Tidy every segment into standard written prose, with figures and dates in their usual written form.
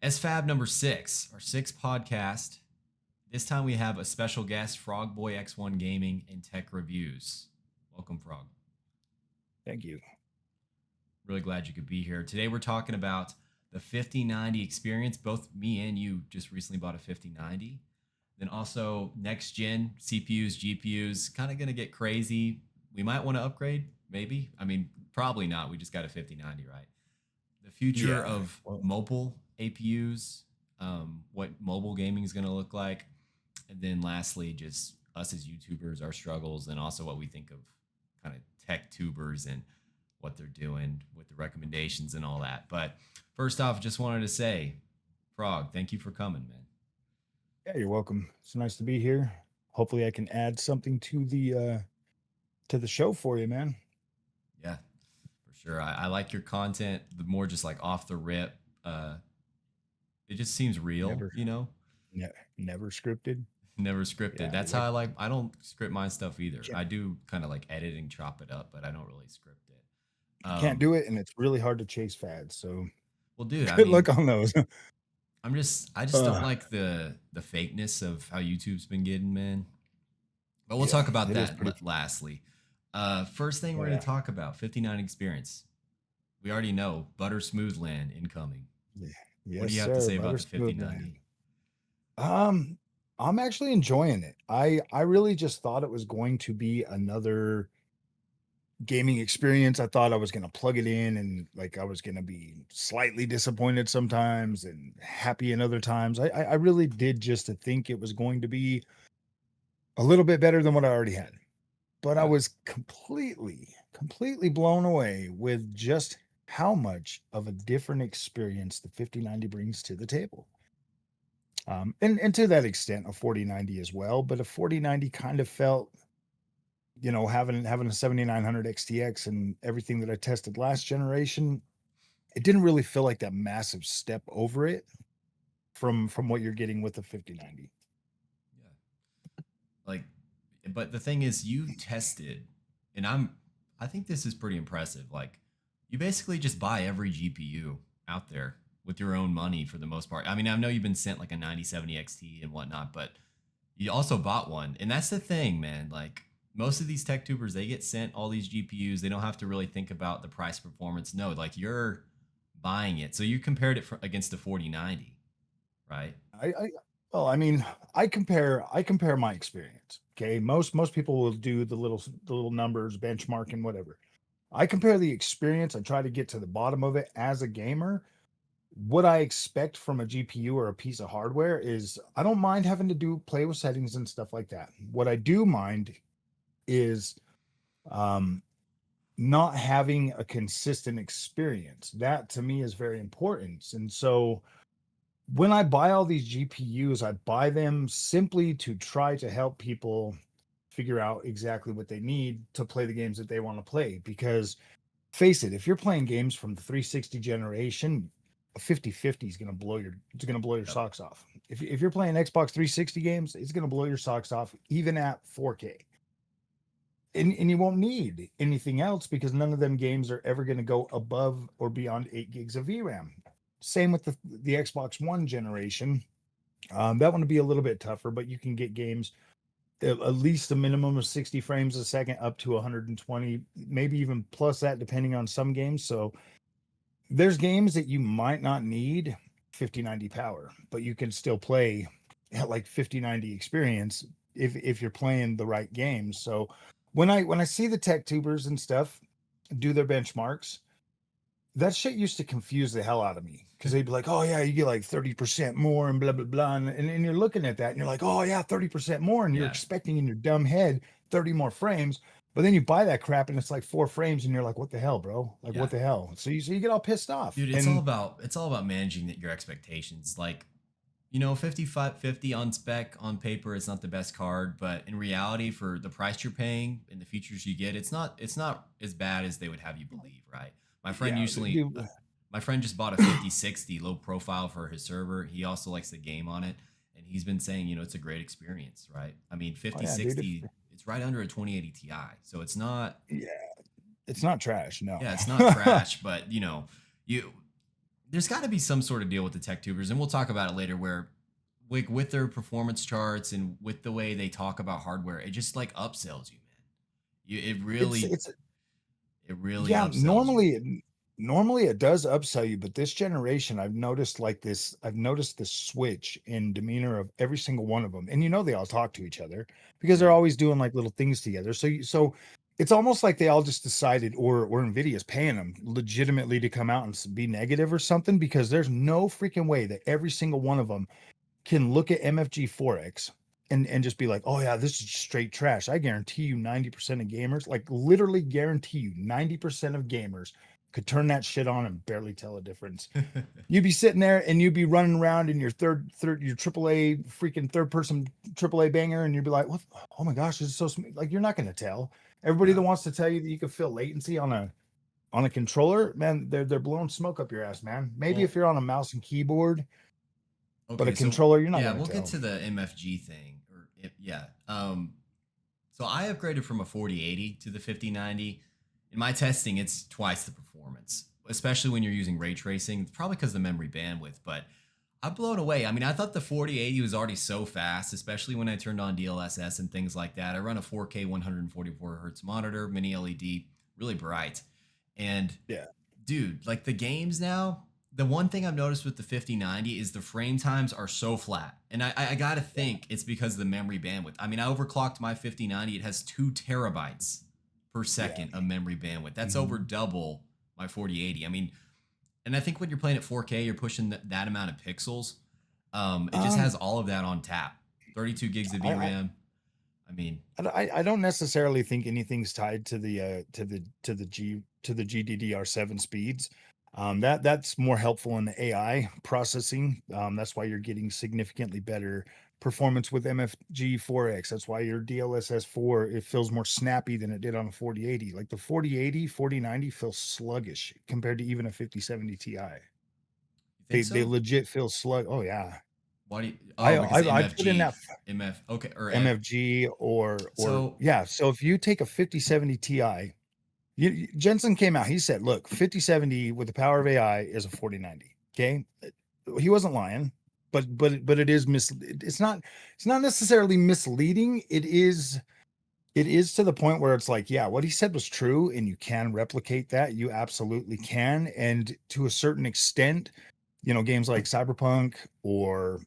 SFAB number 6, our sixth podcast. This time we have a special guest, FrogboyX1 Gaming and Tech Reviews. Welcome, Frog. Thank you. Really glad you could be here. Today we're talking about the 5090 experience. Both me and you just recently bought a 5090. Then also next gen CPUs, GPUs, kind of going to get crazy. We might want to upgrade, maybe. I mean, probably not. We just got a 5090, right? The future Yeah. of Well, mobile APUs, what mobile gaming is going to look like, and then lastly, just us as YouTubers, our struggles, and also what we think of kind of tech tubers and what they're doing with the recommendations and all that. But first off, just wanted to say, Frog, thank you for coming, man. yeah, you're welcome. It's nice to be here. Hopefully I can add something to the show for you, man. Yeah, for sure. I like your content. The more just like off the rip, it just seems real, Never you know. ne- never scripted. Never scripted. Yeah, That's how I like. I don't script my stuff either. can't, I do kind of like edit and chop it up, but I don't really script it. you can't Um, do it, and it's really hard to chase fads. So well, dude, I good luck mean, on those. I just don't uh, like the fakeness of how YouTube's been getting, man. But we'll yeah, talk about it is that pretty. lastly. First thing Oh we're going yeah, to talk about 59 experience. We already know butter smooth land incoming. yeah. What do Yes, you have to sir. say about Butter the smooth 5090? land. Um, I'm actually enjoying it. I really just thought it was going to be another gaming experience. I thought I was going to plug it in and like I was going to be slightly disappointed sometimes and happy in other times. I really did just to think it was going to be a little bit better than what I already had. But I Yeah. was completely blown away with just how much of a different experience the 5090 brings to the table. And to that extent, a 4090 as well. But a 4090 kind of felt, having a 7900 XTX and everything that I tested last generation, it didn't really feel like that massive step over it from what you're getting with the 5090. Yeah. Like, but the thing is, you tested, and I think this is pretty impressive. Like, you basically just buy every GPU out there with your own money for the most part. I mean, I know you've been sent like a 9070 XT and whatnot, but you also bought one. And that's the thing, man. Like, most of these tech tubers, they get sent all these GPUs. They don't have to really think about the price performance. No, like you're buying it. So you compared it against the 4090, right? I well, I mean, I compare my experience. Okay. Most people will do the little numbers, benchmark and whatever. I compare the experience. I try to get to the bottom of it as a gamer. What I expect from a GPU or a piece of hardware is I don't mind having to do play with settings and stuff like that. What I do mind is um not having a consistent experience. That to me is very important. And so when I buy all these GPUs, I buy them simply to try to help people figure out exactly what they need to play the games that they want to play. Because face it, if you're playing games from the 360 generation, a 5050 is going to blow your Yep. socks off. If you're playing Xbox 360 games, it's going to blow your socks off even at 4K. And you won't need anything else because none of them games are ever going to go above or beyond 8 gigs of VRAM. Same with the Xbox One generation. That one would be a little bit tougher, but you can get games at least a minimum of 60 frames a second up to 120, maybe even plus that, depending on some games. So there's games that you might not need 5090 power, but you can still play at like 5090 experience if you're playing the right games. So when I see the tech tubers and stuff do their benchmarks, that shit used to confuse the hell out of me because they'd be like, oh yeah, you get like 30% more and blah blah blah. And you're looking at that and you're like, oh yeah, 30% more, and you're Yeah. expecting in your dumb head 30 more frames. But then you buy that crap and it's like 4 frames, and you're like, what the hell, bro? Like, Yeah. what the hell? So you get all pissed off. Dude, And it's all about managing your expectations. Like, 5550 on spec on paper is not the best card, but in reality for the price you're paying and the features you get, it's not as bad as they would have you believe, right? My friend yeah, usually dude, my friend just bought a 5060 low profile for his server. He also likes the game on it, and he's been saying, it's a great experience, right? I mean, oh yeah, dude, 5060, it's right under a 2080 Ti. So it's not, yeah, it's not trash, no. yeah, it's not trash, but you there's got to be some sort of deal with the tech tubers, and we'll talk about it later. Where, like, with their performance charts and with the way they talk about hardware, it just like upsells you, man. It's it's It really Yeah, upsells you. normally it does upsell you, but this generation, I've noticed like this. I've noticed the switch in demeanor of every single one of them, and they all talk to each other because they're Yeah. always doing like little things together. So it's almost like they all just decided, or Nvidia's paying them legitimately to come out and be negative or something, because there's no freaking way that every single one of them can look at MFG4X and just be like, "Oh yeah, this is straight trash." I guarantee you 90% of gamers, like literally guarantee you 90% of gamers could turn that shit on and barely tell a difference. You'd be sitting there and you'd be running around in your your AAA freaking third person AAA banger, and you'd be like, "What? Oh my gosh, this is so smooth." Like, you're not going to tell. Everybody Yeah. that wants to tell you that you can feel latency on a controller, man, they're blowing smoke up your ass, man. Maybe if Well, you're on a mouse and keyboard, but a okay, so controller, you're not yeah, going we'll to get tell. to the MFG thing, yeah. So I upgraded from a 4080 to the 5090. In my testing, it's twice the performance, especially when you're using ray tracing. It's probably because of the memory bandwidth, but I'm blown away. I mean, I thought the 4080 was already so fast, especially when I turned on DLSS and things like that. I run a 4K 144 hertz monitor, mini LED, really bright. And Yeah. dude, like the games now, the one thing I've noticed with the 5090 is the frame times are so flat. And I gotta think it's because of the memory bandwidth. I mean, I overclocked my 5090. It has 2 terabytes per Yeah. second of memory bandwidth. That's over Mhm. double my 4080. I mean, and I think when you're playing at 4K, you're pushing that amount of pixels. It just Um, has all of that on tap. 32 gigs of I VRAM. I mean, I don't necessarily think anything's tied to the GDDR7 speeds. That's more helpful in the AI processing. That's why you're getting significantly better performance with MFG4X. That's why your DLSS4, it feels more snappy than it did on a 4080. Like the 4080, 4090 feels sluggish compared to even a 5070 Ti. you think They so? legit feel slug. Oh yeah. Why do you? I Oh, because I put in MFG, that MF. Okay, or MFG or so yeah. So if you take a 5070 Ti, Jensen came out, he said, look, 5070 with the power of AI is a 4090. Okay. He wasn't lying, but it is it's not necessarily misleading. It is to the point where it's like, yeah, what he said was true, and you can replicate that. You absolutely can. And to a certain extent, games like Cyberpunk, or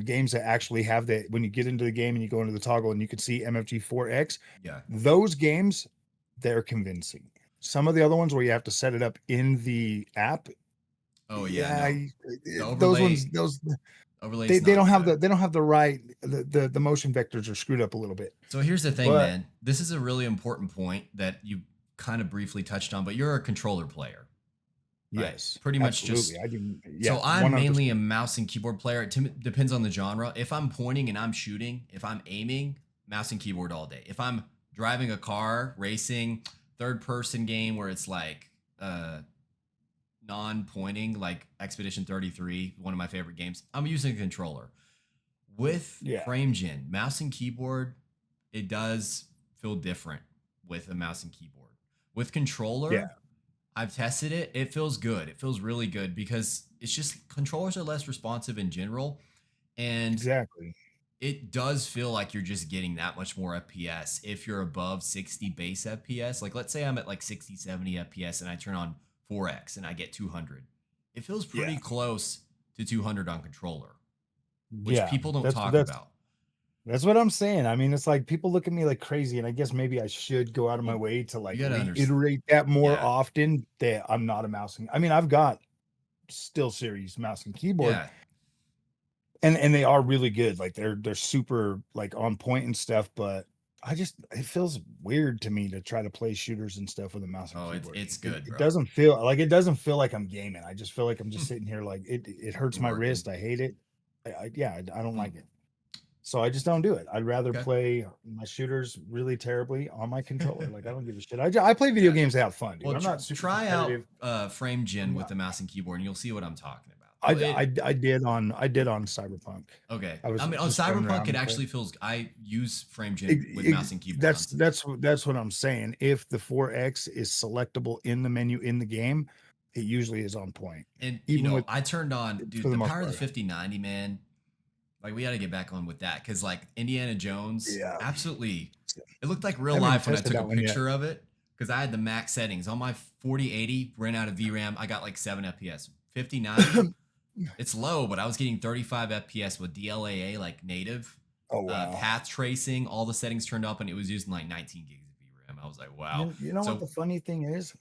games that actually have that, when you get into the game and you go into the toggle and you can see MFG4X, yeah. those games, they're convincing. Some of the other ones where you have to set it up in the app, Oh yeah, yeah, no. The those ones, those overlay's they don't not have good. the right, the motion vectors are screwed up a little bit. So here's the thing, But man. This is a really important point that you kind of briefly touched on, but you're a controller player, right? yes, Pretty much absolutely. just. I do. Yeah, So I'm mainly a 100%. mouse and keyboard player. Depends on the genre. If I'm pointing and I'm shooting, if I'm aiming, mouse and keyboard all day. If I'm driving a car, racing, third person game where it's like non-pointing, like Expedition 33, one of my favorite games, I'm using a controller. With Yeah, FrameGen, mouse and keyboard, it does feel different with a mouse and keyboard. With yeah, controller, I've tested it. It feels good. It feels really good because it's just controllers are less responsive in general. And exactly. it does feel like you're just getting that much more FPS if you're above 60 base FPS. Like, let's say I'm at like 60, 70 FPS and I turn on 4X and I get 200. It feels Yeah, pretty close to 200 on controller, which yeah. people don't That's talk that's about. that's what I'm saying. I mean, it's like people look at me like crazy, and I guess maybe I should go out of my Well, way to you like got to understand. reiterate that more Yeah. often, that I'm not a mouse. I mean, I've got still series mouse and keyboard, Yeah. and they are really good. Like they're super like on point and stuff, but it feels weird to me to try to play shooters and stuff with a mouse and Oh, keyboard. it's It, good, it bro. doesn't feel like it doesn't feel like I'm gaming. I just feel like I'm just sitting here, like it hurts You're my working. wrist. I hate it. Yeah, I don't Hmm. like it. So I just don't do it. I'd rather Okay. play my shooters really terribly on my controller. Like, I don't give a shit. I play video Yeah. games to have fun, dude. Well, I'm not super try out competitive. Frame Gen I'm with not. the mouse and keyboard, and you'll see what I'm talking about. I, It I did on Cyberpunk. okay. I was I mean, on just running Cyberpunk, around it and playing. actually feels. I use Frame Ex Gen with ex mouse and keyboard. On that's what I'm saying. If the 4X is selectable in the menu in the game, it usually is on point. And Even with, I turned on, for dude, the the most power of the part. 5090, man. Like we got to get back on with that because like Indiana Jones, Yeah. absolutely, it looked like I real haven't even life when I tested took a that one yet. picture of it because I had the max settings on my 4080. Ran out of VRAM, I got like 7 FPS. 5090, it's low, but I was getting 35 FPS with DLAA like native, Oh wow. path tracing, all the settings turned up, and it was using like 19 gigs of VRAM. I was like, wow. You know what So, the funny thing is?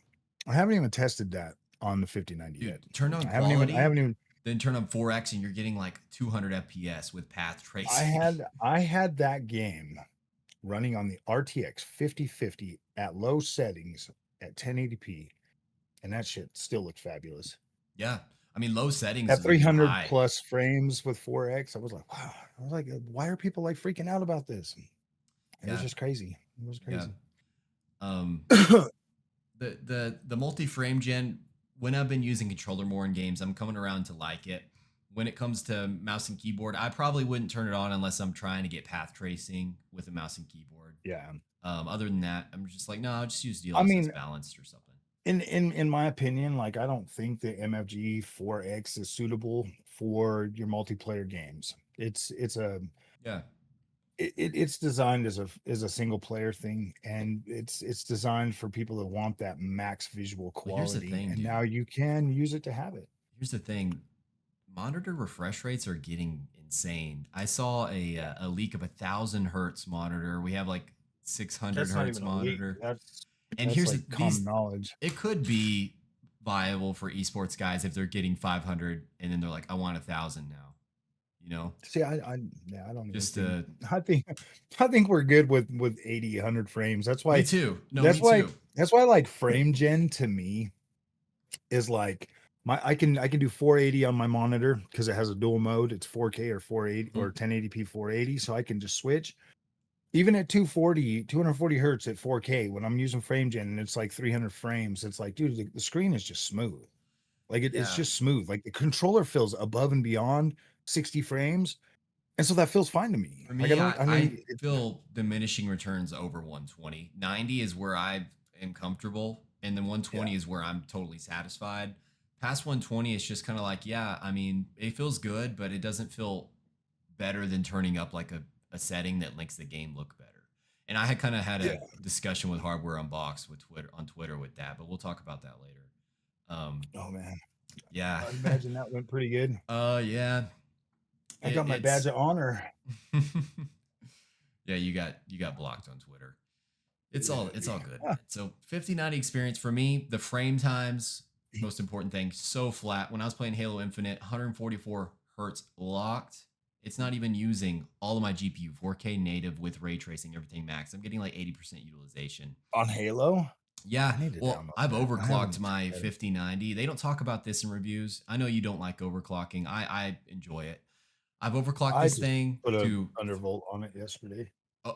I haven't even tested that on the 5090 dude, yet. turn on I haven't even. I quality, haven't even. then turn on 4X, and you're getting like 200 FPS with path I tracing. had. I had that game running on the RTX 5050 at low settings at 1080p, and that shit still looked fabulous. Yeah. I mean, low settings At is even 300 high. plus frames with 4X, I was like, wow. I was like, why are people like freaking out about this? It was Yeah. just crazy. It was Yeah. crazy. The multi-frame gen, when I've been using controller more in games, I'm coming around to like it. When it comes to mouse and keyboard, I probably wouldn't turn it on unless I'm trying to get path tracing with a mouse and keyboard. Yeah. Other than that, I'm just like, no, I'll just use I DLSS mean, balanced or something. in my opinion, like I don't think the MFG 4X is suitable for your multiplayer games. It's a Yeah. it's designed as a single player thing, and it's designed for people that want that max visual Well, here's the quality, thing, and now dude. you can use it to have it. Here's the thing. Monitor refresh rates are getting insane. I saw a leak of 1,000 hertz monitor. We have like 600 That's not hertz even a leak. monitor. And That's here's like common these. knowledge. It could be viable for esports guys if they're getting 500 and then they're like, I want 1,000 now. You know, See, yeah, I don't even just think. I think I think we're good with 80, 100 frames. That's me why. too. No, That's me why. too. That's why like frame gen to me is like I can do 480 on my monitor because it has a dual mode. It's 4K or 480 Mhm. or 1080p 480, so I can just switch. Even at 240 hertz at 4K, when I'm using frame gen and it's like 300 frames, it's like, dude, the screen is just smooth. Like it's Yeah. just smooth. Like the controller feels above and beyond 60 frames, and so that feels fine to me. For Like I me, don't. I I mean, feel diminishing returns over 120. 90 is where I am comfortable, and then yeah, 120 is where I'm totally satisfied. Past 120, it's just kind of like, yeah, I mean, it feels good, but it doesn't feel better than turning up like a setting that makes the game look better. And I had kind of had yeah. a discussion with Hardware Unboxed with Twitter with that, but we'll talk about that later. Oh man, Yeah. I imagine that went pretty good. Yeah. I got my badge It's of honor. yeah, you got blocked on Twitter. Yeah, It's all good, yeah. man. So 5090 experience for me, the frame times, most important thing, so flat. When I was playing Halo Infinite, 144 hertz locked. It's not even using all of my GPU, 4K native with ray tracing, everything max. I'm getting like 80% utilization. On Halo. Yeah, I need to well, download I've that. I haven't overclocked even my tried it. 5090. They don't talk about this in reviews. I know you don't like overclocking. I enjoy it. I've overclocked I this just thing put a to undervolt on it yesterday.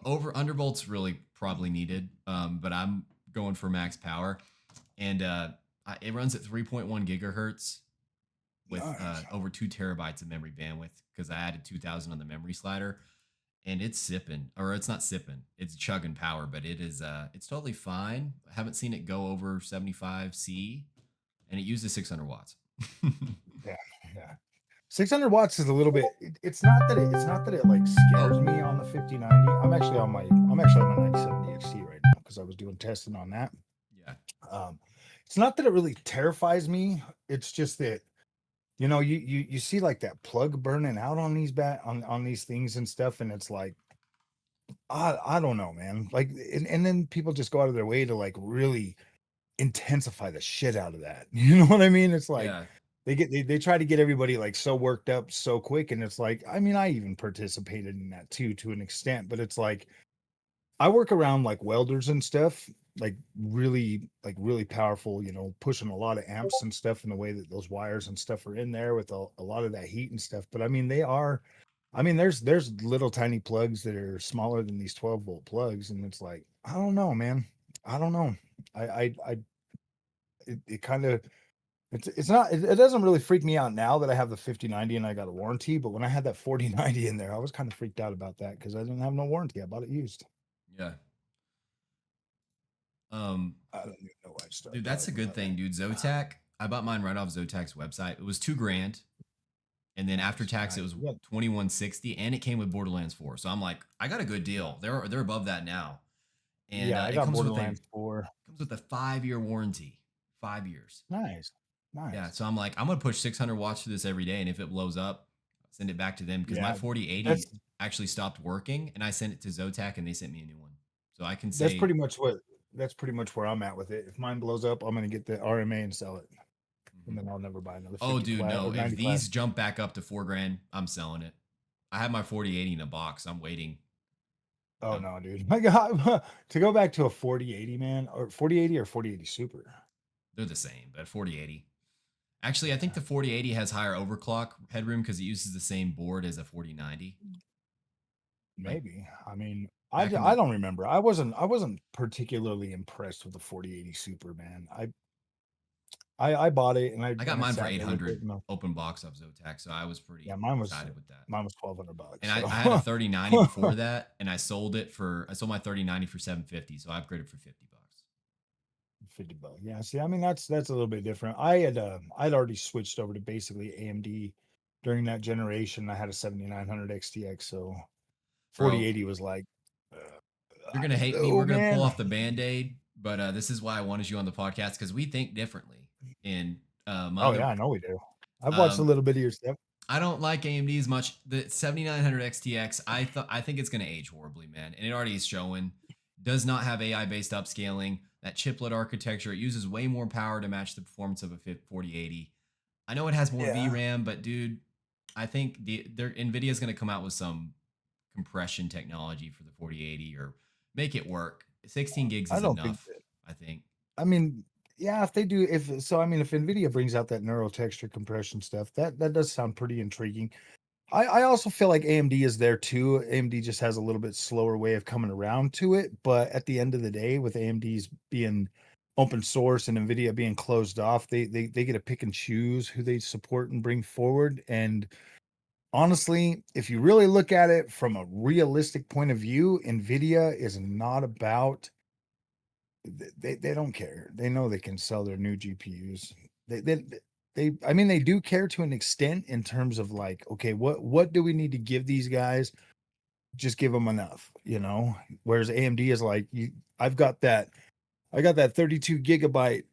over undervolts really probably needed, but I'm going for max power, and it runs at 3.1 gigahertz with Nice. over 2 terabytes of memory bandwidth because I added 2,000 on the memory slider, and it's sipping, or it's not sipping, it's chugging power, but it is it's totally fine. I haven't seen it go over 75 C, and it uses 600 watts. Yeah, yeah. 600 watts is a little bit. It's not that it like Oh, scares me on the 5090. I'm actually on my 9070 XT right now because I was doing testing on that. yeah, Um, it's not that it really terrifies me. It's just that you see like that plug burning out on on these things and stuff, and it's like I don't know, man. Like, and then people just go out of their way to like really intensify the shit out of that. You know what I mean? It's like yeah, they try to get everybody like so worked up so quick, and it's like, I mean, I even participated in that too to an extent, but it's like I work around like welders and stuff, like really powerful, pushing a lot of amps and stuff in the way that those wires and stuff are in there with a lot of that heat and stuff. But I mean, there's little tiny plugs that are smaller than these 12-volt plugs, and it's like, I don't know, man. I don't know. I it kind of it's not it doesn't really freak me out now that I have the 5090 and I got a warranty, but when I had that 4090 in there, I was kind of freaked out about that because I didn't have no warranty. I bought it used. yeah. Um, I don't even know why I started Dude, that's a talking good about thing, that. dude. Zotac, I bought mine right off Zotac's website. It was $2,000, and then after Nice, tax, it nice. was Yeah, 2,160, and it came with Borderlands 4. So I'm like, I got a good deal. They're above that now, and yeah. I it got Borderlands 4. comes with a 5-year warranty, 5 years. Nice, Yeah, nice. so I'm like, I'm gonna push 600 watts through this every day, and if it blows up, send it back to them because my Yeah, 4080 that's actually stopped working, and I sent it to Zotac, and they sent me a new one. So I can that's say, pretty much what that's pretty much where I'm at with it. If mine blows up, I'm gonna get the RMA and sell it, and mhm. then I'll never buy another Oh, 50 dude, plat no. or If 90 plat. these jump back up to $4,000, I'm selling it. I have my 4080 in a box. I'm waiting. Oh Um, no, dude. My God, to go back to a 4080, man, or 4080 or 4080 Super. they're the same, but 4080. Actually, I think Yeah, the 4080 has higher overclock headroom because it uses the same board as a 4090. Like maybe. I mean, back in I the, don't remember. I wasn't particularly impressed with the 4080 Super, man. I bought it and I got I mine for sat there with it. 800 open box off Zotac, so I was Yeah, pretty excited with that. mine was 1,200 bucks. And So I had a 3090 before that, and I sold my 3090 for 750, so I upgraded for 50 bucks. 50 bucks. Yeah. See, I mean, that's a little bit different. I'd already switched over to basically AMD during that generation. I had a 7900 XTX, so Bro, 4080 was like, you're I gonna don't hate me. know, We're gonna pull man. off the band-aid, but this is why I wanted you on the podcast because we think differently. And my Oh other yeah, I know we do. I've watched a um little bit of your stuff. I don't like AMD as much. The 7900 XTX, I think it's going to age horribly, man. And it already is showing. Does not have AI based upscaling. That chiplet architecture, it uses way more power to match the performance of a 4080. I know it has more Yeah, VRAM, but dude, I think Nvidia's going to come out with some compression technology for the 4080 or make it work. 16 gigs I is don't think enough, I think. I mean, yeah, if they do, if so, I mean, if Nvidia brings out that neural texture compression stuff, that does sound pretty intriguing. I also feel like AMD is there too. AMD just has a little bit slower way of coming around to it, but at the end of the day, with AMD's being open source and Nvidia being closed off, they get to pick and choose who they support and bring forward. And honestly, if you really look at it from a realistic point of view, Nvidia is not about they don't care. They know they can sell their new GPUs. They I mean they do care to an extent in terms of like, okay, what do we need to give these guys? Just give them enough, you know. Whereas AMD is like, I've got that I got that 32 gigabyte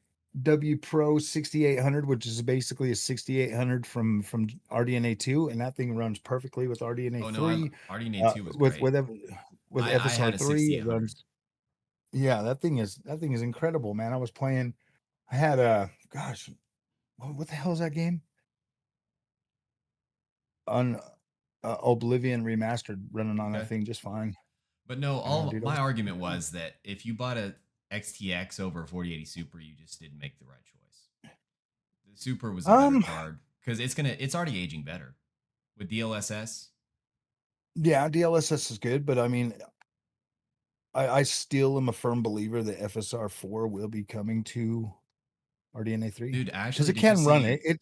W Pro 6800, which is basically a 6800 from RDNA 2, and that thing runs perfectly with RDNA Oh no, 3. RDNA 2 was With great. with I FSR had a 3, it 6800. runs. Yeah, that thing is incredible, man. I was playing. I had gosh, what the hell is that game? On Oblivion Remastered running on that Okay. thing just fine. But no, all Dude, I my was argument was that if you bought a XTX over a 4080 Super, you just didn't make the right choice. The Super was a better um card because it's already aging better with DLSS. yeah, DLSS is good, but I mean, I still am a firm believer that FSR 4 will be coming to RDNA 3 Dude, because actually, it did you can run it. see?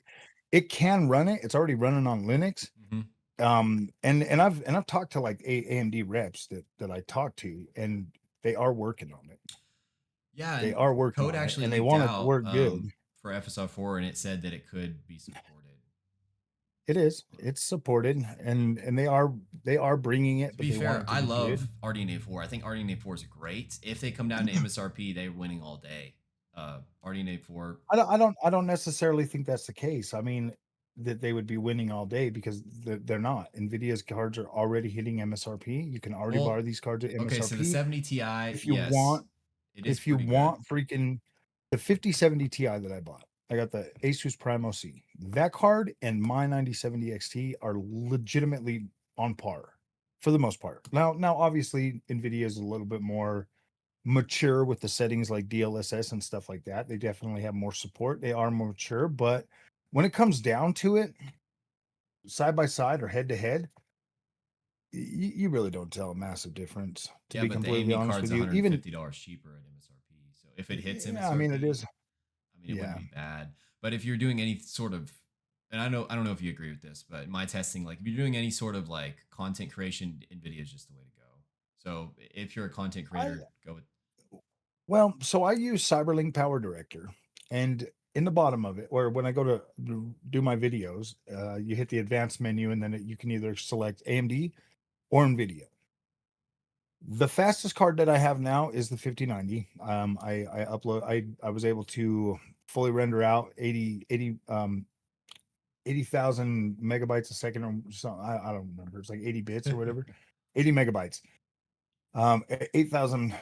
It can run it. It's already running on Linux. Mhm. And I've talked to like AMD reps that I talked to, and they are working on it. Yeah, They and are working code on it, actually and they leaked want it to out work good. for FSR4, and it said that it could be supported. It is. It's supported, and they are bringing it, To but be they want fair, it to I be good. love RDNA 4. I think RDNA 4 is great. If they come down to MSRP, they're winning all day. RDNA 4. I don't necessarily think that's the case. I mean, that they would be winning all day because they're not. Nvidia's cards are already hitting MSRP. You can already borrow Well, these cards at okay, so the MSRP. 70 Ti, If you yes, want it is if you pretty good. want freaking the 5070 Ti that I bought, I got the Asus Prime OC. That card and my 9070 XT are legitimately on par for the most part. Now obviously Nvidia is a little bit more mature with the settings like DLSS and stuff like that. They definitely have more support. They are more mature, but when it comes down to it, side by side or head to head, you really don't tell a massive difference, to Yeah, be but the completely AMD honest card's with you. Even $150 cheaper at MSRP. So if it hits yeah, I mean it MSRP, is. I mean, it wouldn't Yeah. be bad. But if you're doing any sort of, and I don't know if you agree with this, but my testing, like if you're doing any sort of like content creation, NVIDIA is just the way to go. So if you're a content I creator, go with. Well, so I use Cyberlink Power Director, and in the bottom of it, or when I go to do my videos, you hit the advanced menu, and then you can either select AMD or NVIDIA. The fastest card that I have now is the 5090. I was able to fully render out 80,000 megabytes a second, or so. I don't remember. It's like 80 bits or whatever, 80 megabytes, 8,000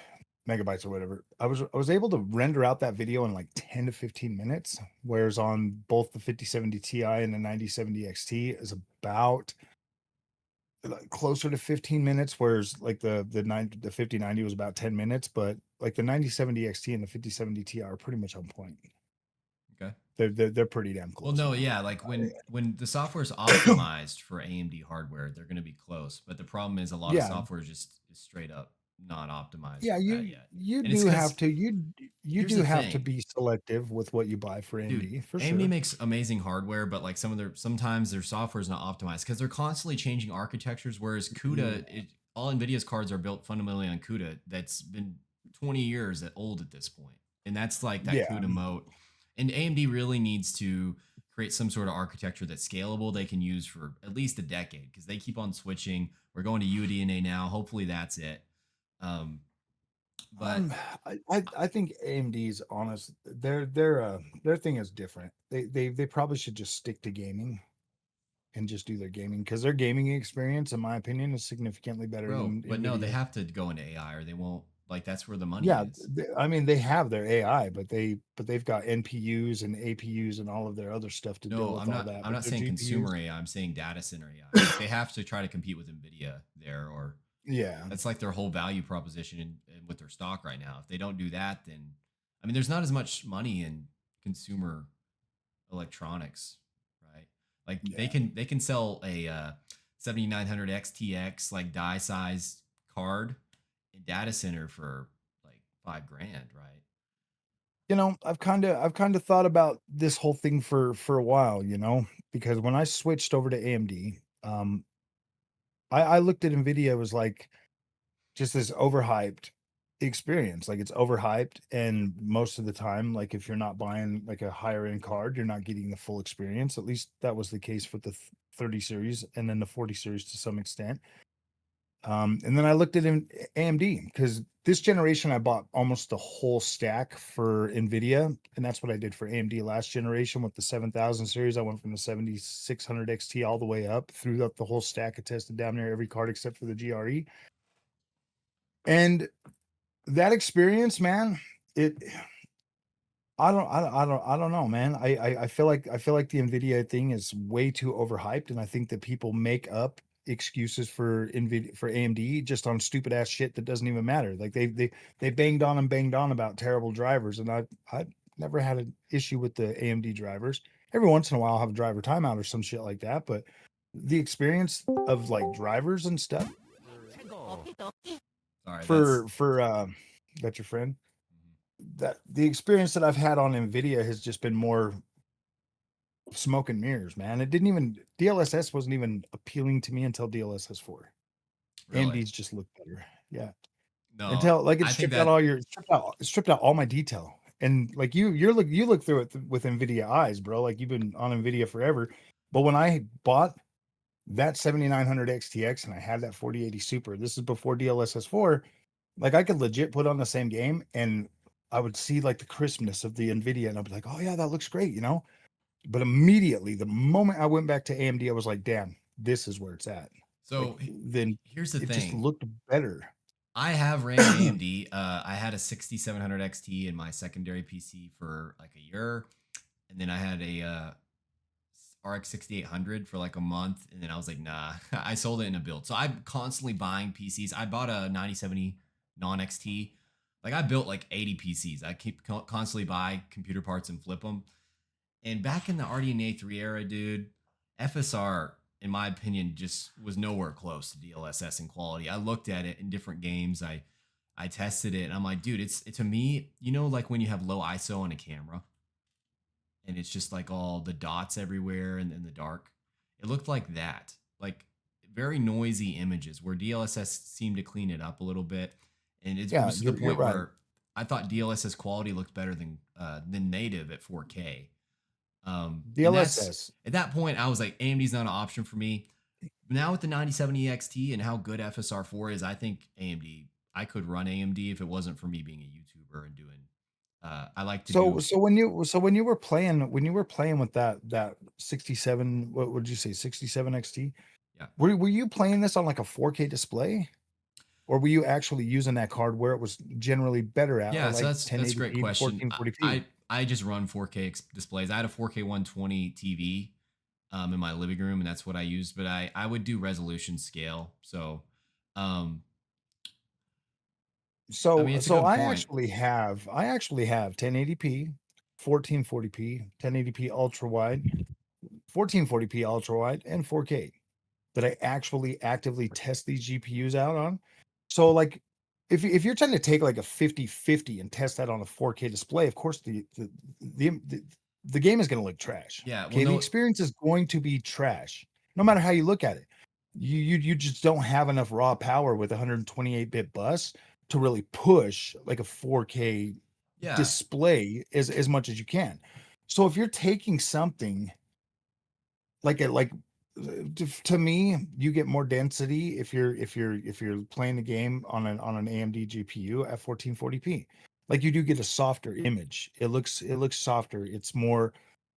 megabytes or whatever. I was able to render out that video in like 10 to 15 minutes, whereas on both the 5070 Ti and the 9070 XT is about like closer to 15 minutes, whereas like the 5090 was about 10 minutes, but like the 9070 XT and the 5070 Ti are pretty much on point. Okay. They're pretty damn Well, close, no, man. yeah, like when the software is optimized for AMD hardware, they're going to be close. But the problem is a lot of Yeah, software just is straight up not optimized yeah, for that you yet. you And it's do have because to you here's do the have to thing, be selective with what you buy for dude. AMD for AMD sure. makes amazing hardware, but like sometimes their software is not optimized because they're constantly changing architectures. Whereas Yeah, CUDA, all NVIDIA's cards are built fundamentally on CUDA. That's been 20 years old at this point, and that's like that yeah. CUDA moat. And AMD really needs to create some sort of architecture that's scalable they can use for at least a decade because they keep on switching. We're going to UDNA now. Hopefully that's it. Um, but Um, I think AMD's honest. Their thing is different. They probably should just stick to gaming and just do their gaming, because their gaming experience, in my opinion, is significantly better bro, than but no, they NVIDIA. have to go into AI or they won't. Like that's where the money Yeah, is. I mean they have their AI, but they've got NPUs and APUs and all of their other stuff to deal No, with all that. I'm But not their saying GPUs, consumer AI. I'm saying data center AI. Like they have to try to compete with Nvidia there, or yeah, that's like their whole value proposition with their stock right now. If they don't do that, then I mean, there's not as much money in consumer electronics, right? Like yeah. they can sell a 7900 XTX like die size card in data center for like 5 grand, right? I've kind of thought about this whole thing for a while, because when I switched over to AMD, I looked at NVIDIA, it was like just this overhyped experience. Like it's overhyped, and most of the time, like if you're not buying like a higher end card, you're not getting the full experience. At least that was the case with the 30 series and then the 40 series to some extent. And then I looked at AMD, because this generation I bought almost the whole stack for NVIDIA, and that's what I did for AMD last generation with the 7000 series. I went from the 7600 XT all the way up through the whole stack. I tested down there every card except for the GRE, and that experience, man, it I don't know, man. I feel like the Nvidia thing is way too overhyped, and I think that people make up excuses for Nvidia for AMD just on stupid ass shit that doesn't even matter. Like they banged on about terrible drivers, and I never had an issue with the AMD drivers. Every once in a while, I'll have a driver timeout or some shit like that, but the experience of like drivers and stuff Sorry, for that's your friend, that the experience that I've had on Nvidia has just been more smoke and mirrors, man. It didn't even DLSS wasn't even appealing to me until DLSS 4. really AMD's just looked better. Yeah. no. Until like it I think stripped out that it stripped out all my detail. And like you look through it with Nvidia eyes, bro. Like you've been on Nvidia forever. But when I bought that 7900 XTX and I had that 4080 Super, this is before DLSS 4, like I could legit put on the same game and I would see like the crispness of the Nvidia, and I'd be like, oh yeah, that looks great. But immediately, the moment I went back to AMD, I was like, damn, this is where it's at. Like so. then Here's the it just thing. looked better. I have ran AMD. I had a 6700 XT in my secondary PC for like a year, and then I had a RX 6800 for like a month, and then I was like, nah, I sold it in a build. So I'm constantly buying PCs. I bought a 9070 non XT. Like I built like 80 PCs. I keep constantly buy computer parts and flip them. And back in the RDNA 3 era, dude, FSR, in my opinion, just was nowhere close to DLSS in quality. I looked at it in different games. I tested it, and I'm like, dude, it's to me, like when you have low ISO on a camera, and it's just like all the dots everywhere and in the dark. It looked like that, like very noisy images where DLSS seemed to clean it up a little bit, and it Yeah, was to the you're point right. where I thought DLSS quality looked better than native at 4K. And that's DLSS. at that point I was like, AMD's not an option for me. Now with the 9070 XT and how good FSR4 is, I think AMD. I could run AMD if it wasn't for me being a YouTuber and doing. I like to So do. so when you were playing with that 67, what would you say, 67 XT? Yeah, Were you playing this on like a 4K display? Or were you actually using that card where it was generally better at, or yeah. So like that's a great 1080p, question. 1440p? I just run 4K displays. I had a 4K 120 TV in my living room, and that's what I used. But I would do resolution scale. So, um, I mean, So it's a so good I point. actually have 1080p, 1440p, 1080p ultra wide, 1440p ultra wide, and 4K that I actually actively test these GPUs out on. So like if you're trying to take like a 50-50 and test that on a 4K display, of course the game is going to look trash. Yeah. Well, Okay, the no. experience is going to be trash no matter how you look at it. You just don't have enough raw power with 128-bit bus to really push like a 4K Yeah. display as much as you can. So if you're taking something to me, you get more density if you're playing the game on an AMD GPU at 1440p. Like you do get a softer image. It looks softer. It's more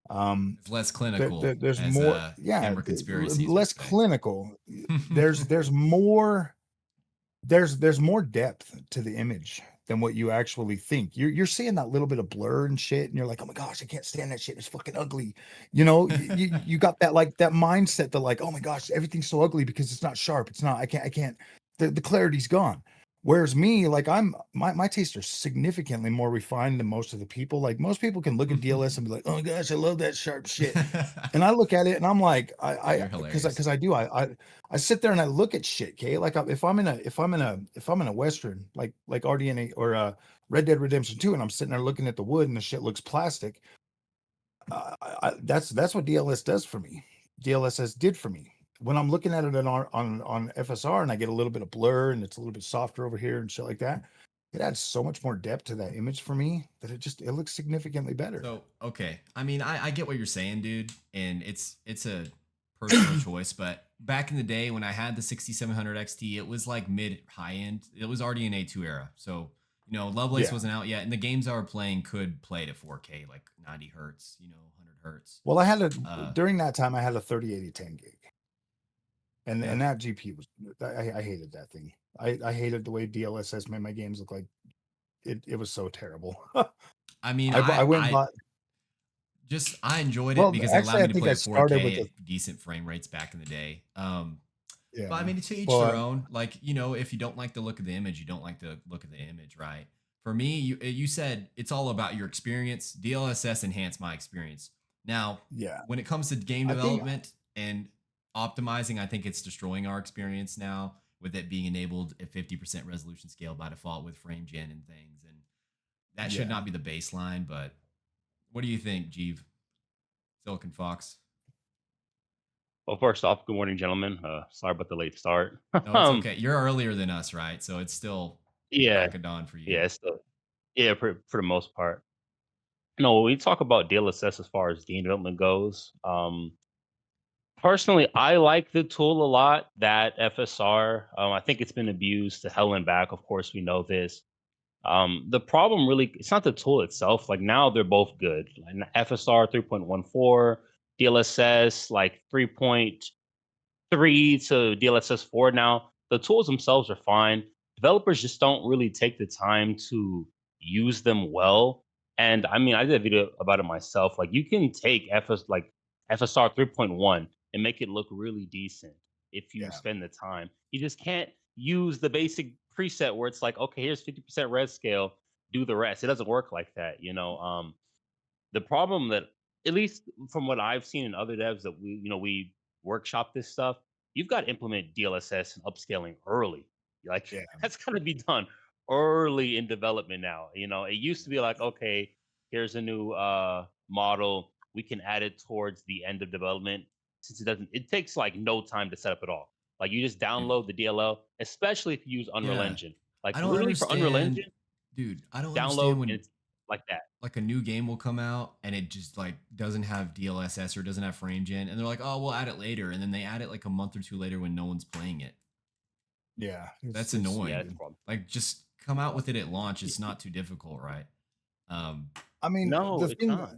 It's less there, clinical, there- there's as more, yeah, camera conspiracies would less say. clinical. There's more there's more depth to the image than what you actually think. You're seeing that little bit of blur and shit, and you're like, oh my gosh, I can't stand that shit. It's fucking ugly. You got that like that mindset that like, oh my gosh, everything's so ugly because it's not sharp. It's not. I can't. The clarity's gone. Whereas me, like my tastes are significantly more refined than most of the people. Like most people can look at DLS and be like, oh my gosh, I love that sharp shit. And I look at it and I'm like, You're hilarious. because I do I sit there and I look at shit, okay? Like if I'm in a western like RDNA or Red Dead Redemption 2, and I'm sitting there looking at the wood and the shit looks plastic. That's what DLS does for me. DLSS did for me. When I'm looking at it on FSR and I get a little bit of blur and it's a little bit softer over here and shit like that, it adds so much more depth to that image for me that it looks significantly better. So okay, I mean, I get what you're saying, dude, and it's a personal choice. But back in the day when I had the 6700 XT, it was like mid high end. It was already an A2 era, so Lovelace Yeah. wasn't out yet, and the games I were playing could play at 4K, like 90 hertz, 100 hertz. Well, Uh, during that time I had a 3080 10 gig. yeah, And that GP was I hated that thing. I hated the way DLSS made my games look like it was so terrible. I mean, I went and bought I enjoyed it well, because it allowed actually, me I to think play I at started 4K with the at decent frame rates back in the day. But I yeah. mean, to each Well, their own. Like, if you don't like the look of the image, you don't like the look of the image, right? For me, you said it's all about your experience. DLSS enhanced my experience. Now, yeah. when it comes to game I think development and optimizing, I think it's destroying our experience now with it being enabled at 50% resolution scale by default with frame gen and things. And that should yeah. not be the baseline. But what do you think, Jeeve? Silicon Fox? Well, first off, good morning, gentlemen. Sorry about the late start. No, it's okay. You're earlier than us, right? So it's still Yeah, crack of dawn for you. yeah, so yeah, for the most part. No, when we talk about DLSS as far as game development goes, personally, I like the tool a lot. That FSR, I think it's been abused to hell and back. Of course, we know this. The problem really, it's not the tool itself. Like now, they're both good. Like FSR 3.14, DLSS like 3 to DLSS 4 now. The tools themselves are fine. Developers just don't really take the time to use them well. And I mean, I did a video about it myself. Like you can take FSR 3.1 and make it look really decent if you Yeah. spend the time. You just can't use the basic preset where it's like, okay, here's 50% res scale, do the rest. It doesn't work like that. The problem that, at least from what I've seen in other devs that we workshop this stuff, you've got to implement DLSS and upscaling early. Like Yeah. that's got to be done early in development now. It used to be like, okay, here's a new model, we can add it towards the end of development. Since it takes like no time to set up at all. Like you just Yeah. download the DLL, especially if you use Unreal Yeah. Engine. Like I don't literally for Unreal understand Engine. Dude, I don't Download understand and when it's like that. like a new game will come out and it just like doesn't have DLSS or doesn't have frame gen, and they're like, oh, we'll add it later, and then they add it like a month or two later when no one's playing it. Yeah, That's it's Yeah, annoying. it's a stupid. problem. Like, just come out with it at launch. It's not too difficult, right? Um, I mean, No, it's not.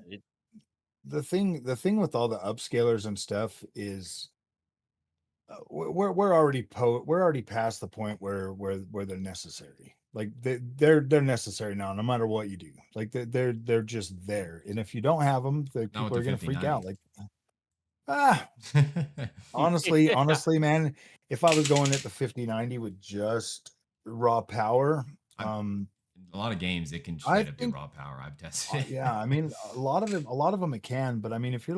the thing with all the upscalers and stuff is we're already we're already past the point where they're necessary. Like they're necessary now, no matter what you do. Like they're just there, and if you don't have them, the not with people the are gonna freak out. 5090. Like, honestly, man, if I was going at the 5090 with just raw power, I'm- a lot of games it can I straight up do think, raw power. I've tested it. yeah, I mean, a lot of them it can, but I mean, if you're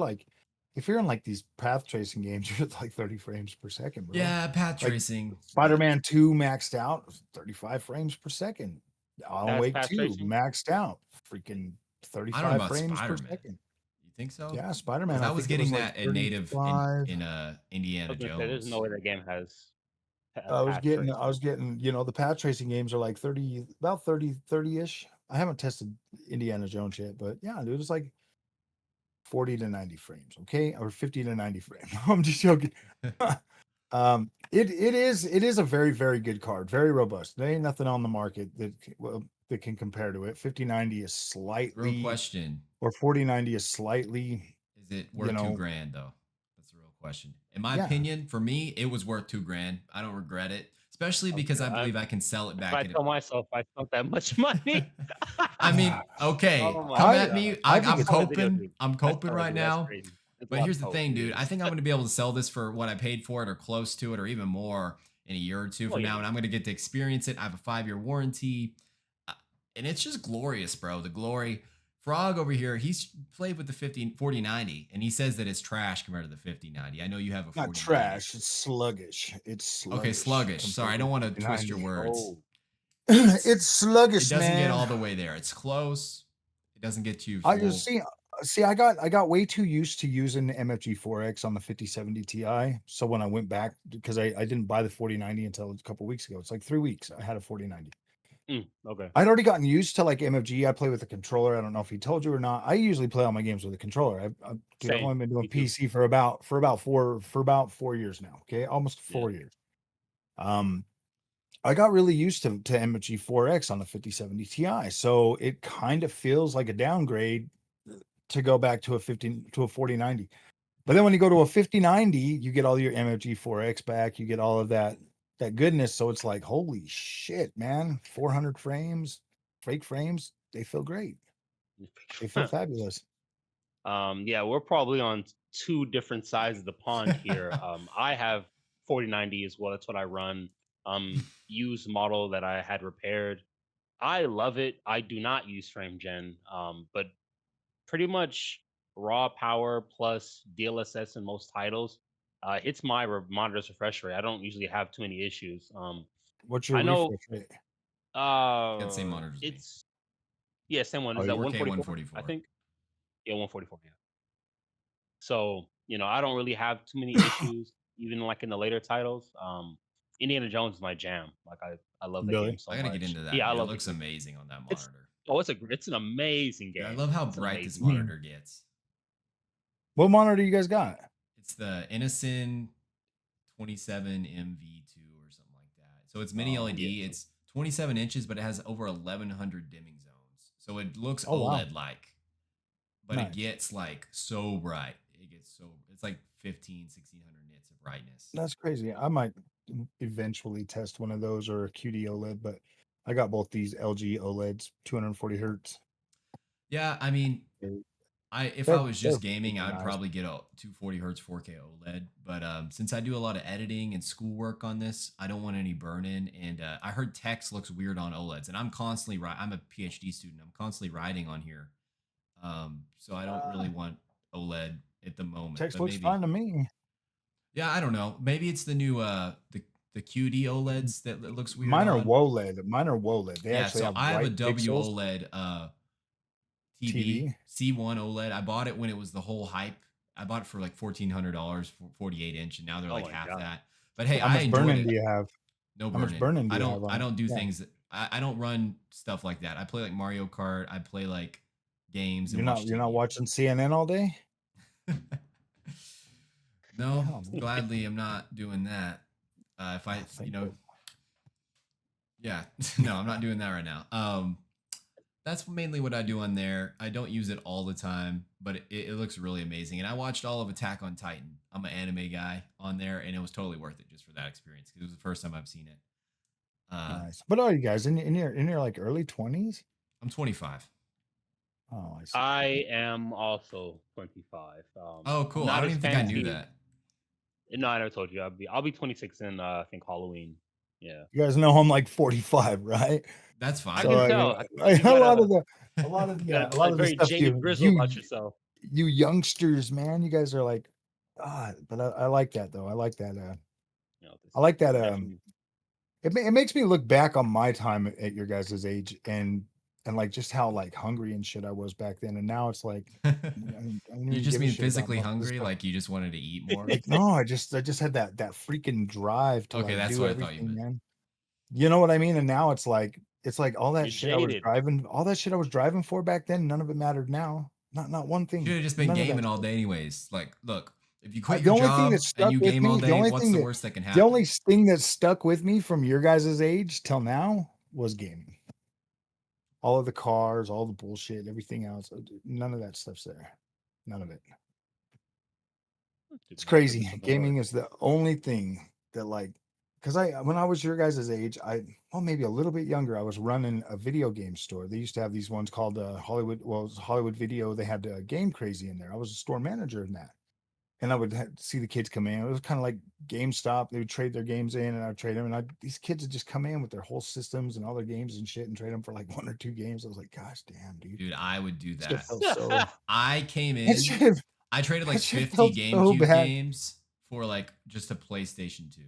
in like these path tracing games, you're at like 30 frames per second, bro. Yeah, path Like tracing. Spider-Man 2 maxed out 35 frames per second. Alan That's Wake path 2 tracing? maxed out freaking I don't know 35 about frames per Spider-Man. second. You think so? Yeah, Because Spider-Man, I I was think it was getting like that in native 35. in I Indiana was gonna say there's Jones. no way that game has I was path getting, tracing. the path tracing games are like 30, about 30-ish. I haven't tested Indiana Jones yet, but yeah, dude, it's like 40 to 90 frames, okay? Or 50 to 90 frames. I'm just joking. It is a very, very good card, very robust. There ain't nothing on the market that can compare to it. 5090 is Real slightly, question. or 4090 is slightly, Is it worth $2,000 though? That's the real question. In my yeah. opinion, for me, it was worth $2,000. I don't regret it, especially because I believe I can sell it If back I at tell myself I spent that much money. I mean, okay, Oh my come I at me. God. I think I'm it's Ton of video coping. games. I'm That's coping ton of right video. That's now. crazy. That's a But lot here's of the coke, thing, dude. I think I'm going to be able to sell this for what I paid for it or close to it or even more in a year or two Oh, from yeah. now. And I'm going to get to experience it. I have a 5-year warranty. And it's just glorious, bro. The glory. Frog over here, he's played with the 4090 and he says that it's trash compared to the 5090. I know you have a 4090. not trash, it's sluggish. It's sluggish. Okay, sluggish. Sorry, I don't want to twist your 5090. words. Oh, It's sluggish, It doesn't get man. all the way there. It's close. It doesn't get you I full. just see I got way too used to using the MFG4X on the 5070 Ti. So when I went back, because I didn't buy the 4090 until a couple weeks ago. It's like 3 weeks. I had a 4090. okay. I'd already gotten used to like MFG. I play with a controller. I don't know if he told you or not. I usually play all my games with a controller. Dude, I've Same. only been doing Me too. PC for about 4 years now. Okay, almost 4 years. I got really used to MFG 4X on the 5070 Ti, so it kind of feels like a downgrade to go back to a 4090. But then when you go to a 5090, you get all your MFG 4X back. You get all of that goodness. So it's like, holy shit, man! 400 frames, fake frames, they feel great. They feel fabulous. Yeah, we're probably on two different sides of the pond here. I have 4090 as well. That's what I run. Used model that I had repaired. I love it. I do not use frame gen. But pretty much raw power plus DLSS in most titles hits my monitor's refresh rate. I don't usually have too many issues. What's your I know refresh rate? Got the same monitor as me. it's yeah, same one. Oh, Is that 4K 144? 144. I think. Yeah, 144. Yeah. So, I don't really have too many issues, even like in the later titles. Indiana Jones is my jam. Like I love that game Really? so I gotta get much. into that, Yeah, I dude. It love the looks game. amazing on that It's monitor. it's an amazing Dude, game. I love how It's an bright this amazing game. monitor gets. What monitor you guys got? It's the Innocent 27MV2 or something like that. So it's mini Oh, LED. yeah. It's 27 inches, but it has over 1100 dimming zones. So it looks Oh, wow. OLED like, but Nice. it gets like so bright. It's like 1600 nits of brightness. That's crazy. I might eventually test one of those or a QD OLED, but I got both these LG OLEDs, 240 hertz. Yeah, I mean, if I They're- was just they're gaming, freaking I would nice. probably get a 240 hertz 4K OLED. But since I do a lot of editing and schoolwork on this, I don't want any burn in. And I heard text looks weird on OLEDs, and I'm constantly I'm a PhD student. I'm constantly writing on here, so I don't really want OLED at the moment. Text but looks maybe, fine to me. yeah, I don't know. Maybe it's the new the QD OLEDs that looks weird. Mine are on. WOLED. They Yeah, actually so have I have a bright pixels. WOLED TV. C1 OLED. I bought it when it was the whole hype. I bought it for like $1,400 for 48 inch, and now they're Oh like my half God. that. But hey, How I much enjoyed burn-in it. do you have? No How much burn-in. burn-in do I you don't. have on I it? don't do Yeah. things that I don't run stuff like that. I play like Mario Kart. I play like games and You're watch not TV. watching CNN all day? No, Oh, man. gladly I'm not doing that. If I, Thank you. yeah, no, I'm not doing that right now. That's mainly what I do on there. I don't use it all the time, but it looks really amazing. And I watched all of Attack on Titan. I'm an anime guy on there, and it was totally worth it just for that experience because it was the first time I've seen it. Nice. But are you guys in your like early 20s? I'm 25. Oh, I see. I am also 25. Oh, cool. I Not don't as even think I knew fancy. that. No, I never told you. I'll be 26 in I think Halloween. Yeah. You guys know I'm like 45, right? That's I fine. So can I mean, tell. a You lot got of the a got lot a of the very stuff jaded grizzle about yourself. you youngsters, man, you guys are like, but I like that though. I like that. You know, this I like that. definitely It makes me look back on my time at your guys' age and like just how like hungry and shit I was back then, and now it's like I don't You even just give a mean shit about physically most of the hungry, stuff. like you just wanted to eat more? Like no, I just had that freaking drive to Okay, like that's do what I thought you everything, meant. man. You know what I mean? And now it's like all that you're shit I was jaded. driving, all that shit I was driving for back then, none of it mattered now. Not one You should thing. have just been None of that gaming all shit. day, anyways. Like, look, if you quit The your only thing that job and stuck you with game all me, day, what's the worst that can the happen? only thing that stuck with me from your guys' age till now was gaming. All of the cars, all the bullshit, everything else. None of that stuff's there. None of it. It's More goodness crazy. of the Gaming Lord. is the only thing that like because when I was your guys' age, well maybe a little bit younger, I was running a video game store. They used to have these ones called Hollywood. Well, it was Hollywood Video. They had Game Crazy in there. I was a store manager in that, and I would see the kids come in. It was kind of like GameStop. They would trade their games in, and I'd trade them. And these kids would just come in with their whole systems and all their games and shit, and trade them for like 1 or 2 games. I was like, gosh damn, dude, Dude, I would do this shit that. felt so. I came That in, shit, I traded that like shit 50 felt so GameCube bad. games for like just a PlayStation 2.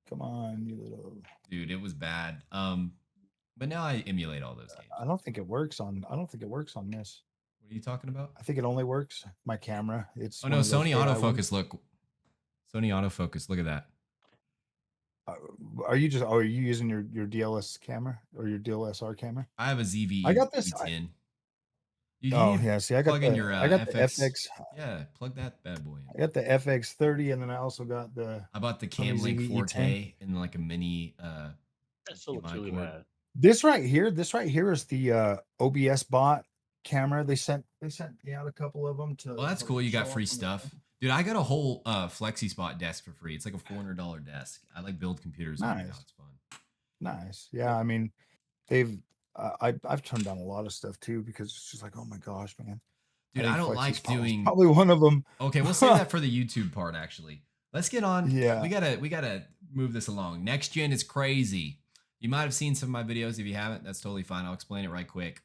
Come on, you little. Dude, it was bad. But now I emulate all those games. I don't think it works on. I don't think it works on this. What are you talking about? I think it only works my camera. It's Oh no, one of those Sony AI ones. autofocus. Look, Sony autofocus. Look at that. Are you using your DLS camera or your DLSR camera? I have a ZV I got this. E10. You Oh need to yeah, see, I got plug in your the FX. FX. Yeah, plug that bad boy in. I got the FX30, and then I also got the. I bought the Sony Camlink ZV-E10. 4K and like a mini That still looks HDMI really cord. bad. This right here is the OBS bot camera. They sent me out a couple of them to. Well, that's to cool. You got show free off on the stuff. thing. Dude, I got a whole Flexi Spot desk for free. It's like a $400 desk. I like build computers on it now. Nice. It's fun. Nice. Yeah, I mean, I've turned down a lot of stuff too because it's just like, oh my gosh, man. Dude, I don't like doing. Probably one of them. Okay, we'll save that for the YouTube part. Actually, let's get on. Yeah. we gotta move this along. Next gen is crazy. You might have seen some of my videos. If you haven't, that's totally fine. I'll explain it right quick.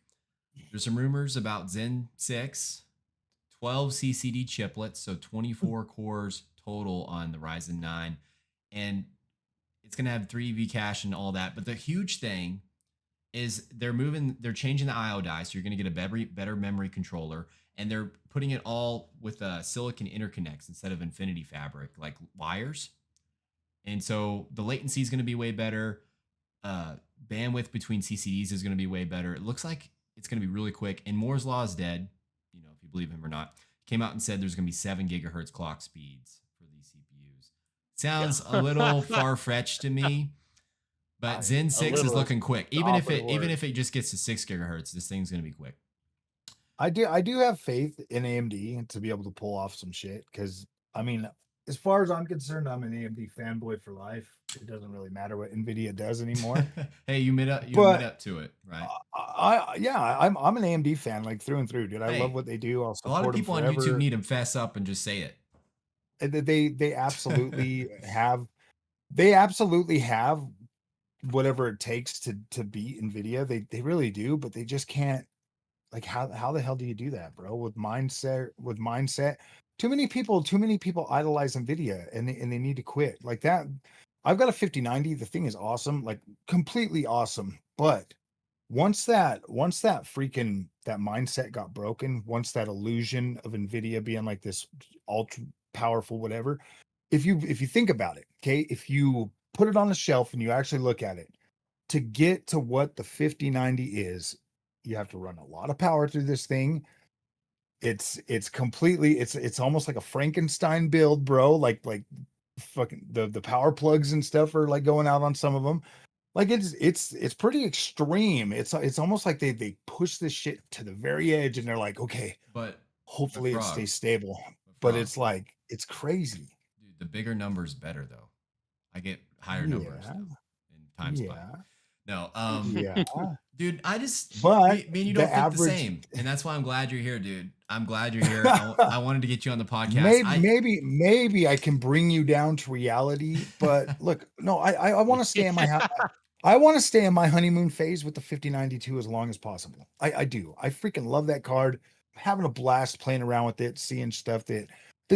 There's some rumors about Zen 6, 12 CCD chiplets, so 24 cores total on the Ryzen 9, and it's gonna have 3 cache and all that. But the huge thing is they're changing the IO die, so you're gonna get a better memory controller, and they're putting it all with silicon interconnects instead of Infinity Fabric, like wires. And so the latency is gonna be way better. Bandwidth between CCDs is gonna be way better. It looks like it's gonna be really quick. And Moore's Law is dead, you know, if you believe him or not. Came out and said there's gonna be 7 gigahertz clock speeds for these CPUs. Sounds a little far-fetched to me. But Zen 6 is looking quick. Even if it just gets to 6 gigahertz, this thing's gonna be quick. I do have faith in AMD to be able to pull off some shit because I mean, as far as I'm concerned, I'm an AMD fanboy for life. It doesn't really matter what Nvidia does anymore. Hey, you admit up to it, right? I'm an AMD fan like through and through, dude. I love what they do. I'll A support lot of people them on forever. YouTube need to fess up and just say it. They absolutely have. They absolutely have whatever it takes to beat Nvidia. They really do, but they just can't. Like how the hell do you do that, bro? With mindset. Too many people idolize Nvidia and they need to quit. Like that. I've got a 5090. The thing is awesome, like completely awesome. But once that freaking that mindset got broken, once that illusion of Nvidia being like this ultra powerful whatever, if you think about it, okay, if you put it on the shelf and you actually look at it, to get to what the 5090 is, you have to run a lot of power through this thing. It's completely, it's almost like a Frankenstein build, bro. Like fucking the power plugs and stuff are like going out on some of them. Like it's pretty extreme. It's almost like they push this shit to the very edge and they're like, okay, But hopefully it Frog, stays stable. But Frog, it's like, it's crazy. dude, the bigger number's better though. I get higher numbers Yeah. now in times by. Yeah. No, Yeah. dude, I just But me and you the don't think the average, same, and that's why I'm glad you're here, dude. I'm glad you're here. I wanted to get you on the podcast. maybe I can bring you down to reality. But look, no, I want to stay in my I want to stay in my honeymoon phase with the 5092 as long as possible. I do. I freaking love that card. I'm having a blast playing around with it, seeing stuff that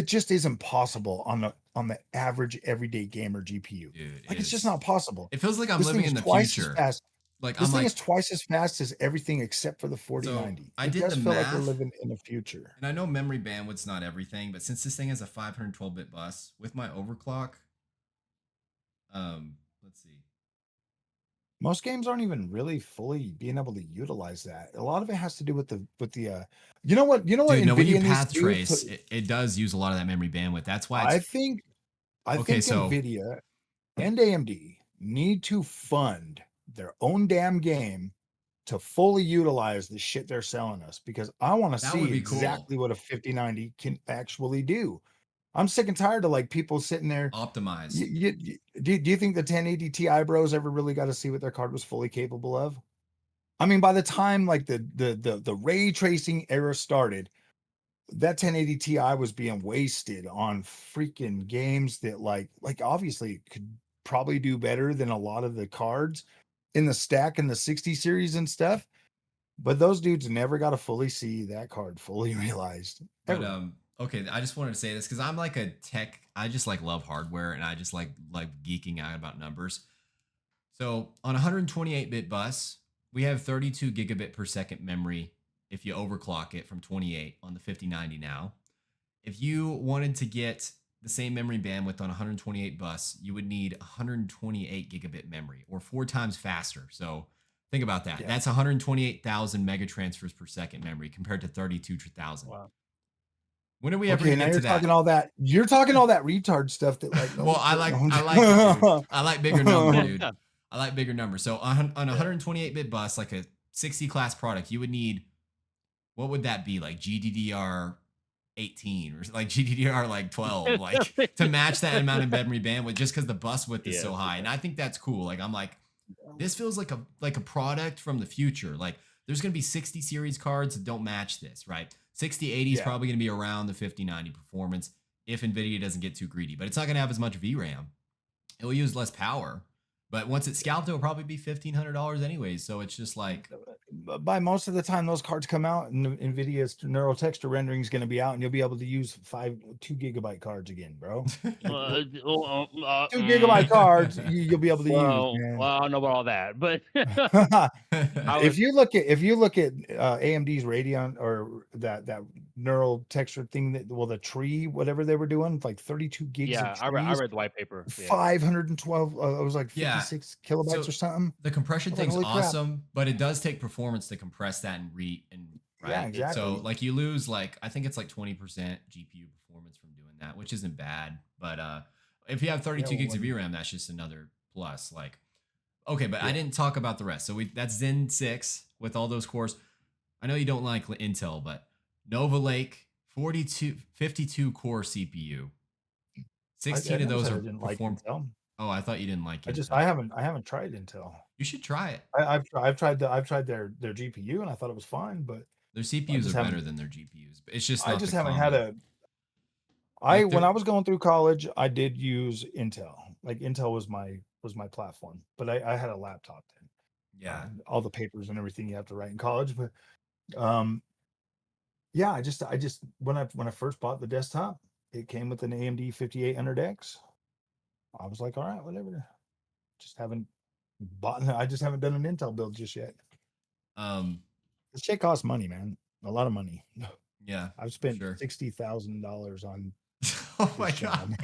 just isn't possible on the average everyday gamer GPU. Dude, Like, it's just not possible. It feels like I'm This living thing in is the twice future. as fast. Like This I'm thing like, is twice as fast as everything except for the 4090. I It did does the feel like we're math. living in the future. And I know memory bandwidth's not everything, but since this thing has a 512-bit bus with my overclock, let's see. Most games aren't even really fully being able to utilize that. A lot of it has to do with the you know what Dude, NVIDIA no, when you needs path to do trace, to, it does use a lot of that memory bandwidth. That's why I it's think okay. So NVIDIA and AMD need to fund their own damn game to fully utilize the shit they're selling us, because I want to that would see be cool. exactly what a 5090 can actually do. I'm sick and tired of like people sitting there. Optimize. Do you think the 1080 Ti bros ever really got to see what their card was fully capable of? I mean, by the time like the ray tracing era started, that 1080 Ti was being wasted on freaking games that like obviously could probably do better than a lot of the cards in the stack in the 60 series and stuff. But those dudes never got to fully see that card fully realized. But Ever. okay, I just wanted to say this because I'm like a tech. I just like love hardware and I just like geeking out about numbers. So on 128-bit bus, we have 32 gigabit per second memory if you overclock it from 28 on the 5090 now. If you wanted to get the same memory bandwidth on 128 bus, you would need 128 gigabit memory or 4 times faster. So think about that. Yeah. That's 128,000 mega transfers per second memory compared to 32,000. Wow. When are we ever Okay, gonna now get you're to talking that? all that. You're talking all that retard stuff that like. Well, I like it, dude. I like bigger number, dude. I like bigger numbers. So on a 128-bit bus, like a 60 class product, you would need, what would that be, like GDDR 18 or like GDDR like 12, like to match that amount of memory bandwidth, just because the bus width is so high. And I think that's cool. Like I'm like, this feels like a product from the future. Like there's gonna be 60 series cards that don't match this, right? 6080 is probably gonna be around the 5090 performance if NVIDIA doesn't get too greedy, but it's not gonna have as much VRAM. It will use less power. But once it's scalped, it'll probably be $1,500 anyways. So it's just like, by most of the time those cards come out, and NVIDIA's neural texture rendering is going to be out, and you'll be able to use 2 gigabyte cards again, bro. 2 gigabyte cards you'll be able to use. Man. Well, I don't know about all that, but if you look at AMD's Radeon or that neural texture thing, that the tree, whatever they were doing, like 32 gigs. Yeah, of I trees, read the white paper. 512. It was like 56 kilobytes or something. The compression thing's holy crap. awesome, but it does take performance to compress that and right. Yeah, exactly. So like you lose like, I think it's like 20% GPU performance from doing that, which isn't bad. But if you have 32 gigs of VRAM, that's just another plus. Like, okay, but I didn't talk about the rest. So that's Zen 6 with all those cores. I know you don't like Intel, but Nova Lake 52 core CPU. 16 of those are perform. Intel. Oh, I thought you didn't like it. I haven't tried Intel. You should try it. I've tried their GPU and I thought it was fine, but their CPUs are better than their GPUs. But it's just I just haven't had a. When I was going through college, I did use Intel. Like Intel was my platform, but I had a laptop then. Yeah, all the papers and everything you have to write in college, but yeah, I just when I first bought the desktop, it came with an AMD 5800X. I was like, all right, whatever. I just haven't done an Intel build just yet. This shit costs money, man. A lot of money. Yeah. I've spent $60,000 on oh my god.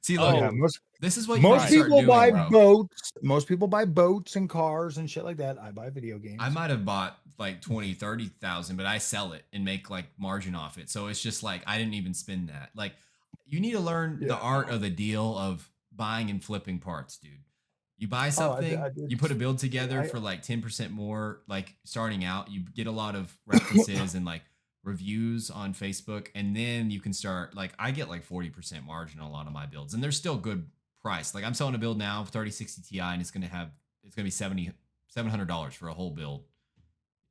See, Oh, look, Yeah, this is what you need most to start people doing, buy bro. boats. Most people buy boats and cars and shit like that. I buy video games. I might have bought like 20, 30,000, but I sell it and make like margin off it. So it's just like I didn't even spend that. Like you need to learn the Yeah. art of the deal of buying and flipping parts, dude. You buy I something, did. you put a build together I- for like 10% more, like starting out, you get a lot of references and like reviews on Facebook, and then you can start like I get like 40% margin on a lot of my builds, and they're still good price. Like I'm selling a build now, 3060 Ti, and it's gonna be $700 for a whole build.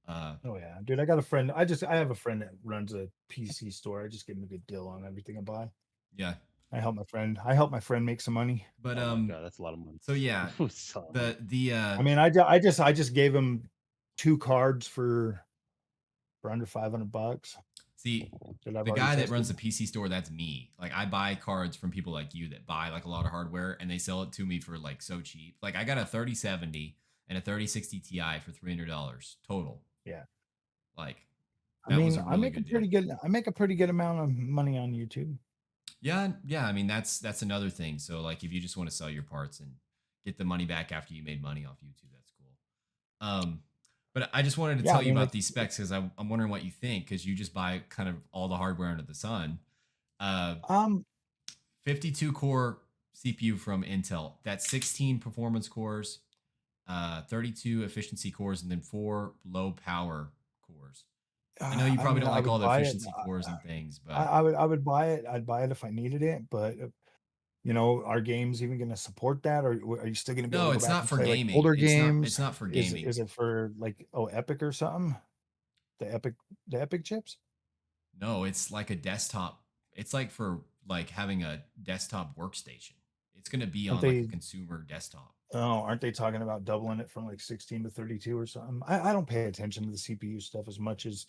Oh yeah, dude. I got a friend. I have a friend that runs a PC store. I just give him a good deal on everything I buy. Yeah. I help my friend. I help my friend make some money. But oh my god, that's a lot of money. so yeah, So, the I mean, I just gave him 2 cards for under $500 see that I've the already guy that runs the tested. PC store, that's me. Like I buy cards from people like you that buy like a lot of hardware and they sell it to me for like so cheap. Like I got a 3070 and a 3060 Ti for $300 total. Yeah. Like I that was mean, a I really make a good deal. pretty good. I make a pretty good amount of money on YouTube. Yeah, yeah. I mean, that's another thing. So like, if you just want to sell your parts and get the money back after you made money off YouTube, that's cool. But I just wanted to Yeah, tell I you mean, about these specs because I'm wondering what you think because you just buy kind of all the hardware under the sun. Uh, um, 52 core CPU from Intel. That's 16 performance cores, 32 efficiency cores, and then 4 low power cores. I know you I probably mean, don't I like would all the buy it. efficiency cores and things, but I would buy it. I'd buy it if I needed it. But are games even going to support that, or are you still going to be able no, to go it's back not and for play like gaming. older It's not. games? It's not for Is gaming. it for like Epic or something? The Epic chips? No, it's like a desktop. It's like for like having a desktop workstation. It's going to be Aren't on like a they? consumer desktop. Aren't they talking about doubling it from like 16 to 32 or something? I don't pay attention to the CPU stuff as much as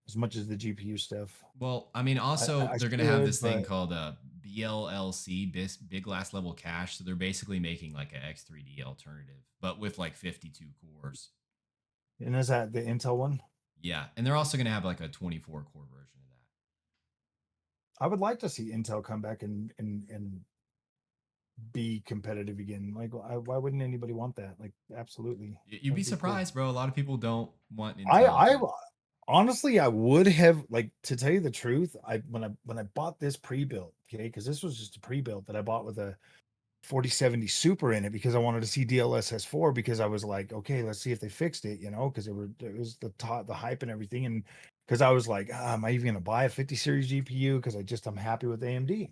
the GPU stuff. Well, I mean, also I they're going to have should, this thing but called BLLC, big last level cache. So they're basically making like an X3D alternative, but with like 52 cores. and is that the Intel one? Yeah, and they're also going to have like a 24 core version of that. I would like to see Intel come back and be competitive again. Like, why wouldn't anybody want that? Like, absolutely. You'd be That'd be cool. surprised, bro. A lot of people don't want I Intel. honestly, I would have, like, to tell you the truth, when I bought this pre-built, okay, because this was just a pre-built that I bought with a 4070 Super in it because I wanted to see DLSS 4 because I was like, okay, let's see if they fixed it, because it was the hype and everything, and because I was like, am I even gonna buy a 50 series GPU because I'm happy with AMD.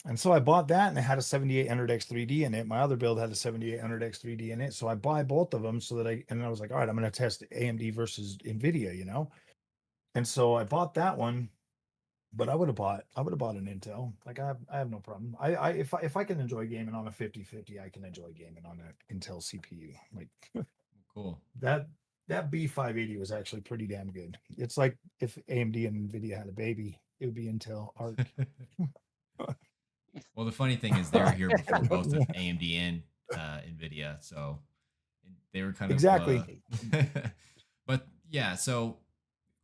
And so I bought that and it had a 7800X 3D in it. My other build had a 7800X 3D in it. So I buy both of them so that I was like, all right, I'm going to test AMD versus NVIDIA. And so I bought that one, but I would have bought an Intel. Like I have no problem. If I can enjoy gaming on a 5050, I can enjoy gaming on an Intel CPU. Like Cool. that B580 was actually pretty damn good. It's like if AMD and NVIDIA had a baby, it would be Intel Arc. Well, the funny thing is they were here before both of AMD and NVIDIA, so they were kind of exactly. but yeah, so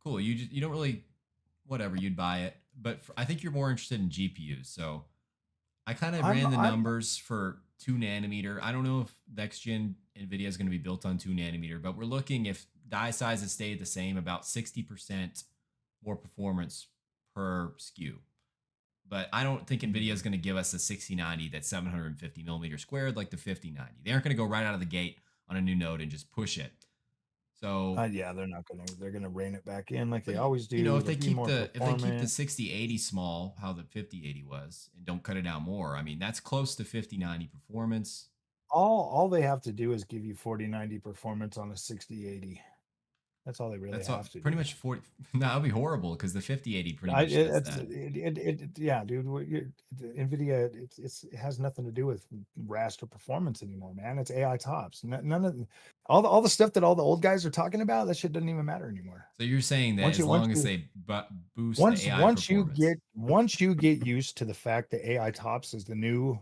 cool. You don't really whatever you'd buy it, but I think you're more interested in GPUs. So I kind of ran the numbers for 2 nanometer. I don't know if next gen NVIDIA is going to be built on 2 nanometer, but we're looking if die sizes stay the same, about 60% more performance per SKU. But I don't think NVIDIA is going to give us a 6090 that's 750 millimeters squared like the 5090. They aren't going to go right out of the gate on a new node and just push it. So yeah, they're not going to. They're going to rein it back in like they always do. If they keep the 6080 small, how the 5080 was, and don't cut it down more, I mean that's close to 5090 performance. All they have to do is give you 4090 performance on a 6080. That's all they really have to do. Pretty much 40. No, that would be horrible because the 5080 pretty much does that. Yeah, dude. NVIDIA, it has nothing to do with raster performance anymore, man. It's AI tops. None of all the stuff that all the old guys are talking about, that shit doesn't even matter anymore. So you're saying that as long as they boost the AI once performance. you get used to the fact that AI tops is the new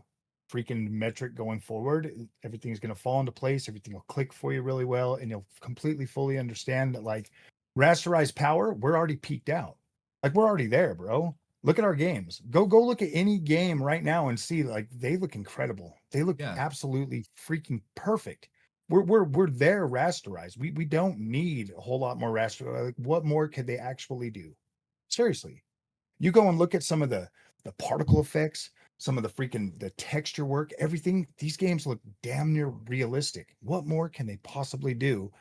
freaking metric going forward, everything's going to fall into place, everything will click for you really well, and you'll completely fully understand that like rasterized power, we're already peaked out. Like we're already there, bro. Look at our games. Go look at any game right now and see, like, they look incredible. They look Yeah. absolutely freaking perfect. We're there rasterized. We don't need a whole lot more raster. Like, what more could they actually do? Seriously. You go and look at some of the particle effects, some of the texture work, everything. These games look damn near realistic. What more can they possibly do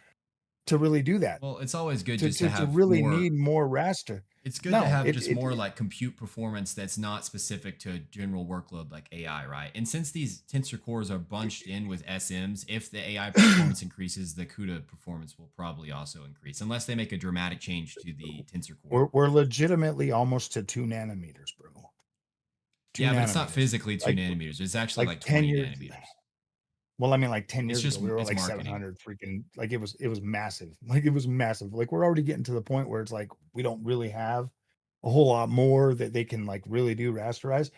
to really do that? Well, it's always good To just to to, to have really more. need more raster. It's good to No, have just more like compute performance that's not specific to a general workload like AI, right? And since these tensor cores are bunched in with SMs, if the AI performance increases, the CUDA performance will probably also increase, unless they make a dramatic change to the tensor core. we're legitimately almost to 2 nanometers, bro. 2 Yeah, but it's not nanometers. physically 2 nanometers. It's actually like 10 20 years. nanometers. Well, I mean, like 10 It's years ago, just we were it's like marketing. 700 freaking, like it was massive. Like it was massive. Like we're already getting to the point where it's like we don't really have a whole lot more that they can like really do rasterize.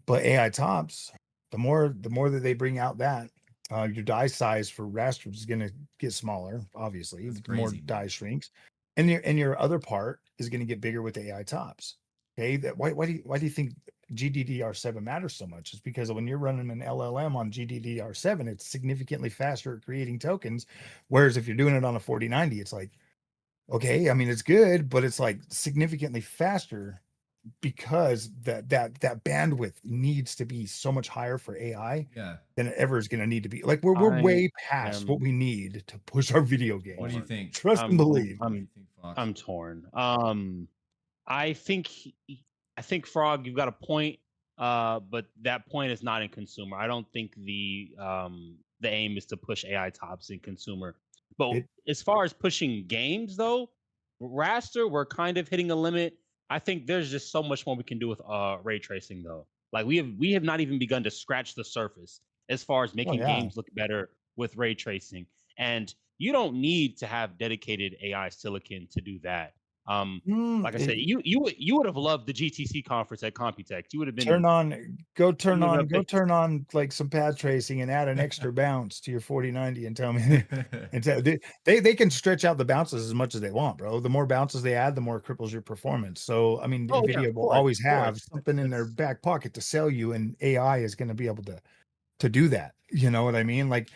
But AI tops, the more that they bring out that your die size for raster is going to get smaller, obviously. That's The more crazy, die man. shrinks, and your other part is going to get bigger with AI tops. Okay, that why do you think GDDR7 matters so much? It's because when you're running an LLM on GDDR7, it's significantly faster at creating tokens, whereas if you're doing it on a 4090, it's like, okay, I mean it's good, but it's like significantly faster because that bandwidth needs to be so much higher for AI Yeah. than it ever is going to need to be. Like we're I way past what am we need to push our video games. What do you torn. think? Trust and believe. What do you think, Fox? I'm torn. I think I think Frog, you've got a point, but that point is not in consumer. I don't think the aim is to push AI tops in consumer. But It, as far as pushing games though, raster, we're kind of hitting a limit. I think there's just so much more we can do with ray tracing though. Like we have not even begun to scratch the surface as far as oh making yeah. games look better with ray tracing. And you don't need to have dedicated AI silicon to do that. Like I said, you would have loved the GTC conference at Computex. You would have been go you would have been turn on like some pad tracing and add an extra bounce to your 4090 and tell me they can stretch out the bounces as much as they want, bro. The more bounces they add, the more it cripples your performance. So I mean, oh yeah, Nvidia of will course, always of have course. something in their back pocket to sell you, and AI is going to be able to do that. You know what I mean? Like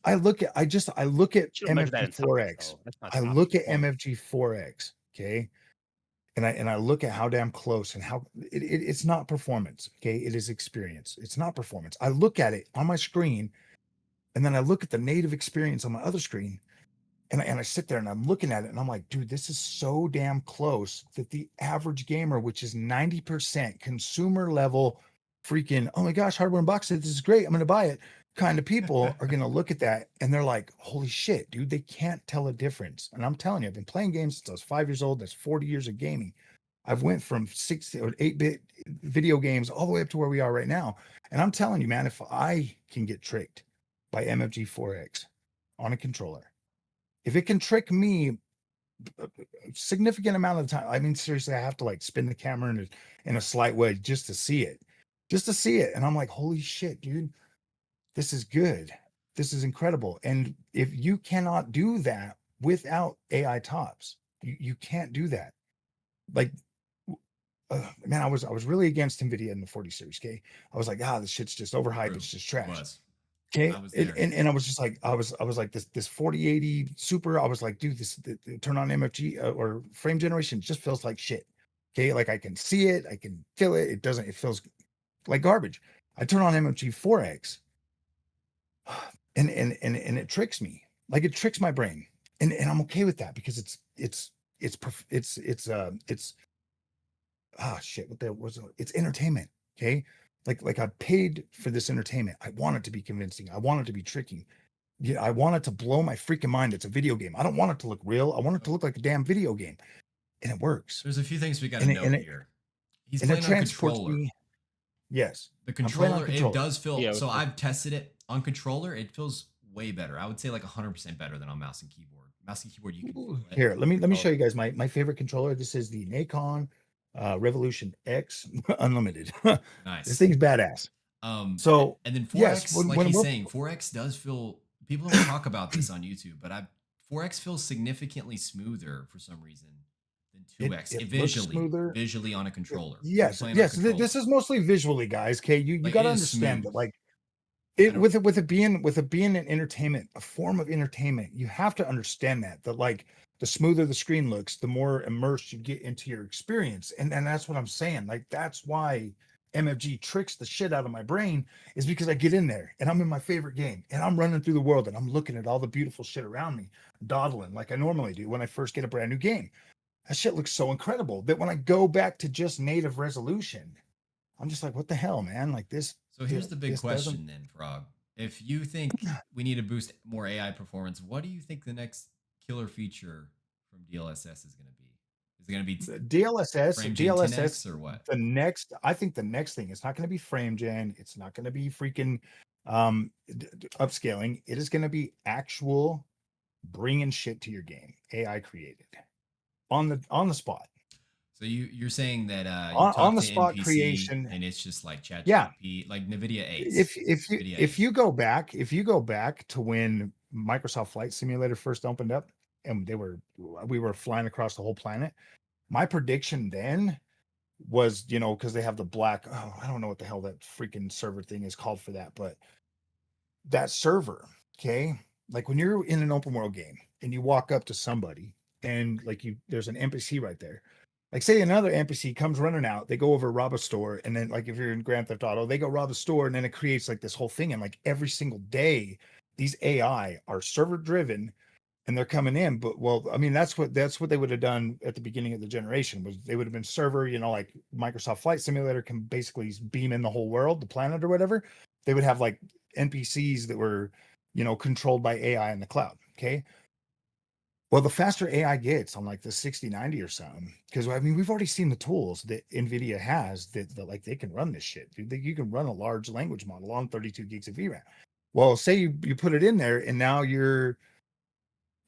I look at You should measure that in tops MFG4X. though. That's not I tops look at performance. MFG4X, okay? And I look at how damn close and how it's not performance, okay? It is experience. It's not performance. I look at it on my screen, and then I look at the native experience on my other screen, and I sit there and I'm looking at it and I'm like, dude, this is so damn close that the average gamer, which is 90% consumer level, freaking, oh my gosh, hardware unboxing, this is great, I'm going to buy it, kind of people are going to look at that and they're like, holy shit, dude, they can't tell a difference. And I'm telling you, I've been playing games since I was 5 years old. That's 40 years of gaming. I've went from 6 or 8-bit video games all the way up to where we are right now. And I'm telling you, man, if I can get tricked by MFG4X on a controller, if it can trick me a significant amount of the time, I mean, seriously, I have to like spin the camera in a slight way just to see it, And I'm like, holy shit, dude, this is good. This is incredible. And if you cannot do that without AI tops, you can't do that. Like, man, I was really against NVIDIA in the 40 series. Okay. I was like, this shit's just overhyped. True. It's just trash. Was. Okay. I was there. And I was just like, I was like this 4080 super. I was like, dude, the turn on MFG or frame generation just feels like shit. Okay. Like I can see it, I can feel it. It feels like garbage. I turn on MFG 4X and it tricks me. Like it tricks my brain. And I'm okay with that because it's shit. It's entertainment. Okay. Like I paid for this entertainment. I want it to be convincing. I want it to be tricky. Yeah, I want it to blow my freaking mind. It's a video game. I don't want it to look real. I want it to look like a damn video game. And it works. There's a few things we got to And note here. He's it playing on transports controller. me. Yes. The I'm playing on controller, it controller. does feel Yeah, so. I've tested it on controller. It feels way better. I would say like 100% better than on mouse and keyboard. Mouse and keyboard, you can feel it. Here, let me show you guys my favorite controller. This is the Nacon Revolution X Unlimited. Nice. This thing's badass. So and then 4X, yes, like he's saying, 4X does feel. People don't talk about this on YouTube, but 4X feels significantly smoother for some reason than 2x It looks visually, smoother. visually on a controller. If you're Yes, playing on a yes. controller, This is mostly visually, guys. Okay, you like it got to is understand smooth. that, like, I it don't. with it being an entertainment, a form of entertainment, you have to understand that like the smoother the screen looks, the more immersed you get into your experience. And that's what I'm saying. Like, that's why MFG tricks the shit out of my brain, is because I get in there and I'm in my favorite game and I'm running through the world and I'm looking at all the beautiful shit around me, dawdling like I normally do when I first get a brand new game. That shit looks so incredible that when I go back to just native resolution, I'm just like, what the hell, man? Like, So here's the big this doesn't. question then, Frog. If you think we need to boost more AI performance, what do you think the next killer feature from DLSS is going to be? Is it going to be DLSS, frame gen DLSS, 10x or what? I think the next thing, it's not going to be frame gen. It's not going to be freaking upscaling. It is going to be actual bringing shit to your game, AI created on the spot, So you're saying that you on talk the to spot NPC creation. and it's just like Yeah. ChatGPT, like NVIDIA 8. NVIDIA If 8. you go back, to when Microsoft Flight Simulator first opened up and we were flying across the whole planet, my prediction then was, because they have the black, oh, I don't know what the hell that freaking server thing is called for that, but that server, okay, like when you're in an open world game and you walk up to somebody and like there's an NPC right there, like say another NPC comes running out, they go over rob a store, and then like if you're in Grand Theft Auto, they go rob a store, and then it creates like this whole thing, and like every single day these AI are server driven and they're coming in. But well, I mean, that's what they would have done at the beginning of the generation, was they would have been server, like Microsoft Flight Simulator can basically beam in the whole world, the planet or whatever. They would have like NPCs that were, controlled by AI in the cloud. Okay. Well, the faster AI gets on like the 6090 or something, because I mean, we've already seen the tools that NVIDIA has that like they can run this shit. Dude, you can run a large language model on 32 gigs of VRAM. Well, say you put it in there and now your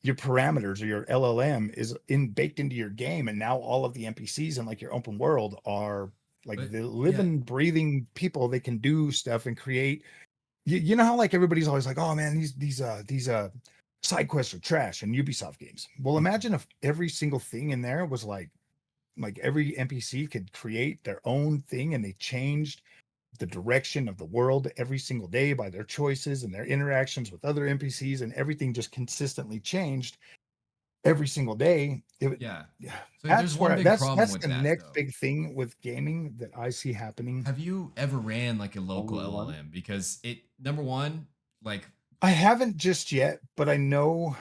parameters or your LLM is baked into your game, and now all of the NPCs in like your open world are like But the yeah, living, breathing people. They can do stuff and create. You know how like everybody's always like, oh man, these side quests are trash in Ubisoft games. Well, imagine if every single thing in there was like every NPC could create their own thing, and they changed the direction of the world every single day by their choices and their interactions with other NPCs, and everything just consistently changed every single day. yeah. Yeah, So there's one big problem that's with the that next though. big thing with gaming that I see happening. Have you ever ran like a local Only one. LLM? Because it, number one, like I haven't just yet, but I know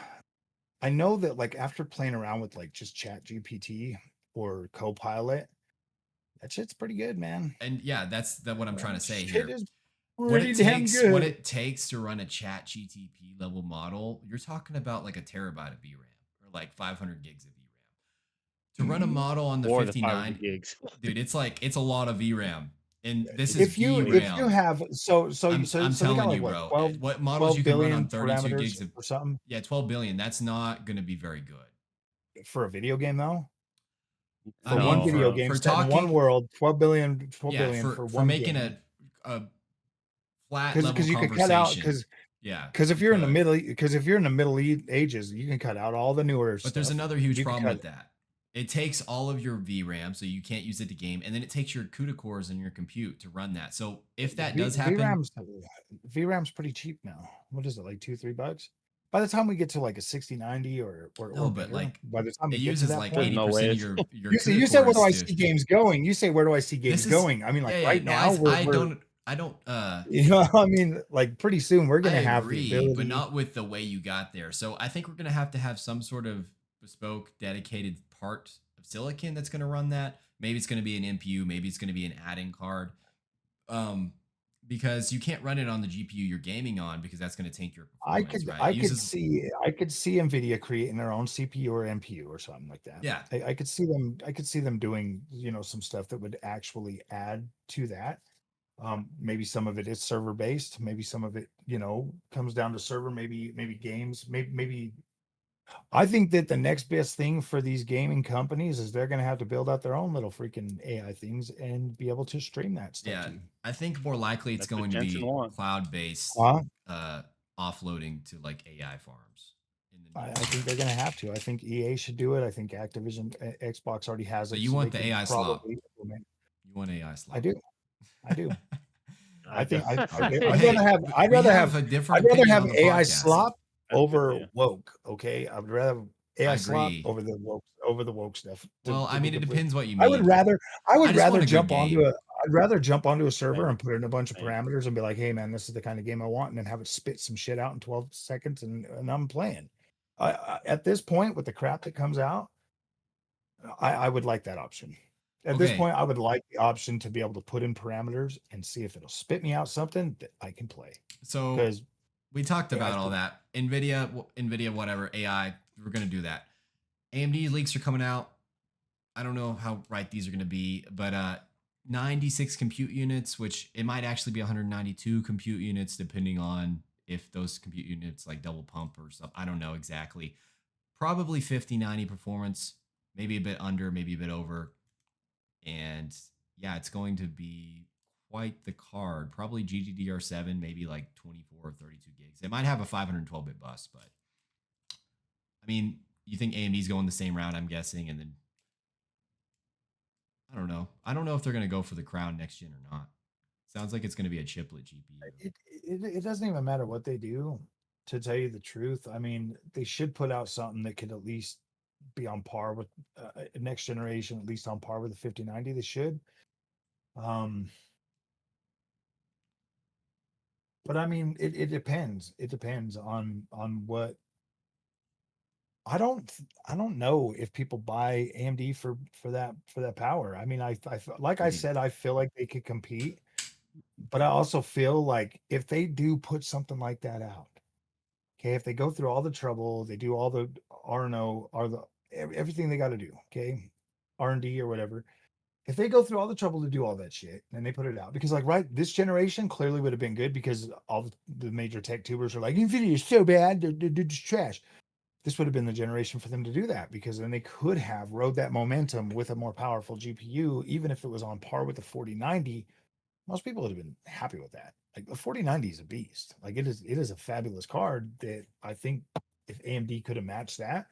that like after playing around with like just Chat GPT or Copilot, that shit's pretty good, man. and yeah, that's what I'm trying to That say shit here. is pretty damn What good. it takes to run a chat GTP level model, you're talking about like a terabyte of VRAM or like 500 gigs of VRAM. To run a Mhm. model on the More than 59, 500 gigs. dude, it's a lot of VRAM. And this is If you VRAM. have so they got I'm telling like you, what, bro. 12 What models 12 you can run on billion 32 parameters gigs of, or something yeah, 12 billion. That's not going to be very good. for a video game though. I For one mean, video No. game for set in one talking, world, 12 yeah, billion for for one making game. a flat level Because you could cut out conversation, yeah, because if you you're in the could. middle ages, you can cut out all the newer But there's stuff. another huge You can problem cut with that. It takes all of your VRAM, so you can't use it to game, and then it takes your CUDA cores and your compute to run that. So if that does happen, VRAM's pretty cheap now. What is it, like $2-3? By the time we get to like a 6090 or no, but better, like by the time it we get to uses that like There's point, no 80% way. of It's your you CUDA said where do cores I to see games going? You say where do I see this games is going? I mean, like yeah, right no, now we're I don't I mean, like pretty soon we're I gonna have the agree, but ability. not with the way you got there. So I think we're gonna have some sort of bespoke, dedicated part of silicon that's gonna run that. Maybe it's gonna be an NPU, maybe it's gonna be an add-in card. Um, because you can't run it on the GPU you're gaming on because that's gonna tank your I performance, could right? It I could uses see I could see Nvidia creating their own CPU or NPU or something like that. yeah, I could see them doing, some stuff that would actually add to that. Maybe some of it is server based, maybe some of it, comes down to server, maybe games, maybe I think that the next best thing for these gaming companies is they're going to have to build out their own little freaking AI things and be able to stream that stuff yeah. to you. I think more likely it's That's what going to Jensen be wants. cloud-based Huh? uh offloading to like AI farms. in the I new think they're going to have to. I think EA should do it. I think Activision, Xbox already has So it. you So want they the could AI slop? probably implement. You want AI I slop? do. I do. I do. Okay, but I'd hey, rather have we have a different I'd rather opinion have on the AI podcast. slop That's good, over yeah. woke. Okay, I would rather have I AI slop agree. over the woke stuff. Well, I be mean, it complete. depends what you I would mean. rather I just want a good jump onto game. I'd rather jump onto a server Same. and put in a bunch of Same. parameters and be like, hey man, this is the kind of game I want, and then have it spit some shit out in 12 seconds and I'm playing. At this point, with the crap that comes out, I would like that option. At this Okay, point, I would like the option to be able to put in parameters and see if it'll spit me out something that I can play. so Because we talked AI about is all pretty. that. Nvidia, whatever AI. We're gonna do that. AMD leaks are coming out. I don't know how right these are gonna be, but 96 compute units, which it might actually be 192 compute units, depending on if those compute units like double pump or something. I don't know exactly. Probably 5090 performance, maybe a bit under, maybe a bit over. And yeah, it's going to be quite the card. Probably GDDR7, maybe like 24 or 32 gigs. It might have a 512-bit bus, but I mean, you think AMD's going the same route, I'm guessing, and then I don't know. I don't know if they're going to go for the crown next gen or not. Sounds like it's going to be a chiplet GPU. It doesn't even matter what they do, to tell you the truth. I mean, they should put out something that could at least be on par with next generation, at least on par with the 5090. They should. Um, but I mean, it depends. It depends on what. I don't know if people buy AMD for that power. I mean, like I said, I feel like they could compete, but I also feel like if they do put something like that out, okay, if they go through all the trouble, they do all the R&O or everything they got to do, okay, R&D or whatever. If they go through all the trouble to do all that shit and they put it out, because like right, this generation clearly would have been good because all the major tech tubers are like, Nvidia is so bad, they're just trash. This would have been the generation for them to do that, because then they could have rode that momentum with a more powerful GPU, even if it was on par with the 4090. Most people would have been happy with that. Like the 4090 is a beast. Like it is a fabulous card that I think if AMD could have matched that,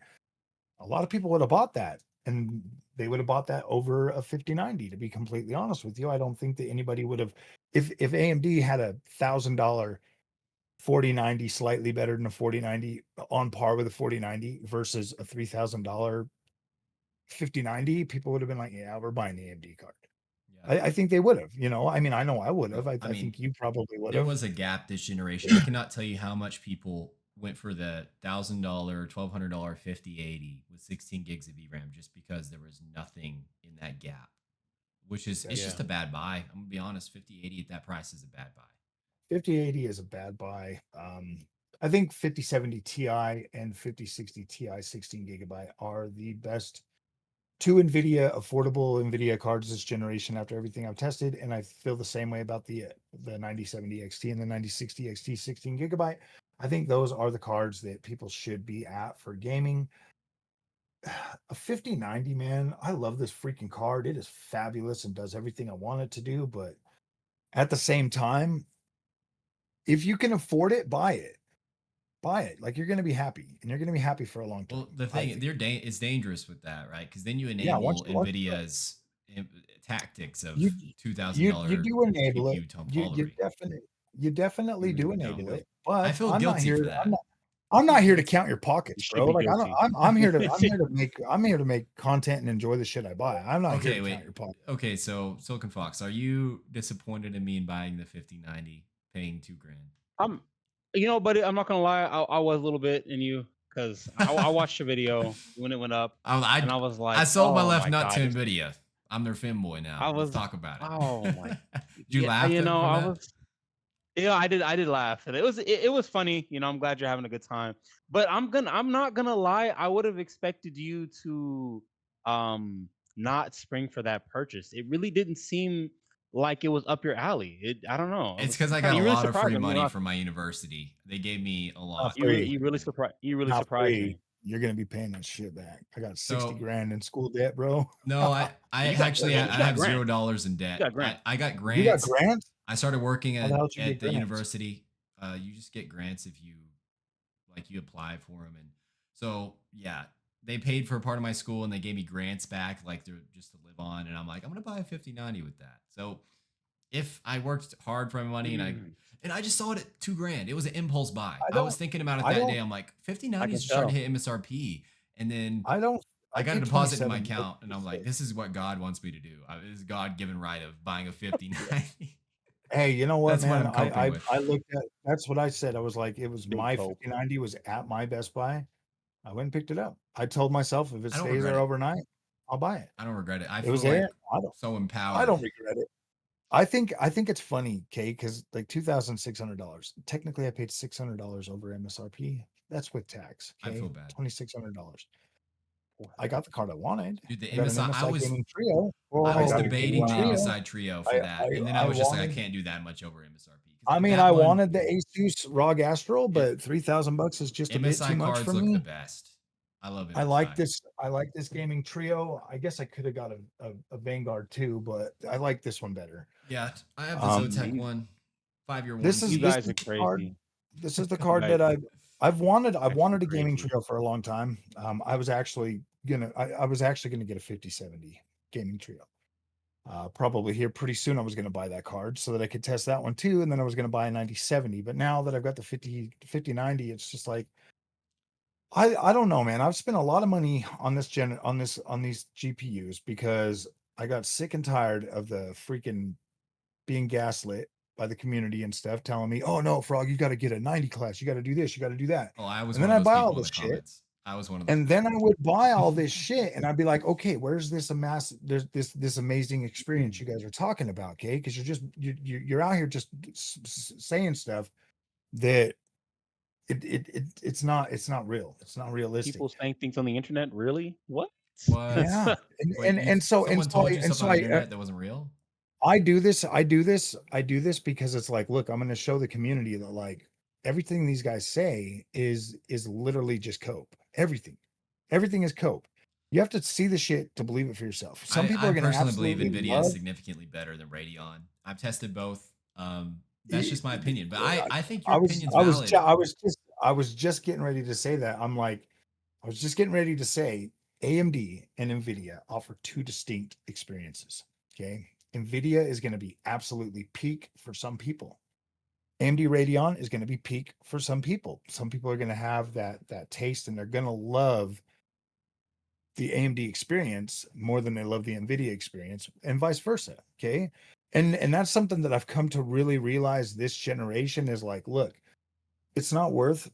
a lot of people would have bought that. And they would have bought that over a 5090, to be completely honest with you. I don't think that anybody would have, if AMD had $1,000 4090 slightly better than a 4090 on par with a 4090 versus a $3,000 5090, people would have been like, yeah, we're buying the AMD card. Yeah. I think they would have, I mean, I know I would have. I I mean, think you probably would there have. was a gap this generation. I cannot tell you how much people went for the $1,000, $1,200 5080 with 16 gigs of VRAM just because there was nothing in that gap, which is it's just a bad buy. I'm gonna be honest. 5080 at that price is a bad buy. 5080 is a bad buy. I think 5070 Ti and 5060 Ti 16 gigabyte are the best two affordable NVIDIA cards this generation after everything I've tested. And I feel the same way about the 9070 XT and the 9060 XT 16 gigabyte. I think those are the cards that people should be at for gaming. A 5090, man, I love this freaking card. It is fabulous and does everything I want it to do. But at the same time, if you can afford it, buy it. Buy it. Like you're going to be happy, and you're going to be happy for a long time. Well, the thing it's dangerous with that, right? Because then you Yeah, enable Nvidia's tactics of you $2,000 do enable it. GPU tomfoolery. You definitely You do really don't. enable it. I But feel guilty for that. I'm not here to count your pockets, You should bro. be Like guilty. I'm here to make content and enjoy the shit I buy. I'm not here Okay, to wait. count your pockets. Okay, so Silicon Fox, are you disappointed in me in buying the 5090, paying $2,000? Buddy, I'm not gonna lie. I was a little bit in you because I watched the video when it went up, and I was like, I sold my oh left my nut to god, Nvidia. I'm their fanboy now. I Let's was, talk about it. oh my, Did you laugh you know, from I that? was, I did laugh, and it was funny. I'm glad you're having a good time. But I'm not gonna lie. I would have expected you to not spring for that purchase. It really didn't seem like it was up your alley. I don't know. It's because I got a You really lot of free surprised me. money from my university. They gave me a Not lot. free. You really surprised. You really Not surprised free. me. You're gonna be paying that shit back. I got 60 So grand in school debt, bro. no, I You got actually you I got have grant. $0 in You debt. got grant. I got You got grants. grants? I started working How the hell did you at get the grants? university. You just get grants if you apply for them, and So yeah, they paid for part of my school and they gave me grants back, like just to live on. And I'm like, I'm gonna buy a 5090 with that. So if I worked hard for my money and I just saw it at $2,000, it was an impulse buy. I I was don't. thinking about it I that day. don't. I'm like, I 5090 is can just starting to tell. hit MSRP, and then I don't. I I got a think deposit in my 27 account, and I'm like, this is what God wants me to do. This is God given right of buying a 5090. Hey, you know what, That's what man? I'm coping with. I looked at. That's what I said. I was like, it was Big my hope. 5090 was at my Best Buy. I went and picked it up. I told myself if it I don't stays regret there it. overnight, I'll buy it. I don't regret it. I It was feel there. like so I empowered. don't regret it. I think it's funny, Kay, because like $2,600. Technically, I paid $600 over MSRP. That's with tax. I Okay, feel bad. $2,600. I got the card I wanted. Dude, the I got an MSI, MSI gaming trio. I I was got a debating gaming the trio. MSI Trio for I that, and then I I was just like, I wanted. can't do that much over MSRP because I like mean, that I one, wanted the Asus ROG Astral, it, but $3,000 is just a bit too MSI much for cards look the me. best. I love I like MSI. this. I like this gaming trio. I guess I could have got a Vanguard too, but I like this one better. Yeah, I have the Um, Zotac one, 5-year this You is warranty. this guys is are the card. crazy. This is the You card guys that I've wanted. I've actually wanted a gaming crazy. trio for a long time. I was actually gonna get a 5070 gaming trio. Probably here pretty soon. I was gonna buy that card so that I could test that one too, and then I was gonna buy a 9070. But now that I've got the 5090, it's just like I don't know, man. I've spent a lot of money on on these GPUs because I got sick and tired of the freaking being gaslit by the community and stuff, telling me, "Oh no, Frog, you got to get a 90 class. You got to do this. You got to do that." Oh, I was And one then of I those buy all people in this the shit, comments. I was one of those and then people. I would buy all this shit, and I'd be like, "Okay, where's there's this amazing experience you guys are talking about, okay? Because you're out here just saying stuff that it's not real. It's not realistic." People saying things on the internet, really? What? What? Yeah, Wait, you? and Someone told you and something so on the internet that wasn't real? I do this. I do this because it's like, look, I'm going to show the community that like everything these guys say is literally just cope. Everything is cope. You have to see the shit to believe it for yourself. Some people I are going to personally believe absolutely Nvidia is love. significantly better than Radeon. I've tested both. That's just my opinion, but I I think your opinion's valid. I was just getting ready to say that. I was just getting ready to say AMD and Nvidia offer two distinct experiences. Okay. Nvidia is going to be absolutely peak for some people. AMD Radeon is going to be peak for some people. Some people are going to have that taste and they're going to love the AMD experience more than they love the Nvidia experience, and vice versa. Okay. And that's something that I've come to really realize this generation is like, look, it's not worth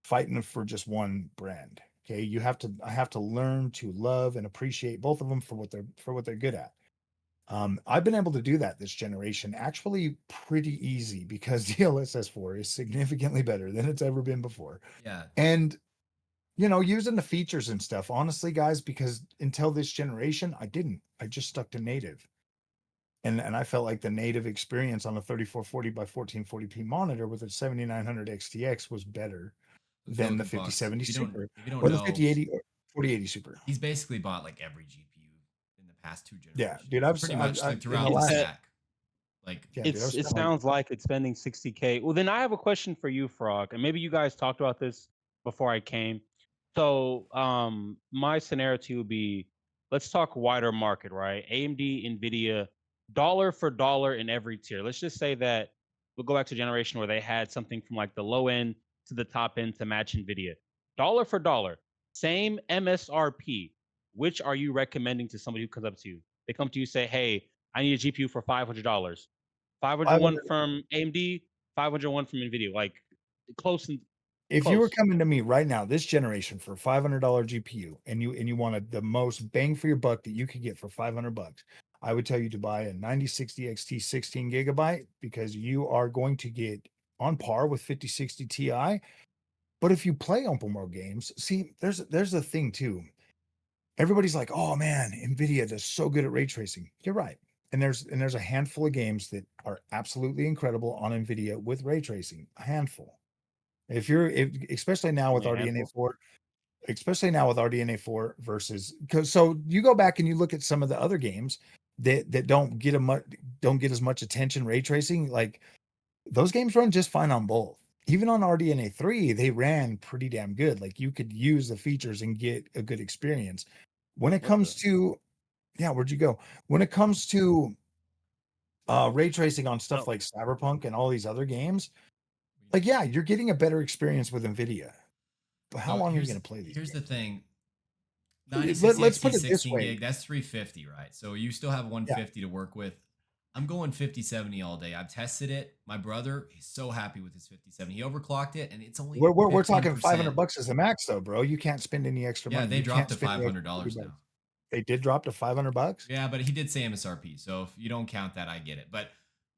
fighting for just one brand. Okay. I have to learn to love and appreciate both of them for what they're good at. I've been able to do that this generation actually pretty easy because DLSS4 is significantly better than it's ever been before. Yeah. And using the features and stuff, honestly, guys, because until this generation, I just stuck to native. And I felt like the native experience on a 3440 by 1440p monitor with a 7900 XTX was better than the Silicon Fox. 5070 If you don't, Super if you don't or the know, 5080 or 4080 Super. he's basically bought like every GPU in the past 2 Yeah, generations. dude, So pretty much like in the throughout the last, stack. Like yeah, dude, It sounds like it's spending 60K. Well, then I have a question for you, Frog, and maybe you guys talked about this before I came. So, my scenario to you would be, let's talk wider market, right? AMD, Nvidia, dollar for dollar in every tier. Let's just say that we'll go back to a generation where they had something from like the low end to the top end to match Nvidia. Dollar for dollar, same MSRP. Which are you recommending to somebody who comes up to you? They come to you, say, "Hey, I need a GPU for $500. 501 from AMD, 501 from Nvidia, like close and If you were close." coming to me right now, this generation for $500 GPU, and you wanted the most bang for your buck that you could get for $500, I would tell you to buy a 9060 XT 16 gigabyte because you are going to get on par with 5060 Ti. But if you play open world games, see, there's a thing too. Everybody's like, "Oh man, Nvidia does so good at ray tracing." You're right. And there's a handful of games that are absolutely incredible on Nvidia with ray tracing. A handful. Especially now with Only a handful. RDNA4, especially now with RDNA4 versus because so you go back and you look at some of the other games that don't get as much attention ray tracing, like those games run just fine on both. even on RDNA 3, they ran pretty damn good. Like you could use the features and get a good experience. When it What comes the? to, yeah, where'd you go? When it comes to ray tracing on stuff Oh, like Cyberpunk and all these other games, like, yeah, you're getting a better experience with NVIDIA. But how So long are you going to play these here's the games? thing. 9060 Let's XT put it this 16 way. gig, that's 350, right? So you still have Yeah, 150 to work with. I'm going 5070 all day. I've tested it. My brother, he's so happy with his 5070. He overclocked it and it's only we're talking 15%. $500 as the max, though, bro. You can't spend any extra Yeah, money. they You dropped can't to spend the extra $500 $50. now. They did drop to $500. Yeah, but he did say MSRP. So if you don't count that, I get it. But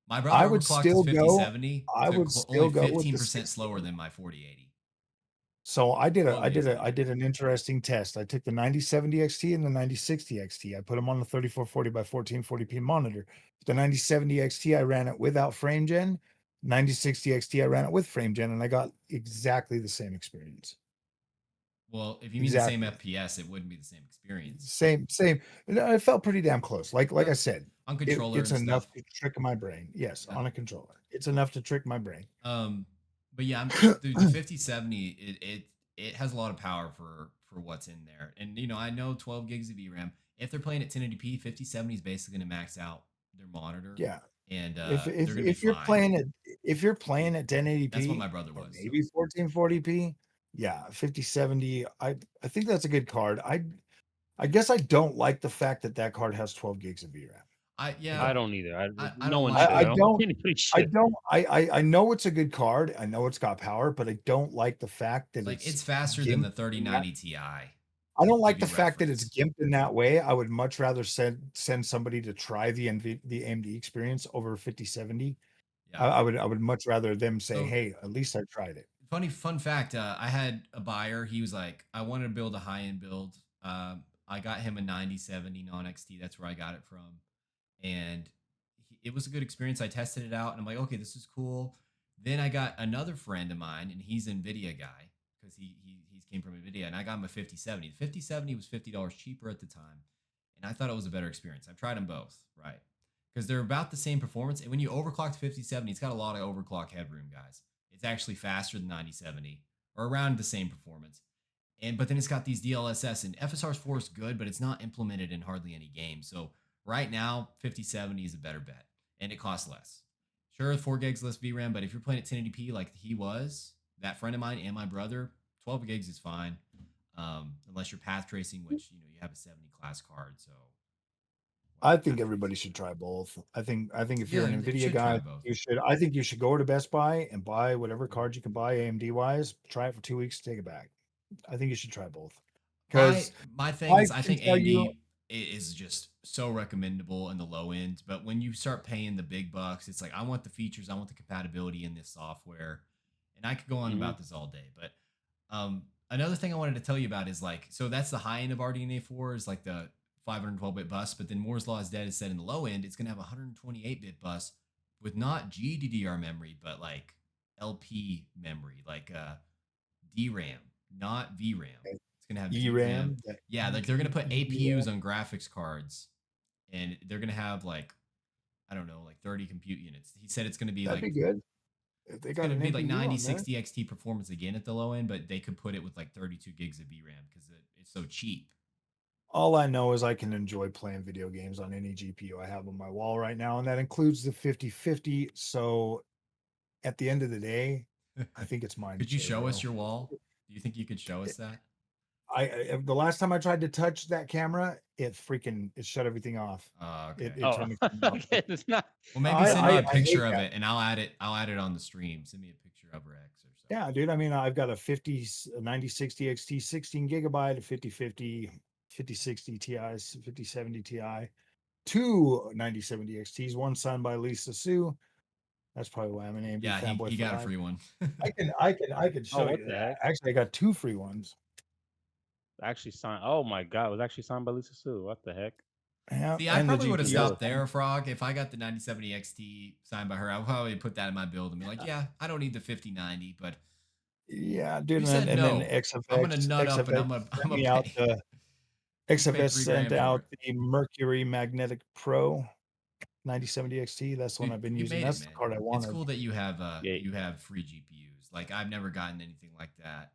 my I brother would overclocked his still go. 5070 I to would only still go with the 15% 60. slower than my 4080. So 12 gigs of I VRAM. did an interesting test. I took the 9070 XT and the 9060 XT. I put them on the 3440 by 1440p monitor. The 9070 XT, I ran it without frame gen. 9060 XT, I ran it with frame gen, and I got exactly the same experience. Well, if you mean the same Exactly. FPS, it wouldn't be the same experience. Same. No, it felt pretty damn close. Like I Yeah, said, on controller it's and enough stuff. to trick my brain. Yes, Yeah. on a controller. It's enough to trick my brain. But yeah, dude, the 5070 it has a lot of power for what's in there. And I know 12 gigs of VRAM. If they're playing at 1080p, 5070 is basically going to max out their monitor, Yeah. and If they're going to be if you're fine. playing it if you're playing at That's what 1080p my brother or was. So maybe 1440p, yeah, 5070, I think that's a good card. I guess I don't like the fact that that card has 12 gigs of VRAM. I I yeah, I don't. don't either. I No don't one like should. I I don't don't think anybody I should. don't I know it's a good card. I know it's got power, but I don't like the fact that like it's it's faster than gimped the in that. 3090 Ti. I don't To give like the you fact that it's reference. gimped in that way. I would much rather send somebody to try the AMD experience over 5070. Yeah. I would much rather them say, So "Hey, at least I tried it." funny fun fact, I had a buyer. He was like, I wanted to build a high end build. I got him a 9070 non XT. That's where I got it from, and it was a good experience. I tested it out, and I'm like, okay, this is cool. Then I got another friend of mine, and he's an Nvidia guy because he came from Nvidia, and I got him a 5070. The 5070 was $50 cheaper at the time, and I thought it was a better experience. I've tried them both, right? Because they're about the same performance. And when you overclock to 5070, it's got a lot of overclock headroom, guys. It's actually faster than 9070 or around the same performance. But then it's got these DLSS and FSR's 4 is good, but it's not implemented in hardly any games. So right now, 5070 is a better bet, and it costs less. Sure, 4 gigs less VRAM, but if you're playing at 1080p like he was, that friend of mine and my brother, 12 gigs is fine, unless you're path tracing, which you have a 70 class card. So I path think everybody tracing. should try both. I think if you're Yeah, an they Nvidia should try guy, both. you should. I think you should go to Best Buy and buy whatever card you can buy AMD wise. Try it for 2 weeks, take it back. I think you should try both My because my thing I is I can think tell you, AMD is just so recommendable in the low end, but when you start paying the big bucks, it's like I want the features, I want the compatibility in this software, and I could go on Hmm. about this all day. But another thing I wanted to tell you about is like so that's the high end of RDNA 4 is like the 512-bit bus, but then Moore's Law is dead is said in the low end, it's gonna have a 128-bit bus with not GDDR memory, but like LP memory, like DRAM, not VRAM. It's gonna have DRAM. ERAM, that Yeah, like they're gonna put APUs ERAM, on graphics cards, and they're gonna have like I don't know, like 30 compute units. He said it's gonna be that'd be like good if they it's got gonna an be like NPU 90, on there. 60 XT performance again at the low end, but they could put it with like 32 gigs of VRAM because it's so cheap. All I know is I can enjoy playing video games on any GPU I have on my wall right now, and that includes the 5050. So at the end of the day, I think it's mine to Could you share, show us bro. your wall? Do you think you could show us that? The last time I tried to touch that camera, it shut everything off. Okay. It Oh, turned the camera off. okay. It's not. Well, maybe send me a I hate picture of that. it, and I'll add it. I'll add it on the stream. Send me a picture of Rex or something. Yeah, dude. I mean, I've got a 9060 XT 16 gigabyte, a 5050, 5060 Ti's, 5070 Ti, two 9070 XTs, one signed by Lisa Sue. That's probably why I'm an AMD Yeah, fanboy he for got a life. free one. I can Oh, show what you the that. heck? Actually, I got two free ones. Actually signed. Oh my God, it was actually signed by Lisa Sue. What the heck? Yeah, See, I and the probably would have GPU. stopped there, Frog. If I got the 9070 XT signed by her, I would probably put that in my build and be like, yeah, I don't need the 5090, but Yeah, dude. you said And then no. I'm gonna nut up and XFX I'm sent gonna me out pay. the I'm gonna pay XFS three sent grand for out it. the Mercury Magnetic Pro. 9070 XT. That's the one Dude, I've been you using. made it, That's the man. card I It's wanted. cool that you Yeah. have free GPUs. Like I've never gotten anything like that.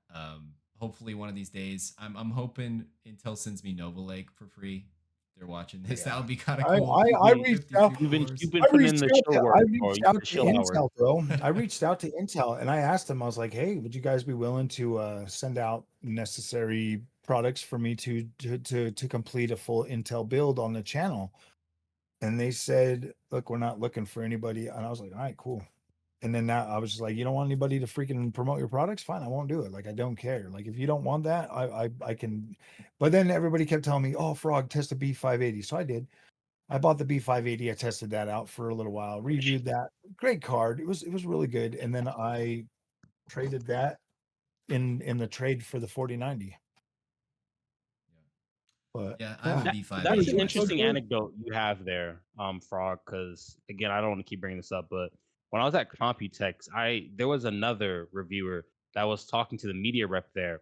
Hopefully one of these days. I'm hoping Intel sends me Nova Lake for free. If they're watching this. That Yeah. would be kind of I cool. I reached out. 52 cores. You've been I putting in reached the out chill to work, I bro. reached The out to chill hours. Intel, bro. I reached out to Intel and I asked them, I was like, hey, would you guys be willing to send out necessary products for me to complete a full Intel build on the channel? And they said, look, we're not looking for anybody. And I was like, all right, cool. And then now I was just like, you don't want anybody to freaking promote your products? Fine, I won't do it. Like, I don't care. Like, if you don't want that, I can. But then everybody kept telling me, oh, Frog, test a B580. So I did. I bought the B580. I tested that out for a little while, reviewed that. Great card. It was really good. And then I traded that in the trade for the 4090. But Yeah, I have a yeah, B580. That's an Joey, interesting Joey. anecdote you have there, Frog. Because again, I don't want to keep bringing this up, but when I was at Computex, there was another reviewer that was talking to the media rep there,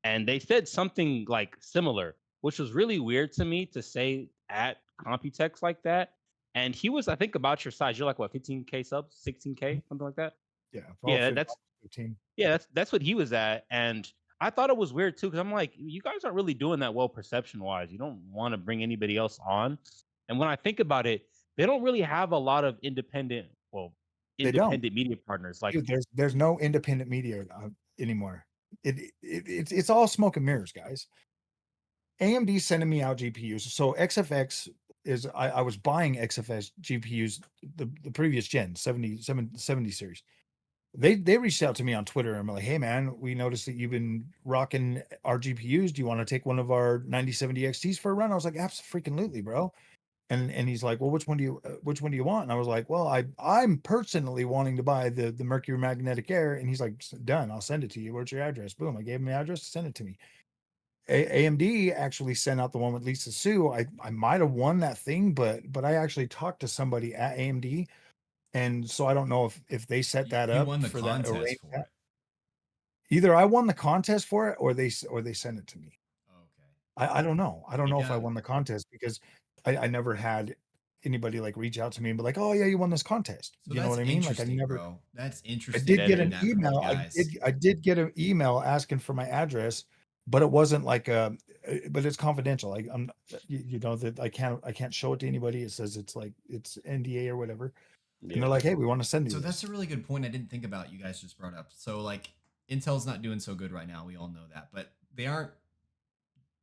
and they said something like similar, which was really weird to me to say at Computex like that. And he was, I think, about your size. You're like what, 15K subs, 16K, something like that. Yeah, Yeah, that's 15. yeah, that's what he was at, and I thought it was weird too because I'm like, you guys aren't really doing that well perception wise. You don't want to bring anybody else on, and when I think about it, they don't really have a lot of They don't. independent media partners. Like, Dude, there's no independent media anymore. It's all smoke and mirrors, guys. AMD sending me out GPUs. So XFX is I was buying XFX GPUs the previous gen 70 series. They reached out to me on Twitter and I'm like, hey man, we noticed that you've been rocking our GPUs. Do you want to take one of our 9070 XTs for a run? I was like, absolutely, bro. And he's like, well, which one do you want? And I was like, well, I'm personally wanting to buy the Mercury Magnetic Air. And he's like, done, I'll send it to you. Where's your address? Boom, I gave him the address to send it to me. AMD actually sent out the one with Lisa Sue. I might have won that thing, but I actually talked to somebody at AMD, and so I don't know if they set that You up won the for that. contest for it. Either I won the contest for it, or they sent it to me. Okay. I don't know. I don't know if I got- won the contest because I never had anybody like reach out to me and be like, oh yeah, you won this contest. So You know that's what I mean? Like I interesting, never. bro. That's I interesting. did get hearing an that from you email. guys. I did get an email asking for my address, but it wasn't like but it's confidential. Like I'm you know that I can't show it to anybody. It says it's like it's NDA or whatever. And they're like, hey, we want to send you So this. that's a really good point I didn't think about. You guys just brought up. So like Intel's not doing so good right now. We all know that, but they aren't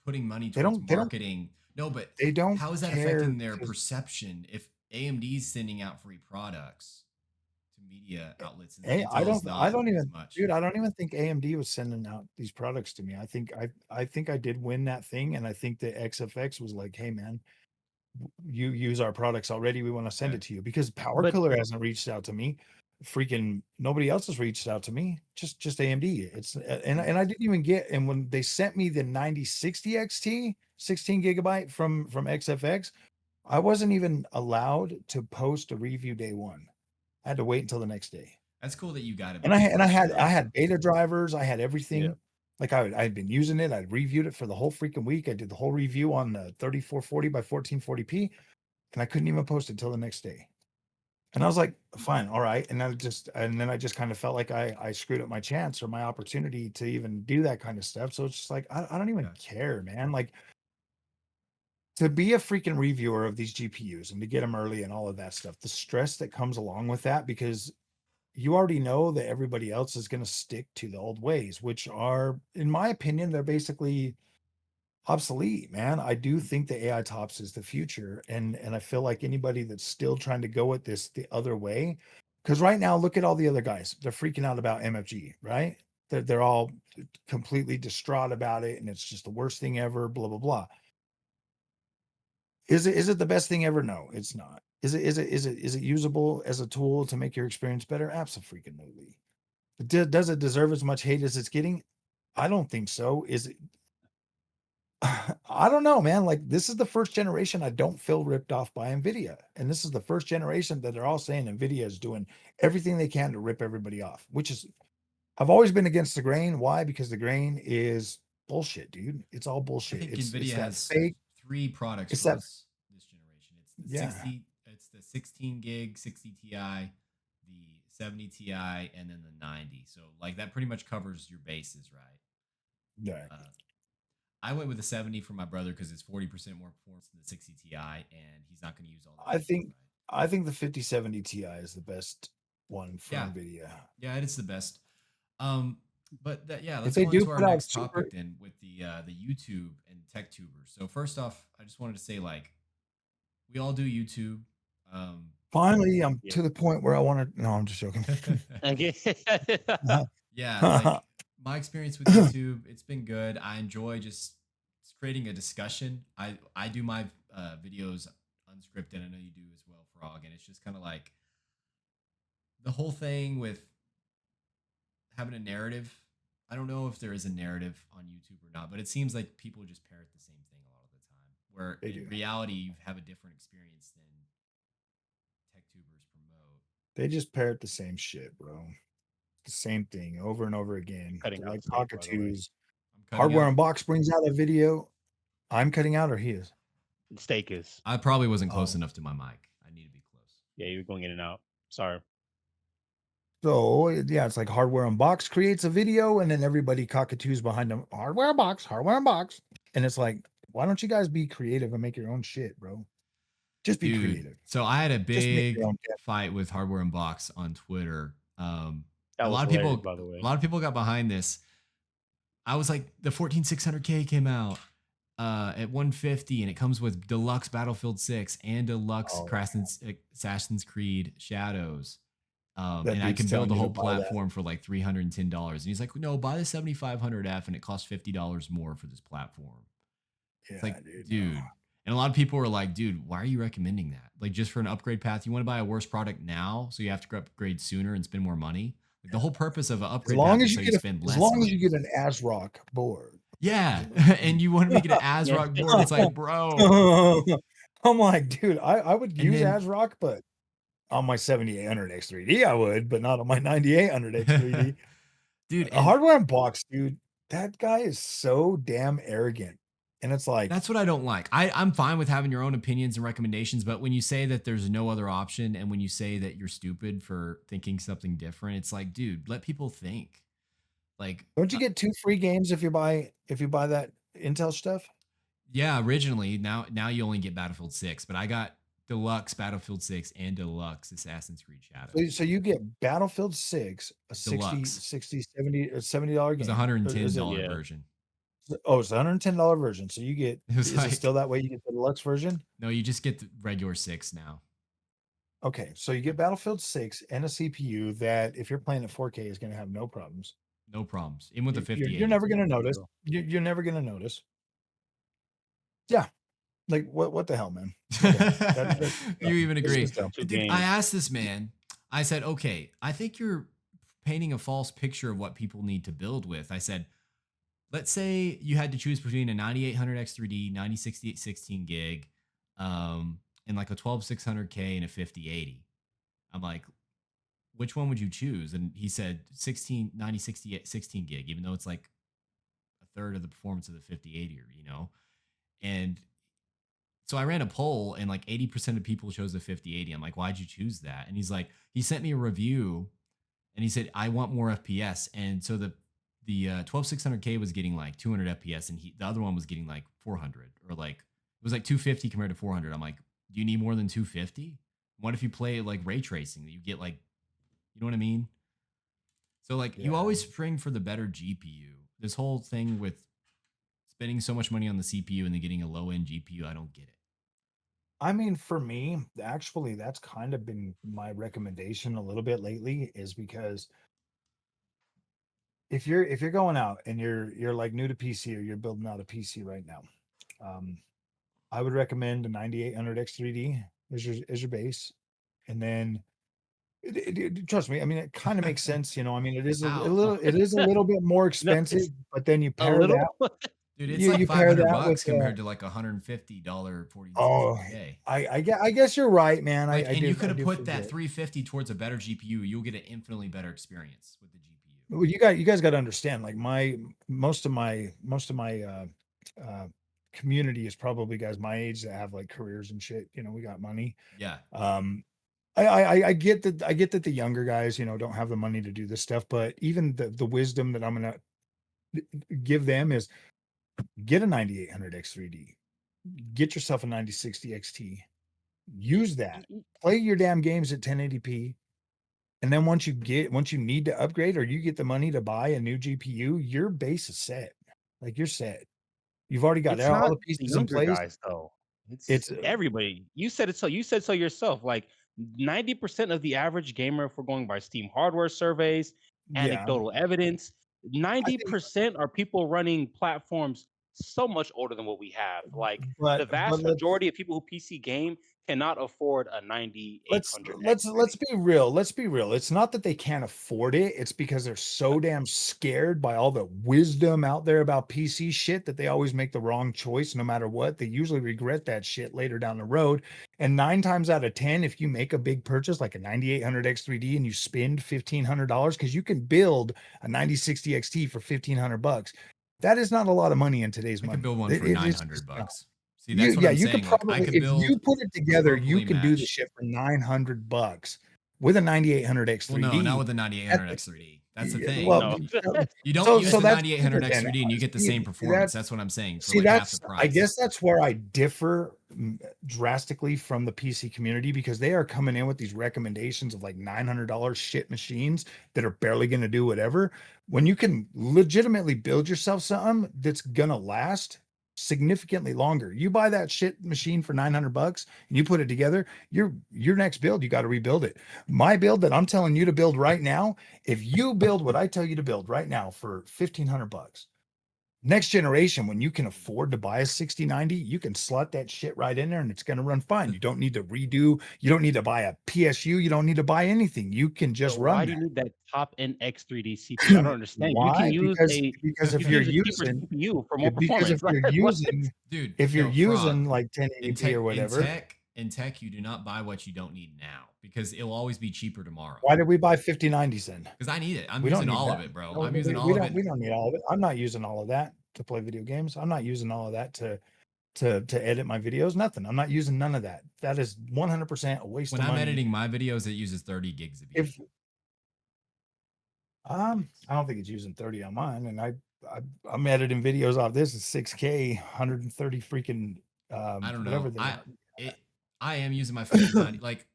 putting money towards marketing. No, but They don't. How is that care affecting their 'cause perception if AMD's sending out free products to media outlets and I Intel's not don't as even, much? dude, I don't even think AMD was sending out these products to me. I think I did win that thing, and I think the XFX was like, hey man, you use our products already. We want to send Okay. it to you because Power But- Cooler hasn't reached out to me. Freaking nobody else has reached out to me. Just AMD. It's and I didn't even get. And when they sent me the 9060 XT 16 gigabyte from XFX, I wasn't even allowed to post a review day one. I had to wait until the next day. That's cool that you got it. And I before, had beta drivers. I had everything. Yeah. Like I had been using it. I reviewed it for the whole freaking week. I did the whole review on the 3440 by 1440p, and I couldn't even post it till the next day. And I was like, fine, all right. And then I just kind of felt like I screwed up my chance or my opportunity to even do that kind of stuff. So it's just like I don't even care, man. Like to be a freaking reviewer of these GPUs and to get them early and all of that stuff, the stress that comes along with that, because you already know that everybody else is going to stick to the old ways, which are, in my opinion, they're basically obsolete, man. I do think the AI tops is the future. And I feel like anybody that's still trying to go at this the other way, because right now, look at all the other guys. They're freaking out about MFG, right? They're all completely distraught about it. And it's just the worst thing ever, blah, blah, blah. Is it the best thing ever? No, it's not. Is it usable as a tool to make your experience better? Absolutely. Does it deserve as much hate as it's getting? I don't think so. Is it? I don't know, man. Like this is the first generation I don't feel ripped off by Nvidia, and this is the first generation that they're all saying Nvidia is doing everything they can to rip everybody off. Which is, I've always been against the grain. Why? Because the grain is bullshit, dude. It's all I bullshit. think It's Nvidia that has fake. three products It's for that- us this generation. It's the Yeah. 60, it's the the 16 gig 60 Ti, the 70 Ti, and then the 90. So like that pretty much covers your bases, right? Yeah. I went with the 70 for my brother because it's 40% more performance than the 60 Ti, and he's not going to use all the. I think the 5070 Ti is the best one for NVIDIA. Yeah, it's the best. But yeah, If let's they go do into our put out next super- topic then with the YouTube and TechTubers. So first off, I just wanted to say like we all do YouTube. Finally, I'm to the point where I want to. No, I'm just joking. Yeah, like my experience with YouTube, it's been good. I enjoy just creating a discussion. I do my videos unscripted. I know you do as well, Frog, and it's just kind of like the whole thing with having a narrative. I don't know if there is a narrative on YouTube or not, but it seems like people just parrot the same thing a lot of the time. Where in reality, you have a different experience than TechTubers promote. They just parrot the same shit, bro. The same thing over and over again. Like cockatoos. Hardware Unboxed brings out a video. I'm cutting out, or he is? Steak is. I probably wasn't close enough to my mic. I need to be close. Yeah, you're going in and out. Sorry. So yeah, it's like Hardware Unboxed creates a video, and then everybody cockatoos behind them. Hardware Unboxed, and it's like, why don't you guys be creative and make your own shit, bro? Just be creative. So I had a big fight with Hardware Unboxed on Twitter. A lot of people, by the way, a lot of people got behind this. I was like, the 14600K came out at 150, and it comes with deluxe Battlefield 6 and deluxe Assassin's Creed Shadows. And I can build the whole platform for like $310. And he's like, no, buy the 7500F, and it costs $50 more for this platform. Yeah, it's like, dude. And a lot of people were like, dude, why are you recommending that? Like, just for an upgrade path, you want to buy a worse product now, so you have to upgrade sooner and spend more money. Like, the whole purpose of an upgrade path is so you spend less. As long as you get an ASRock board. Yeah, and you want to make it an ASRock board. It's like, bro. I'm like, dude, I would use ASRock, but on my 7800 X3D, I would, but not on my 9800 X3D. Dude, a Hardware Unboxed, dude, that guy is so damn arrogant. And it's like, that's what I don't like. I'm fine with having your own opinions and recommendations, but when you say that there's no other option, and when you say that you're stupid for thinking something different, it's like, dude, let people think. Like, don't you get 2 free games if you buy that Intel stuff? Yeah, originally. Now you only get Battlefield 6, but I got deluxe Battlefield 6 and deluxe Assassin's Creed Shadows. So you get Battlefield 6, a deluxe. $60, $70 game. It's a $110 version. Oh, it's a $110 version. So you get, is it still that way? You get the deluxe version? No, you just get the regular 6 now. Okay, so you get Battlefield 6 and a CPU that, if you're playing at 4K, is going to have no problems. No problems. Even with the 50. You're never going to notice. You're never going to notice. Yeah. Like, what the hell, man? You even agree. Dude, I asked this man, I said, okay, I think you're painting a false picture of what people need to build with. I said, let's say you had to choose between a 9800 X3D, 9060 16 gig, and like a 12600K and a 5080. I'm like, which one would you choose? And he said 9060 16 gig, even though it's like a third of the performance of the 5080, you know? And so I ran a poll, and like 80% of people chose the 5080. I'm like, why'd you choose that? And he's like, he sent me a review, and he said, I want more FPS. And so the 12600K was getting like 200 FPS, and the other one was getting like 400, or like it was like 250 compared to 400. I'm like, do you need more than 250? What if you play like ray tracing? You get like, you know what I mean? So like, you always spring for the better GPU. This whole thing with spending so much money on the CPU and then getting a low end GPU, I don't get it. I mean, for me, actually, that's kind of been my recommendation a little bit lately, is because if you're going out and you're like new to PC, or you're building out a PC right now, I would recommend a 9800 X3D as your base, and then trust me, I mean, it kind of makes sense, you know. I mean, it is a little bit more expensive, but then you pair that. Dude, it's like $500 compared to like $150 40. Oh, I guess you're right, man. Like, and you could have put that $350 towards a better GPU. You'll get an infinitely better experience with the GPU. Well, you guys got to understand, like most of my community is probably guys my age that have like careers and shit. You know, we got money. Yeah. I get that the younger guys, you know, don't have the money to do this stuff, but even the wisdom that I'm gonna give them is get a 9800 X3D, get yourself a 9060 XT, use that, play your damn games at 1080p. And then once you need to upgrade or you get the money to buy a new GPU, your base is set. Like you're set. You've already got It's all not the the pieces in younger place. guys though. It's It's everybody. You said it so. You said so yourself. Like 90% of the average gamer, if we're going by Steam hardware surveys, yeah. anecdotal evidence, I think 90% are people running platforms so much older than what we have. Like the but vast let's majority of people who PC game cannot afford a let's 9800 let's let's X30. be real. Let's be real. It's not that they can't afford it. It's because they're so damn scared by all the wisdom out there about PC shit that they always make the wrong choice no matter what. They usually regret that shit later down the road. And 9 times out of 10, if you make a big purchase like a 9800 X3D and you spend $1,500 because you can build a 9060 XT for $1,500, that is not a lot of money in today's I money. could build one for It's 900 just not. bucks. See, that's what I'm You could saying. Like, I probably, could if build you put it together, you appropriately can do the matched. shit for $900 with a 9800 X3D. Well, no, not with the 9800 X3D. That's the thing. Well, No. You don't so use the that's 9800 stupid then. X3D and you get the See- same see, performance. That's what I'm saying. For See, like half the that's, price. I guess that's where I differ drastically from the PC community because they are coming in with these recommendations of like $900 shit machines that are barely going to do whatever. When you can legitimately build yourself something that's going to last significantly longer. You buy that shit machine for $900 and you put it together, your next build, you got to rebuild it. My build that I'm telling you to build right now, if you build what I tell you to build right now for $1,500, next generation, when you can afford to buy a 6090, you can slot that shit right in there and it's going to run fine. You don't need to redo, you don't need to buy a PSU, you don't need to buy anything. You can just So run why do you need that top end X3D CPU? I don't understand. You can Why? use Because if you can you're use a cheaper using CPU for more because if performance. you're What? using Dude, if you're yo, using Frog, like in 1080p tech, or whatever, in tech, you do not buy what you don't need now because it'll always be cheaper tomorrow. why did we buy 5090s then? Because I need it. I'm We don't using need all of that. it, bro. No, I'm using all of it. we don't need all of it. I'm not using all of that to play video games. I'm not using all of that to edit my videos. Nothing. I'm not using none of that. That is 100% a waste When of I'm money. editing my videos, it uses 30 gigs of If video. I don't think it's using 30 on mine, and I'm editing videos off this is 6K, 130 freaking I don't whatever know. they are. I am using my 5090. Like,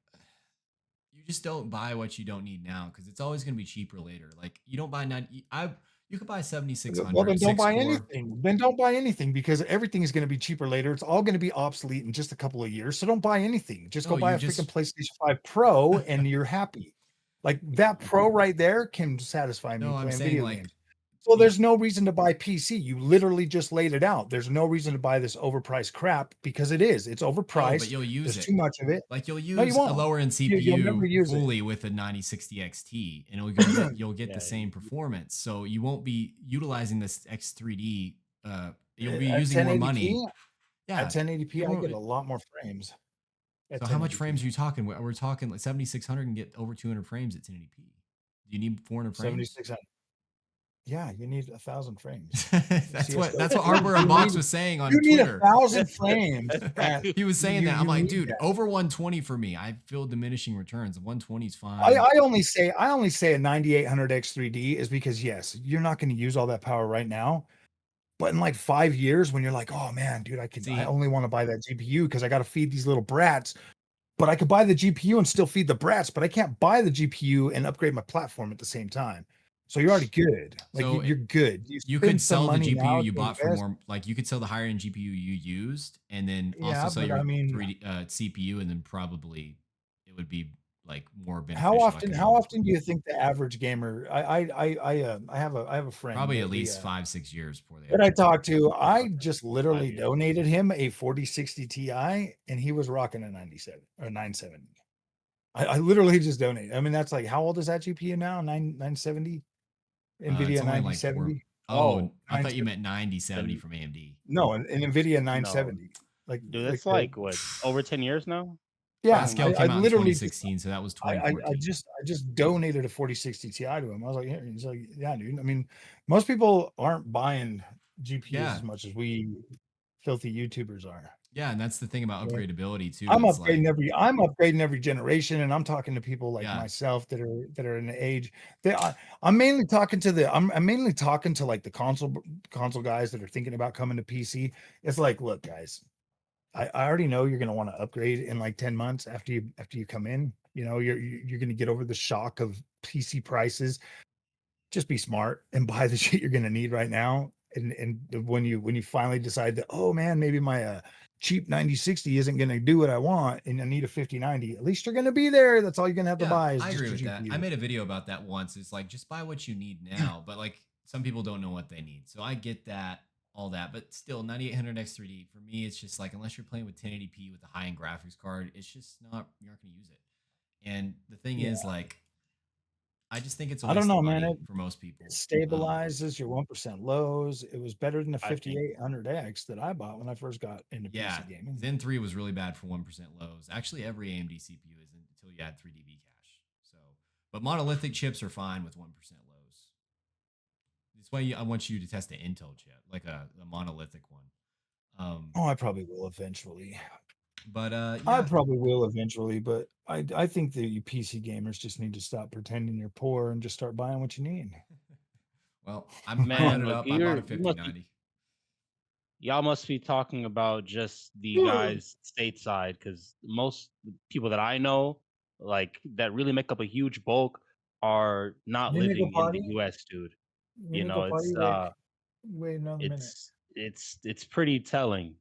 you just don't buy what you don't need now because it's always going to be cheaper later. Like, you don't buy 90. You could buy 7600. Well, then don't buy 6 core. anything. Then don't buy anything because everything is going to be cheaper later. It's all going to be obsolete in just a couple of years. So don't buy anything. Just go No, buy you a just- freaking PlayStation 5 Pro and you're happy. Like that Pro right there can satisfy me No, I'm playing saying video like games. So you- there's no reason to buy PC. You literally just laid it out. There's no reason to buy this overpriced crap because it is. It's no, overpriced. but you'll use There's it. too much of it. Like you'll No, you use a won't. lower end You'll never CPU use it. fully with a 9060 XT, and you'll get Yeah, the same performance. So you won't be utilizing this X3D. You'll be At using more 1080p, money. Yeah. At 1080p, you I won't- get a lot more frames. At So how much 1080p. frames are you talking? We're talking like 7600 can get over 200 frames at 1080p. Do you need 400 frames? 7600. Yeah, you need 1,000 frames. that's CS what Hardware You Unboxed need- was saying on You need Twitter. 1,000 frames. He was saying that. I'm you like, need dude, that. over 120 for me. I feel diminishing returns. 120 is fine. I only say a 9800 X3D is because yes, you're not going to use all that power right now. But in like 5 years, when you're like, oh man, dude, I only want to buy that GPU because I got to feed these little brats. But I could buy the GPU and still feed the brats, but I can't buy the GPU and upgrade my platform at the same time. So you're already good. Like So you're good. You spend could some sell the money now GPU you to bought for invest. more. Like you could sell the higher end GPU you used, and then Yeah, also sell but your I mean- 3D CPU, and then probably it would be like more beneficial. How often do you think the average gamer? I have a friend. Probably that at we, least 5-6 years before they. that I talked to. I just literally years. donated him a 4060 Ti, and he was rocking a 97 or 970. I literally just donated. I mean, that's like how old is that GPU now? 970. NVIDIA it's only like 9070. Oh, I thought you 970. meant 9070 from AMD. No, an NVIDIA 970. Like, Dude, that's the- like what, over 10 years now? yeah. The scale I came out in literally 2016, so that was I 2014. just donated a 4060 Ti to him. I was like, he's like, yeah, dude. I mean, most people aren't buying GPUs Yeah. as much as we filthy YouTubers are. Yeah, and that's the thing about Yeah. upgradability too. I'm It's upgrading every generation, and I'm talking to people like Yeah. myself that are in the age. I'm mainly talking to I'm mainly talking to like the console guys that are thinking about coming to PC. It's like, look, guys, I already know you're gonna want to upgrade in like 10 months after you come in. You know, you're gonna get over the shock of PC prices. Just be smart and buy the shit you're gonna need right now. And when you finally decide that, oh man, maybe my cheap 9060 isn't gonna do what I want and I need a 5090, at least you're gonna be there. That's all you're gonna have to Yeah, buy is I just agree a with that. I GPU. made a video about that once. It's like just buy what you need now, but like some people don't know what they need. So I get that, all that, but still 9800 X3D for me, it's just like unless you're playing with 1080p with a high-end graphics card, it's just not you're not going to use it. And the thing Yeah. is, like, I just think it's a I don't waste of know, man. money It for most people. stabilizes your 1% lows. It was better than the I think 5800X that I bought when I first got into Yeah, PC gaming. Zen 3 was really bad for 1% lows. Actually, every AMD CPU is until you add 3dB cache. So, but monolithic chips are fine with 1% lows. That's why I want you to test an Intel chip, like a monolithic one. Oh, I probably will eventually. But I yeah, probably will eventually, but I think that you PC gamers just need to stop pretending you're poor and just start buying what you need. well, I brought man, it look, up. I bought a you must be 5090. y'all must be talking about just the guys stateside, because most people that I know, like that really make up a huge bulk, are not You need to go living in the potty? US, dude. You need to go potty? Wait another minute. It's pretty telling,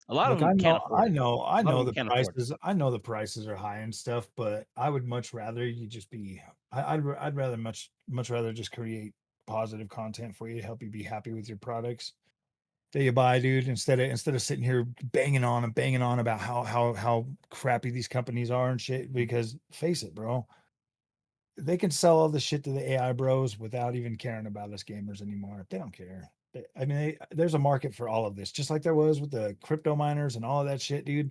a lot of Look, them can't afford I it. know, I A lot of know them the can't afford it. prices. I know the prices are high and stuff, but I would much rather you just be. I'd rather much rather just create positive content for you to help you be happy with your products that you buy, dude. Instead of sitting here banging on about how crappy these companies are and shit. Because face it, bro, they can sell all the shit to the AI bros without even caring about us gamers anymore. They don't care. I mean, there's a market for all of this, just like there was with the crypto miners and all of that shit, dude.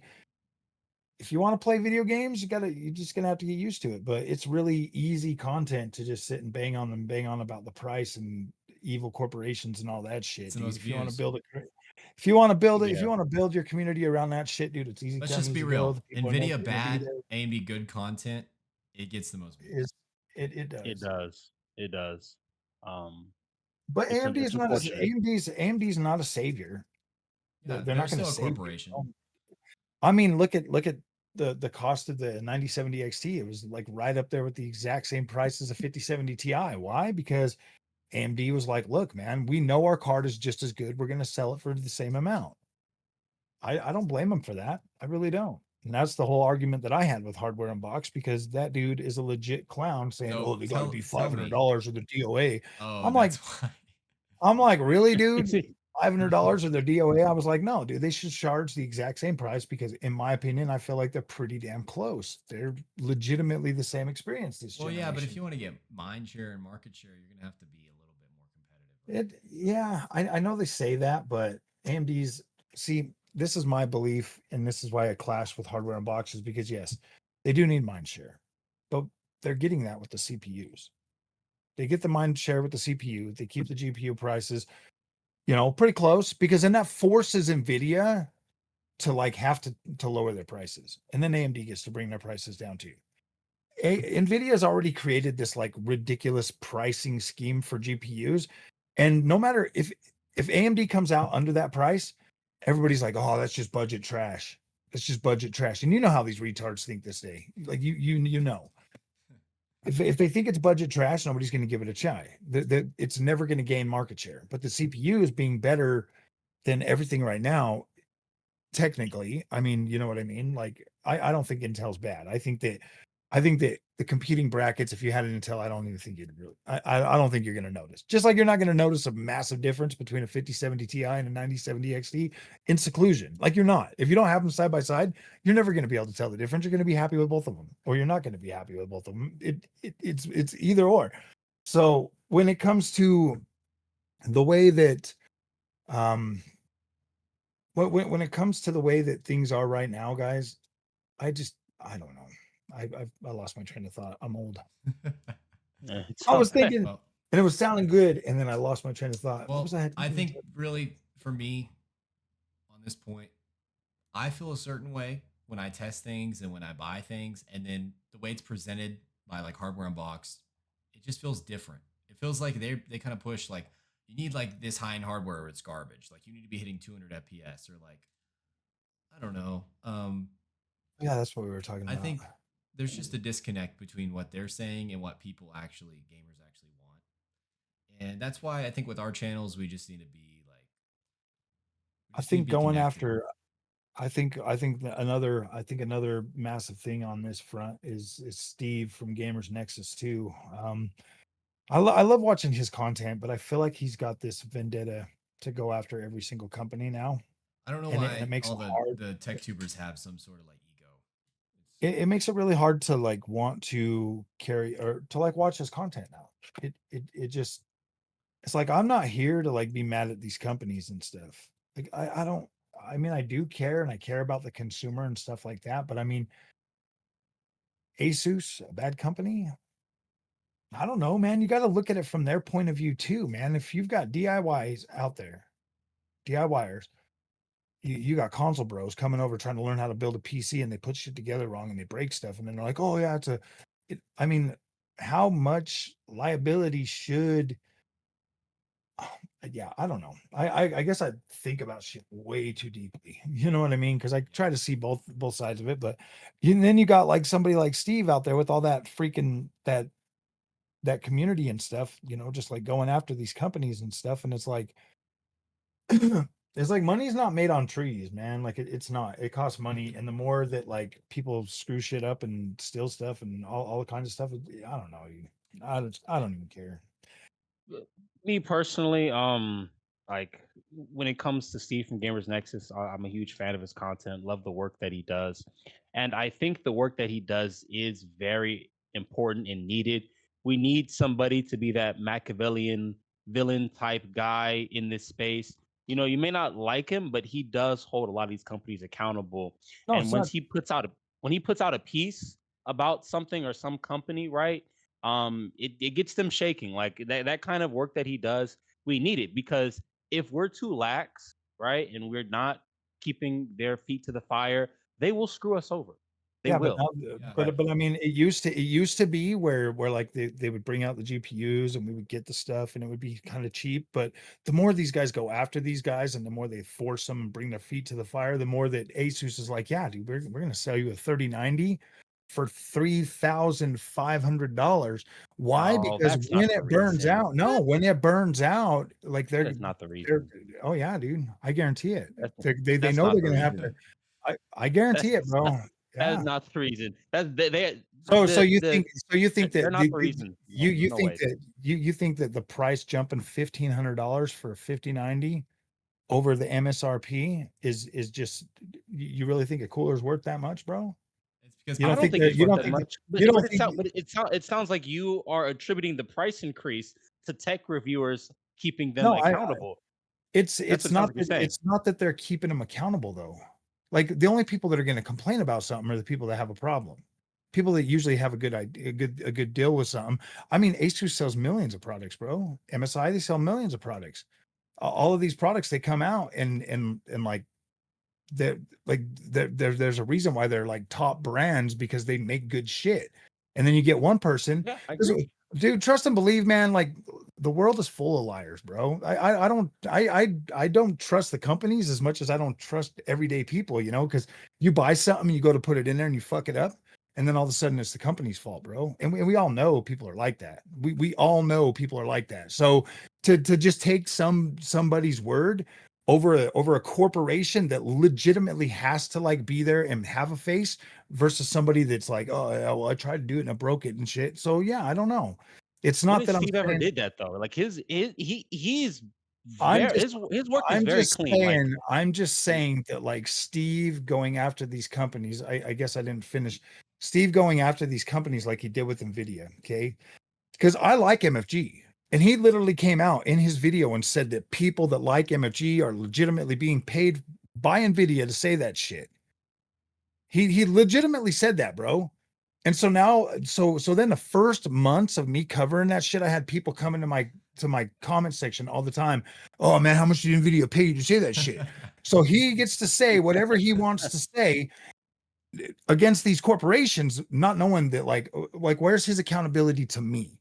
If you want to play video games, you're just gonna have to get used to it. But it's really easy content to just sit and bang on about the price and evil corporations and all that It's shit, the dude. most If you want to views. build it, if you want to build it, if Yeah. you want to build your community around that shit, dude, it's easy Let's come, just be easy go. real. The people are Nvidia gonna be bad, there. AMD good content. It gets the most views. Is it It does. does. It does. Um, But AMD it's is not a unfortunate. AMD's not a savior. Yeah, They're they're not going to still a save you. corporation. I mean, look at the cost of the 9070 XT. It was like right up there with the exact same price as a 5070 Ti. Why? Because AMD was like, look, man, we know our card is just as good. We're going to sell it for the same amount. I don't blame them for that. I really don't. And that's the whole argument that I had with Hardware Unboxed, because that dude is a legit clown saying, So oh, they got to be tell me. $500 or the DOA. Oh, I'm like, that's why. really, dude? $500 of their DOA? I was like, no, dude, they should charge the exact same price, because, in my opinion, I feel like they're pretty damn close. They're legitimately the same experience this Well, yeah, but if generation. you want to get mind share and market share, you're gonna have to be a little bit more competitive, right? Yeah, I know they say that, but AMD's, see, this is my belief, and this is why I clash with Hardware Unboxes, because yes, they do need mind share, but they're getting that with the CPUs. They get the mind share with the CPU. They keep the GPU prices, pretty close, because then that forces Nvidia to like have to lower their prices, and then AMD gets to bring their prices down too. Nvidia has already created this like ridiculous pricing scheme for GPUs, and no matter if AMD comes out under that price, everybody's like, oh, that's just budget trash. It's just budget trash. And you know how these retards think this day. Like you know. If they think it's budget trash, nobody's going to give it a try. It's never going to gain market share. But the CPU is being better than everything right now. Technically, I mean, you know what I mean? Like, I don't think Intel's bad. I think that the competing brackets, if you had an Intel, I don't even think you'd really, I don't think you're going to notice. Just like you're not going to notice a massive difference between a 5070 Ti and a 9070 XT in seclusion. Like, you're not. If you don't have them side by side, you're never going to be able to tell the difference. You're going to be happy with both of them, or you're not going to be happy with both of them. It's either or. So when it comes to the way that, um, when it comes to the way that things are right now, guys, I don't know. I lost my train of thought. I'm old. It's I was okay. thinking, Well, and it was sounding good, and then I lost my train of thought. What was well, I? I think really for me, on this point. I feel a certain way when I test things and when I buy things, and then the way it's presented by like Hardware Unboxed, it just feels different. It feels like they kind of push like you need like this high end hardware or it's garbage. Like you need to be hitting 200 FPS or like I don't know. Yeah, that's what we were talking I about. think there's just a disconnect between what they're saying and what people actually gamers actually want. And that's why I think with our channels we just need to be like we I just need to think be going connected. after I think another massive thing on this front is Steve from Gamers Nexus too. I love watching his content, but I feel like he's got this vendetta to go after every single company now, I don't know and it why makes all it hard. the tech tubers have some sort of like ego. It's It makes it really hard to like want to carry or to like watch his content now. It just it's like I'm not here to like be mad at these companies and stuff. Like I don't. I mean, I do care and I care about the consumer and stuff like that, but I mean, Asus, a bad company? I don't know, man. You got to look at it from their point of view too, man. If you've got DIYs out there, DIYers, you got console bros coming over trying to learn how to build a PC and they put shit together wrong and they break stuff and then they're like, oh yeah, I mean, how much liability should yeah, I don't know. I guess I think about shit way too deeply. You know what I mean? Because I yeah. try to see both sides of it. But then you got like somebody like Steve out there with all that freaking that community and stuff. Just like going after these companies and stuff. And it's like it's like money's not made on trees, man. Like it's not. It costs money, and the more that like people screw shit up and steal stuff and all kinds of stuff, I don't know. I don't even care. Me personally, like when it comes to Steve from Gamers Nexus, I'm a huge fan of his content. Love the work that he does, and I think the work that he does is very important and needed. We need somebody to be that Machiavellian villain type guy in this space. You may not like him, but he does hold a lot of these companies accountable. No, And it's not. when he puts out a piece about something or some company, right? It gets them shaking. Like that kind of work that he does, we need it because if we're too lax, right, and we're not keeping their feet to the fire, they will screw us over. They Yeah, but will. now, Yeah. but I mean, it used to be where like they would bring out the GPUs and we would get the stuff and it would be kind of cheap. But the more these guys go after these guys and the more they force them and bring their feet to the fire, the more that Asus is like, yeah, dude, we're gonna sell you a 3090 for $3,500. Why? No, Because that's not when the it burns reason. out, no, when it burns out, like That is not the they're reason. oh yeah, dude, I guarantee it. That's They that's know not they're the gonna have to. reason. I guarantee it, That's not bro. that is Yeah. not the reason. That's they So you think they're that not the reason. you No, you no think way. that you think that the price jumping $1,500 for a 5090 over the MSRP is just you really think a cooler is worth that much, bro? It's because You I don't don't think think that it's you worth don't that think that much, you don't think it sounds like you are attributing the price increase to tech reviewers keeping them no, I accountable. That's it's what it sounds not like you're that saying. they're keeping them accountable though. Like the only people that are going to complain about something are the people that have a problem. People that usually have a good idea, a good deal with something. I mean, Asus sells millions of products, bro. MSI, they sell millions of products. All of these products, they come out and like they're like there's a reason why they're like top brands because they make good shit. And then you get one person, Yeah, I agree. dude, trust and believe, man. Like the world is full of liars, bro. I don't trust the companies as much as I don't trust everyday people, because you buy something, you go to put it in there and you fuck it up. And then all of a sudden it's the company's fault, bro. And we all know people are like that. We all know people are like that. So to just take somebody's word over a corporation that legitimately has to like be there and have a face versus somebody that's like, oh yeah, well I tried to do it and I broke it and shit. So yeah, I don't know. It's When not if that I'm Steve ever saying did that though? Like he's I'm very just his work is I'm very just clean. Like saying I'm just saying that like Steve going after these companies, I guess I didn't finish. Steve going after these companies like he did with Nvidia, okay? Because I like MFG. And he literally came out in his video and said that people that like MFG are legitimately being paid by Nvidia to say that shit. He legitimately said that, bro. And so now, so then the first months of me covering that shit, I had people coming to my to my comment section all the time. Oh man, how much did Nvidia pay you to say that shit? So he gets to say whatever he wants to say against these corporations, not knowing that like where's his accountability to me?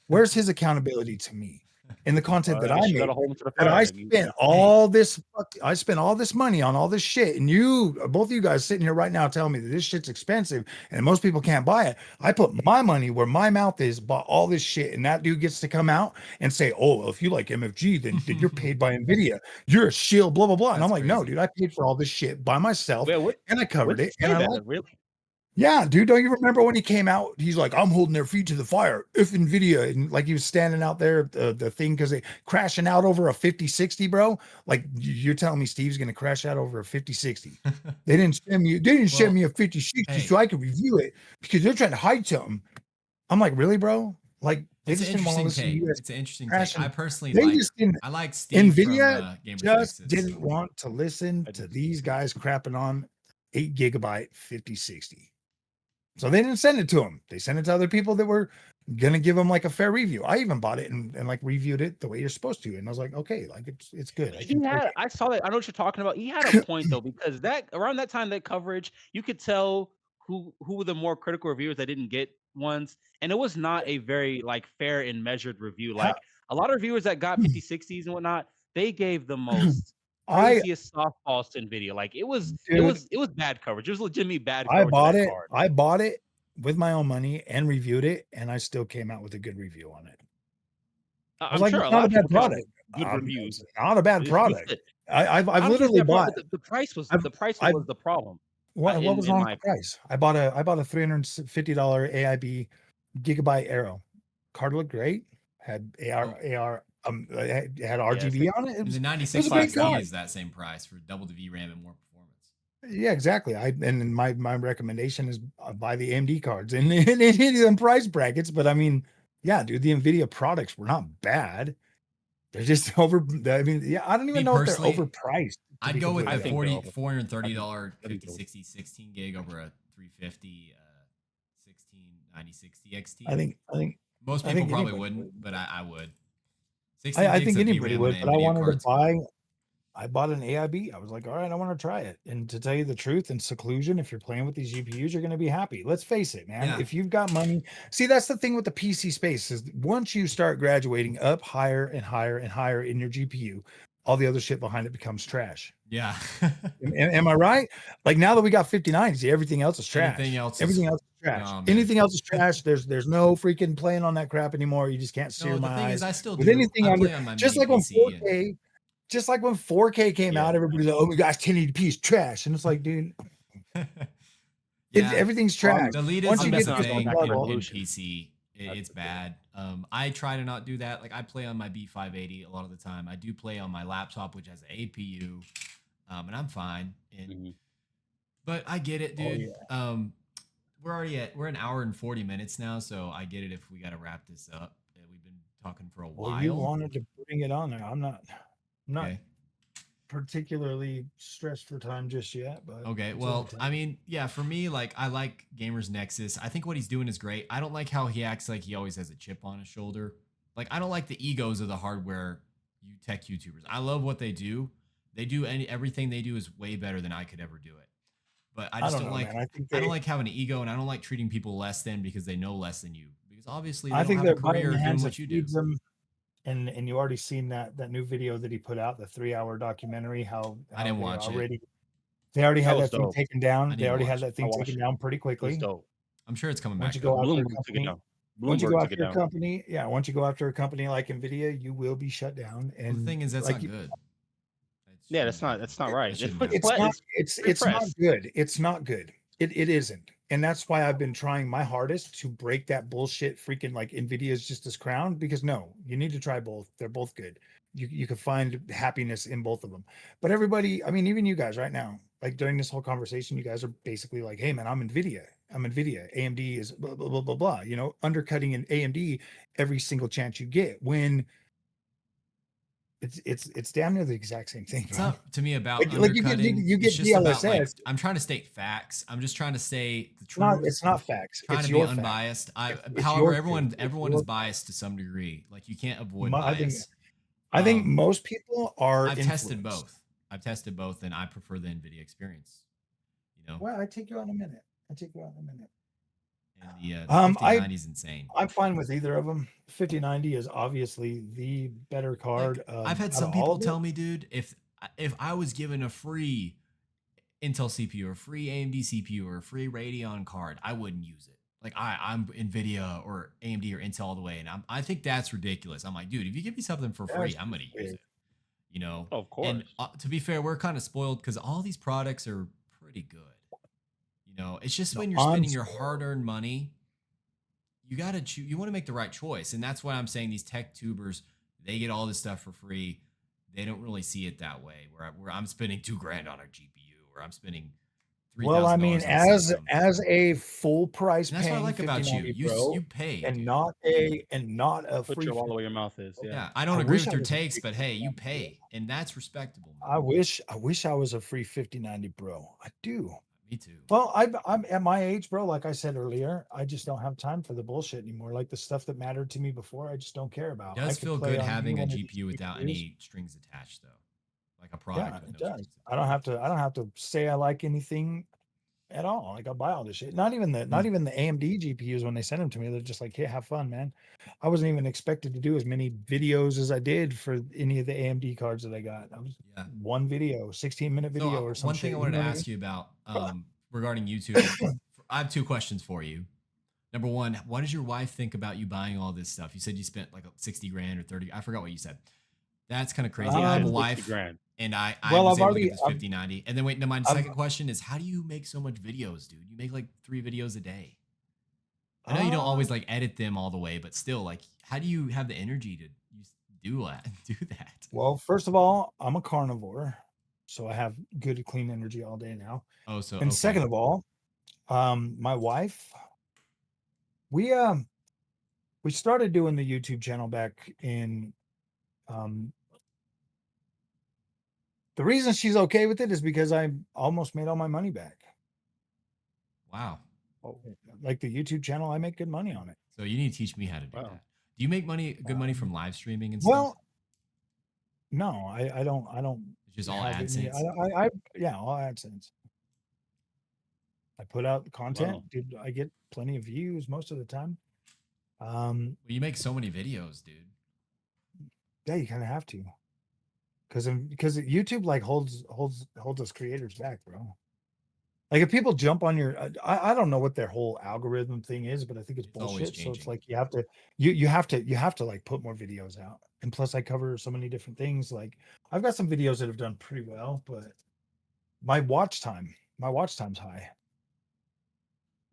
Where's his accountability to me in the content that I I guess you made? gotta hold him to the That fire. I You- spent all this, I spent all this money on all this shit, and you, both of you guys sitting here right now telling me that this shit's expensive and most people can't buy it. I put my money where my mouth is, bought all this shit, and that dude gets to come out and say, "Oh, well, if you like MFG, then you're paid by Nvidia. You're a shill, blah blah blah." And That's I'm like, "No, crazy. dude, I paid for all this shit by myself, Wait, what? and I When covered did it, you and say I that? like." Really? Yeah, dude, don't you remember when he came out? He's like, I'm holding their feet to the fire. If Nvidia, and like he was standing out there, the thing, because they crashing out over a 5060, bro. Like you're telling me Steve's gonna crash out over a 5060. They didn't send me a 5060 hey. so I could review it because they're trying to hide something. I'm like, really, bro? Like they It's an just didn't want to interesting listen to take. you guys It's an interesting take. crashing. I personally They like. just didn't. I like Steve Nvidia from Gamers just Nexus. didn't want to listen to these guys crapping on 8 gigabyte 5060. So they didn't send it to him. They sent it to other people that were gonna give him like a fair review. I even bought it and like reviewed it the way you're supposed to. And I was like, okay, like it's good. I He can take had. it. I saw that. I know what you're talking about. He had a point though, because that around that time, that coverage, you could tell who were the more critical reviewers that didn't get ones, and it was not a very like fair and measured review. Ha- Like a lot of reviewers that got 5060s and whatnot, they gave the most I craziest softballs to Nvidia. Like it was dude, bad coverage. It was legitimately bad I coverage of bought that it. card. I bought it with my own money and reviewed it, and I still came out with a good review on it. I was I'm like, sure it's a not lot a of bad people came out product. with good reviews. It's not a bad product. I've Honestly, literally that bought. problem, the price was I've the price I've was the problem. what was In wrong with my the price? I bought a $350 AIB Gigabyte Aero. Card looked great. Had AR it had RGB on it. It And was the it was a great 9660 card. is that same price for double the VRAM and more performance. Yeah, exactly. And then my recommendation is buy the AMD cards and in price brackets. But I mean, yeah, dude, the Nvidia products were not bad. They're just over. I mean, yeah, I don't even Me know if they're personally, overpriced. to I'd be go with completely the I think they're over. $430 I think 5060 16 gig over a 350 16 9060 XT. I think Most I people think probably anybody wouldn't, would. but I would. 16 I gigs think of anybody VRAM on would, an but I NVIDIA wanted to card's good. buy. I bought an AIB. I was like, all right, I want to try it. And to tell you the truth, in seclusion, if you're playing with these GPUs, you're going to be happy. Let's face it, man. Yeah. If you've got money, see, that's the thing with the PC space is once you start graduating up higher and higher and higher in your GPU, all the other shit behind it becomes trash. Yeah. Am I right? Like now that we got 59s, everything else is trash. Anything else is- Everything else is trash. Oh, man. Anything else is trash. There's no freaking playing on that crap anymore. You just can't sear No, the my thing eyes is, I still with do. anything I under. play on my Just mini like when PC. 4K, just like when 4K came Yeah. out, everybody's like, "Oh my gosh, 1080p is trash," and it's like, dude, Yeah. everything's trash. The lead Once is you the get best to going thing some back to in level, evolution. PC. That's It's for sure. bad. I try to not do that. Like I play on my B580 a lot of the time. I do play on my laptop, which has an APU, and I'm fine. And but I get it, Oh, dude. We're an hour and 40 minutes now, so I get it if we got to wrap this up. We've been talking for a while. well, you wanted to bring it on there. I'm not Okay. particularly stressed for time just yet, but Okay, it's well, only 10. I mean, yeah, for me, like, I like Gamers Nexus. I think what he's doing is great. I don't like how he acts like he always has a chip on his shoulder. Like, I don't like the egos of the hardware tech YouTubers. I love what they do. They do everything they do is way better than I could ever do it. But I just don't know, like man. I don't like having an ego, and I don't like treating people less than because they know less than you. Because obviously they I don't think have a they're biting career the doing hands what that you do. feeds them. And you already seen that new video that he put out, the 3-hour documentary. How I didn't they watch it. They already That had was that thing dope. taken I down. need They to already had watch that it. thing I watched taken it. down pretty It was quickly. dope. I'm sure it's coming Once back you go up. after a Bloomberg took it company, down. once you Bloomberg go took it after a down. company, yeah, once you go after a company like Nvidia, you will be shut down. Well, And the thing is, that's like not good. Yeah, that's not right. That It's shouldn't free, happen. it's not it's free it's not press. good. It's not good. It isn't. And that's why I've been trying my hardest to break that bullshit freaking like Nvidia is just as crown, because no, you need to try both. They're both good. You can find happiness in both of them. But everybody, I mean, even you guys right now, like during this whole conversation, you guys are basically like, hey man, I'm Nvidia. AMD is blah blah blah blah blah, you know, undercutting an AMD every single chance you get when it's damn near the exact same thing, It's bro. not to me about Like you undercutting. get It's just about like DLSS. I'm trying to state facts. I'm just trying to say the It's truth. not facts. Trying It's to be your fact. unbiased. It's However, your truth. It's everyone your is fact. biased to some degree. Like you can't avoid I bias. think most people are I've tested influenced. both. I've tested both, and I prefer the NVIDIA experience. You know, Well, I take you out in a minute. and the 5090 is insane. I'm fine with either of them. 5090 is obviously the better card. Like, I've had out some of all people of it. tell me, dude, if I was given a free Intel CPU or a free AMD CPU or a free Radeon card, I wouldn't use it. Like I'm NVIDIA or AMD or Intel all the way, and I think that's ridiculous. I'm like, dude, if you give me something for free, That's I'm gonna use weird. it. You know, Of course. And to be fair, we're kind of spoiled because all these products are pretty good. You know, it's just No, when you're I'm spending your spoiled. hard-earned money, you gotta choose. You want to make the right choice, and that's why I'm saying these tech tubers, they get all this stuff for free. They don't really see it that way. Where I'm spending $2,000 on a GPU, or I'm spending $3,000. Well, I mean, on a system. as a full price And that's what I paying like about you. 5090 Pro, You pay, and dude. not a Put free. your wallet where your mouth is. Yeah. Yeah, I don't I agree wish with I your was a takes, free but hey, you 5090 Pro. pay, and that's respectable. Man. I wish I was a free 5090 Pro. I do. Me too. Well, I'm at my age, bro. Like I said earlier, I just don't have time for the bullshit anymore. Like the stuff that mattered to me before, I just don't care about. It I does could feel play good on having any a one of these GPU without GPUs. any strings attached, though. Like a product Yeah, with it no does. strings attached. I don't have to say I like anything at all. Like I buy all this shit. Not even the AMD GPUs when they send them to me. They're just like, hey, have fun, man. I wasn't even expected to do as many videos as I did for any of the AMD cards that I got. I was one video, 16-minute video or some one shit. thing I wanted to ask you about regarding YouTube. I have 2 questions for you. Number one, what does your wife think about you buying all this stuff? You said you spent like 60 grand or 30. I forgot what you said. That's kind of crazy. I have a wife, and I was able to get this 5090. And then wait, no, my second question is, how do you make so much videos, dude? You make like 3 videos a day. I know you don't always like edit them all the way, but still, like, how do you have the energy to do that? Well, first of all, I'm a carnivore, so I have good clean energy all day now. Oh, so and second of all, my wife, we started doing the YouTube channel back in the reason she's okay with it is because I almost made all my money back. Wow. Like the YouTube channel, I make good money on it. So you need to teach me how to do that. Do you make good money from live streaming and well, stuff? No, I don't. It's just all AdSense. All AdSense. I put out content, dude. I get plenty of views most of the time. Well, you make so many videos, dude. Yeah, you kind of have to, because YouTube like holds us creators back, bro. Like if people jump on your, I don't know what their whole algorithm thing is, but I think it's bullshit. So it's like you have to like put more videos out. And plus, I cover so many different things. Like I've got some videos that have done pretty well, but my watch time's high.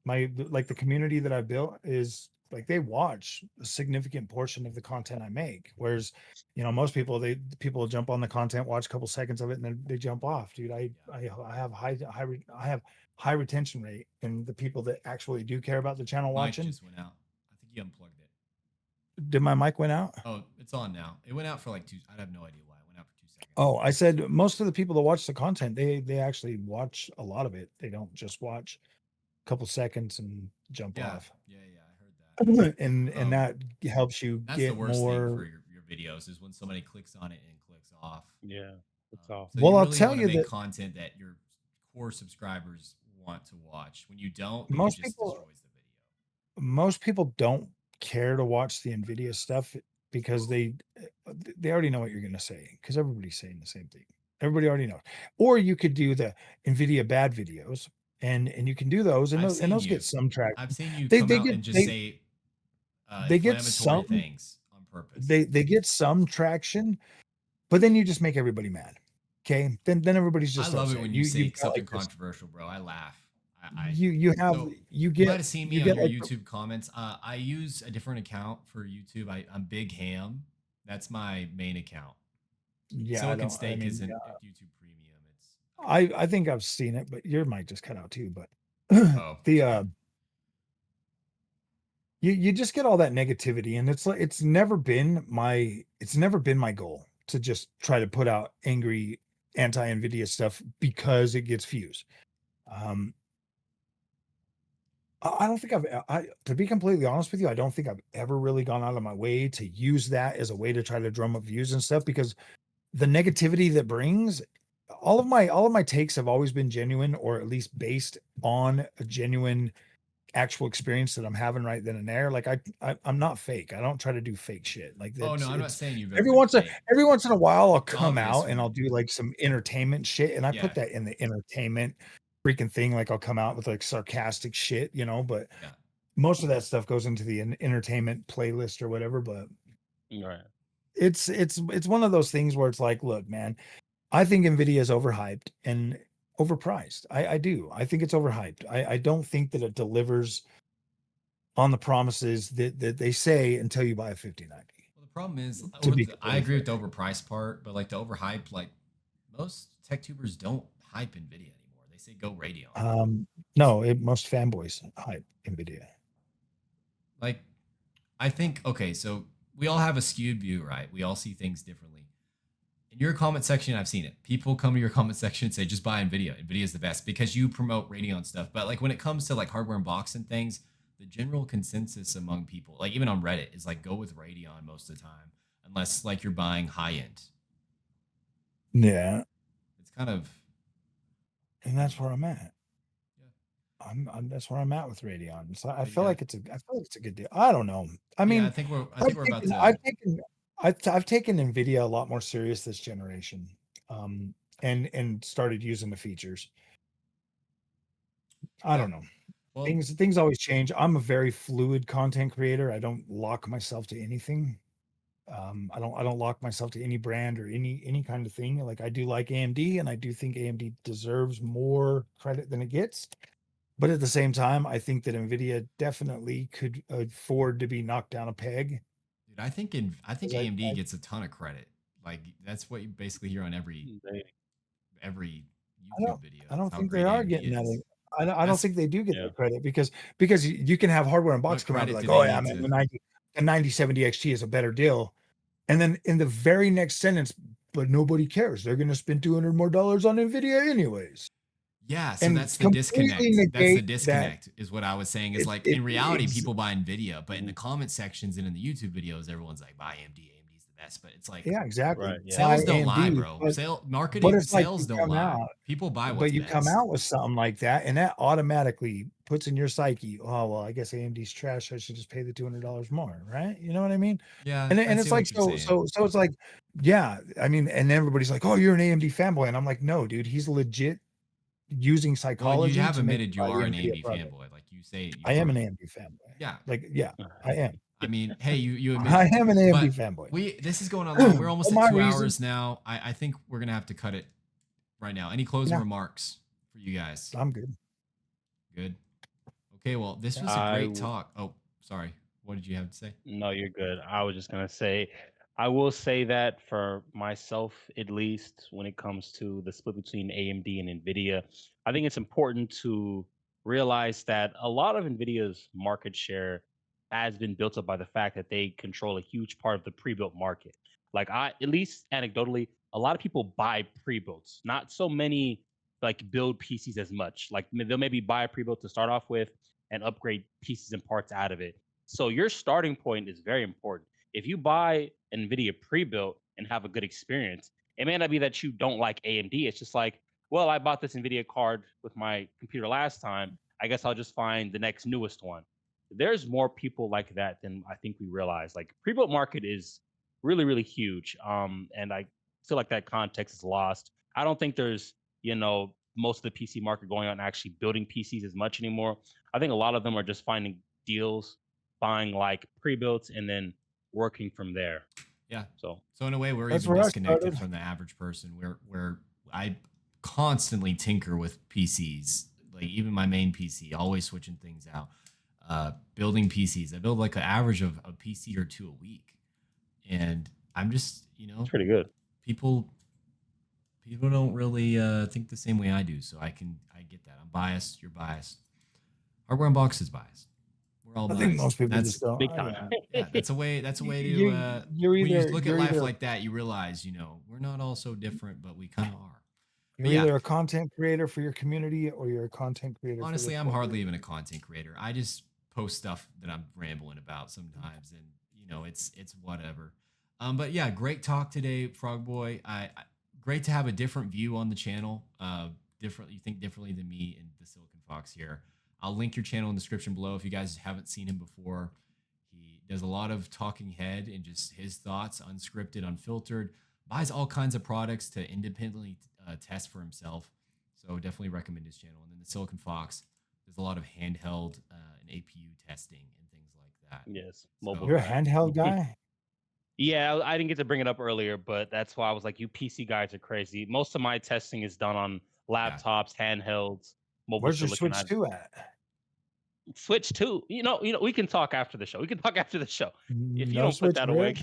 The community that I built is like they watch a significant portion of the content I make. Whereas, most people people jump on the content, watch a couple seconds of it, and then they jump off. Dude, I have high retention rate, and the people that actually do care about the channel watching. Just went out. I think you unplugged it. Did my mic went out? Oh, it's on now. It went out for like 2. I have no idea why it went out for 2 seconds. Oh, I said most of the people that watch the content, they actually watch a lot of it. They don't just watch a couple seconds and jump off. Yeah, I heard that. and that helps you that's get the worst more thing for your videos is when somebody clicks on it and clicks off. Yeah, it's off. So well, you I'll really tell want you to make that content that your core subscribers want to watch. When you don't, most it just people destroys the video. most people don't care to watch the NVIDIA stuff because they already know what you're going to say, because everybody's saying the same thing. Everybody already knows. Or you could do the NVIDIA bad videos, and you can do those, and those get some traction. I've seen you come out and just say they get some things on purpose. They get some traction, but then you just make everybody mad. Okay, then everybody's just. I love upset. it when you say something controversial, bro. I laugh. You might have seen me on your YouTube comments. I use a different account for YouTube. I'm Big Ham. That's my main account. Yeah, Silicon Steak isn't YouTube Premium. It's I think I've seen it, but your mic just cut out too. But you just get all that negativity, and it's never been my goal to just try to put out angry anti-NVIDIA stuff because it gets views. I don't think to be completely honest with you, I don't think I've ever really gone out of my way to use that as a way to try to drum up views and stuff, because the negativity that brings, all of my takes have always been genuine, or at least based on a genuine actual experience that I'm having right then and there. Like I'm not fake. I don't try to do fake shit. Like Oh that's no, I'm not it's saying you've ever every been once in fake. every once in a while I'll It's come obvious out and I'll do like some entertainment shit, and I Yeah. put that in the entertainment freaking thing. Like I'll come out with like sarcastic shit, but Yeah. most of that stuff goes into the entertainment playlist or whatever. But Right. it's one of those things where it's like, look, man, I think Nvidia is overhyped and overpriced. I do. I think it's overhyped. I don't think that it delivers on the promises that they say until you buy a 5090. Well, the problem is, I completely agree with fair. the overpriced part, but like the overhyped, like most tech tubers don't hype Nvidia anymore. They say go Radeon. No, most fanboys hype Nvidia. Like, I think, okay, so we all have a skewed view, right? We all see things differently. In your comment section, I've seen it. People come to your comment section and say, just buy Nvidia. Nvidia is the best because you promote Radeon stuff. But like when it comes to like hardware and box and things, the general consensus among people, like even on Reddit, is like go with Radeon most of the time, unless like you're buying high end. Yeah, It's kind of, and that's where I'm at. yeah. I'm that's where I'm at with Radeon. So I But feel yeah, like it's a good deal. I don't know. I yeah. mean, I think we're about to. I've taken Nvidia a lot more serious this generation, and started using the features. I Yeah. don't know. Well, Things always change. I'm a very fluid content creator. I don't lock myself to anything. I don't lock myself to any brand or any kind of thing. Like I do like AMD, and I do think AMD deserves more credit than it gets. But at the same time, I think that Nvidia definitely could afford to be knocked down a peg. dude, I think 'Cause AMD gets a ton of credit. Like that's what you basically hear on every I don't YouTube video. I It's don't how think they great are AMD getting that. is. I don't That's think they do get Yeah. that credit, because you can have hardware and box what come out and be credit like, do oh they yeah, need man, to? the 9070 XT is a better deal. And then in the very next sentence, but nobody cares. They're gonna spend $200 more on Nvidia anyways. Yeah, so And that's the completely disconnect. That's the negate that disconnect, is what I was saying. Is it like it in reality, ex people buy Nvidia, but in the Mhm. comment sections and in the YouTube videos, everyone's like, buy AMD. AMD's the best. But it's like yeah, exactly. Right. Yeah. Buy sales don't lie, AMD, bro. but Marketing, it's like sales you don't come lie. out People buy what's But you come best. out with something like that, and that automatically puts in your psyche, oh well, I guess AMD's trash. I should just pay the $200 more, right? You know what I mean? Yeah, And I it's see like what you're saying. so it's like, yeah. I mean, and everybody's like, oh, you're an AMD fanboy, and I'm like, no, dude, he's legit using Well, you psychology have to make admitted you you buy the are an NVIDIA AMD product. fanboy. Like you say you I am are. an AMD fanboy. Yeah. Like, yeah, I am. I mean, hey, you admit I it. am an AMD But fanboy. this is going on long. We're almost For at my 2 hours reasons, now. I think we're gonna have to cut it right now. Any closing yeah, remarks for you guys? I'm good. Good. Okay, well, this Yeah. was a great talk. Oh, sorry. What did you have to say? No, you're good. I was just gonna say, I will say that for myself, at least, when it comes to the split between AMD and Nvidia, I think it's important to realize that a lot of Nvidia's market share has been built up by the fact that they control a huge part of the pre-built market. Like at least anecdotally, a lot of people buy pre-builts. Not so many like build PCs as much. Like they'll maybe buy a pre-built to start off with and upgrade pieces and parts out of it. So your starting point is very important. If you buy NVIDIA pre-built and have a good experience, it may not be that you don't like AMD. It's just like, well, I bought this NVIDIA card with my computer last time. I guess I'll just find the next newest one. There's more people like that than I think we realize. Like pre-built market is really, really huge. And I feel like that context is lost. I don't think there's, most of the PC market going out and actually building PCs as much anymore. I think a lot of them are just finding deals, buying like pre-built and then working from there. Yeah. So So in a way, we're That's even where I disconnected started. from the average person. Where I constantly tinker with PCs. Like even my main PC, always switching things out. Building PCs. I build like an average of a PC or two a week, and I'm just it's pretty good. people don't really think the same way I do. So I get that. I'm biased. You're biased. Hardware Unboxed is biased. We're all I think biased. most people That's just don't. Big time. yeah, that's a way. That's a way to You're when you either look at you're life either like that, you realize, we're not all so different, but we kind of are. But you're yeah, either a content creator for your community or you're a content creator. honestly, for I'm the hardly even a content creator. I just post stuff that I'm rambling about sometimes, and it's whatever. But yeah, great talk today, Frog Boy. Great to have a different view on the channel. You think differently than me and the Silicon Fox here. I'll link your channel in the description below if you guys haven't seen him before. He does a lot of talking head and just his thoughts, unscripted, unfiltered. Buys all kinds of products to independently test for himself. So definitely recommend his channel. And then the Silicon Fox does a lot of handheld and APU testing and things like that. Yes, So- mobile. You're a guy. handheld guy. Yeah, I didn't get to bring it up earlier, but that's why I was like, you PC guys are crazy. Most of my testing is done on laptops, handhelds, mobile. Where's your silicon. Switch 2 at? Switch 2. We can talk after the show. We can talk after the show. If you No don't put Switch that Rig? away,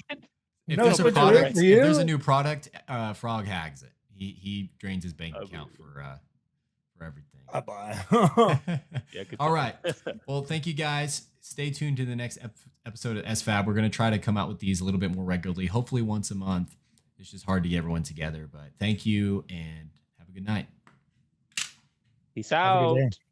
If No there's a Switch Rig product, for if there's a you? new product, Frog hags it. He drains his bank Oh, account for everything. I buy. yeah, good All talk. right. Well, thank you guys. Stay tuned to the next episode of SFAB. We're going to try to come out with these a little bit more regularly, hopefully once a month. It's just hard to get everyone together, but thank you and have a good night. Peace Have a out. good day.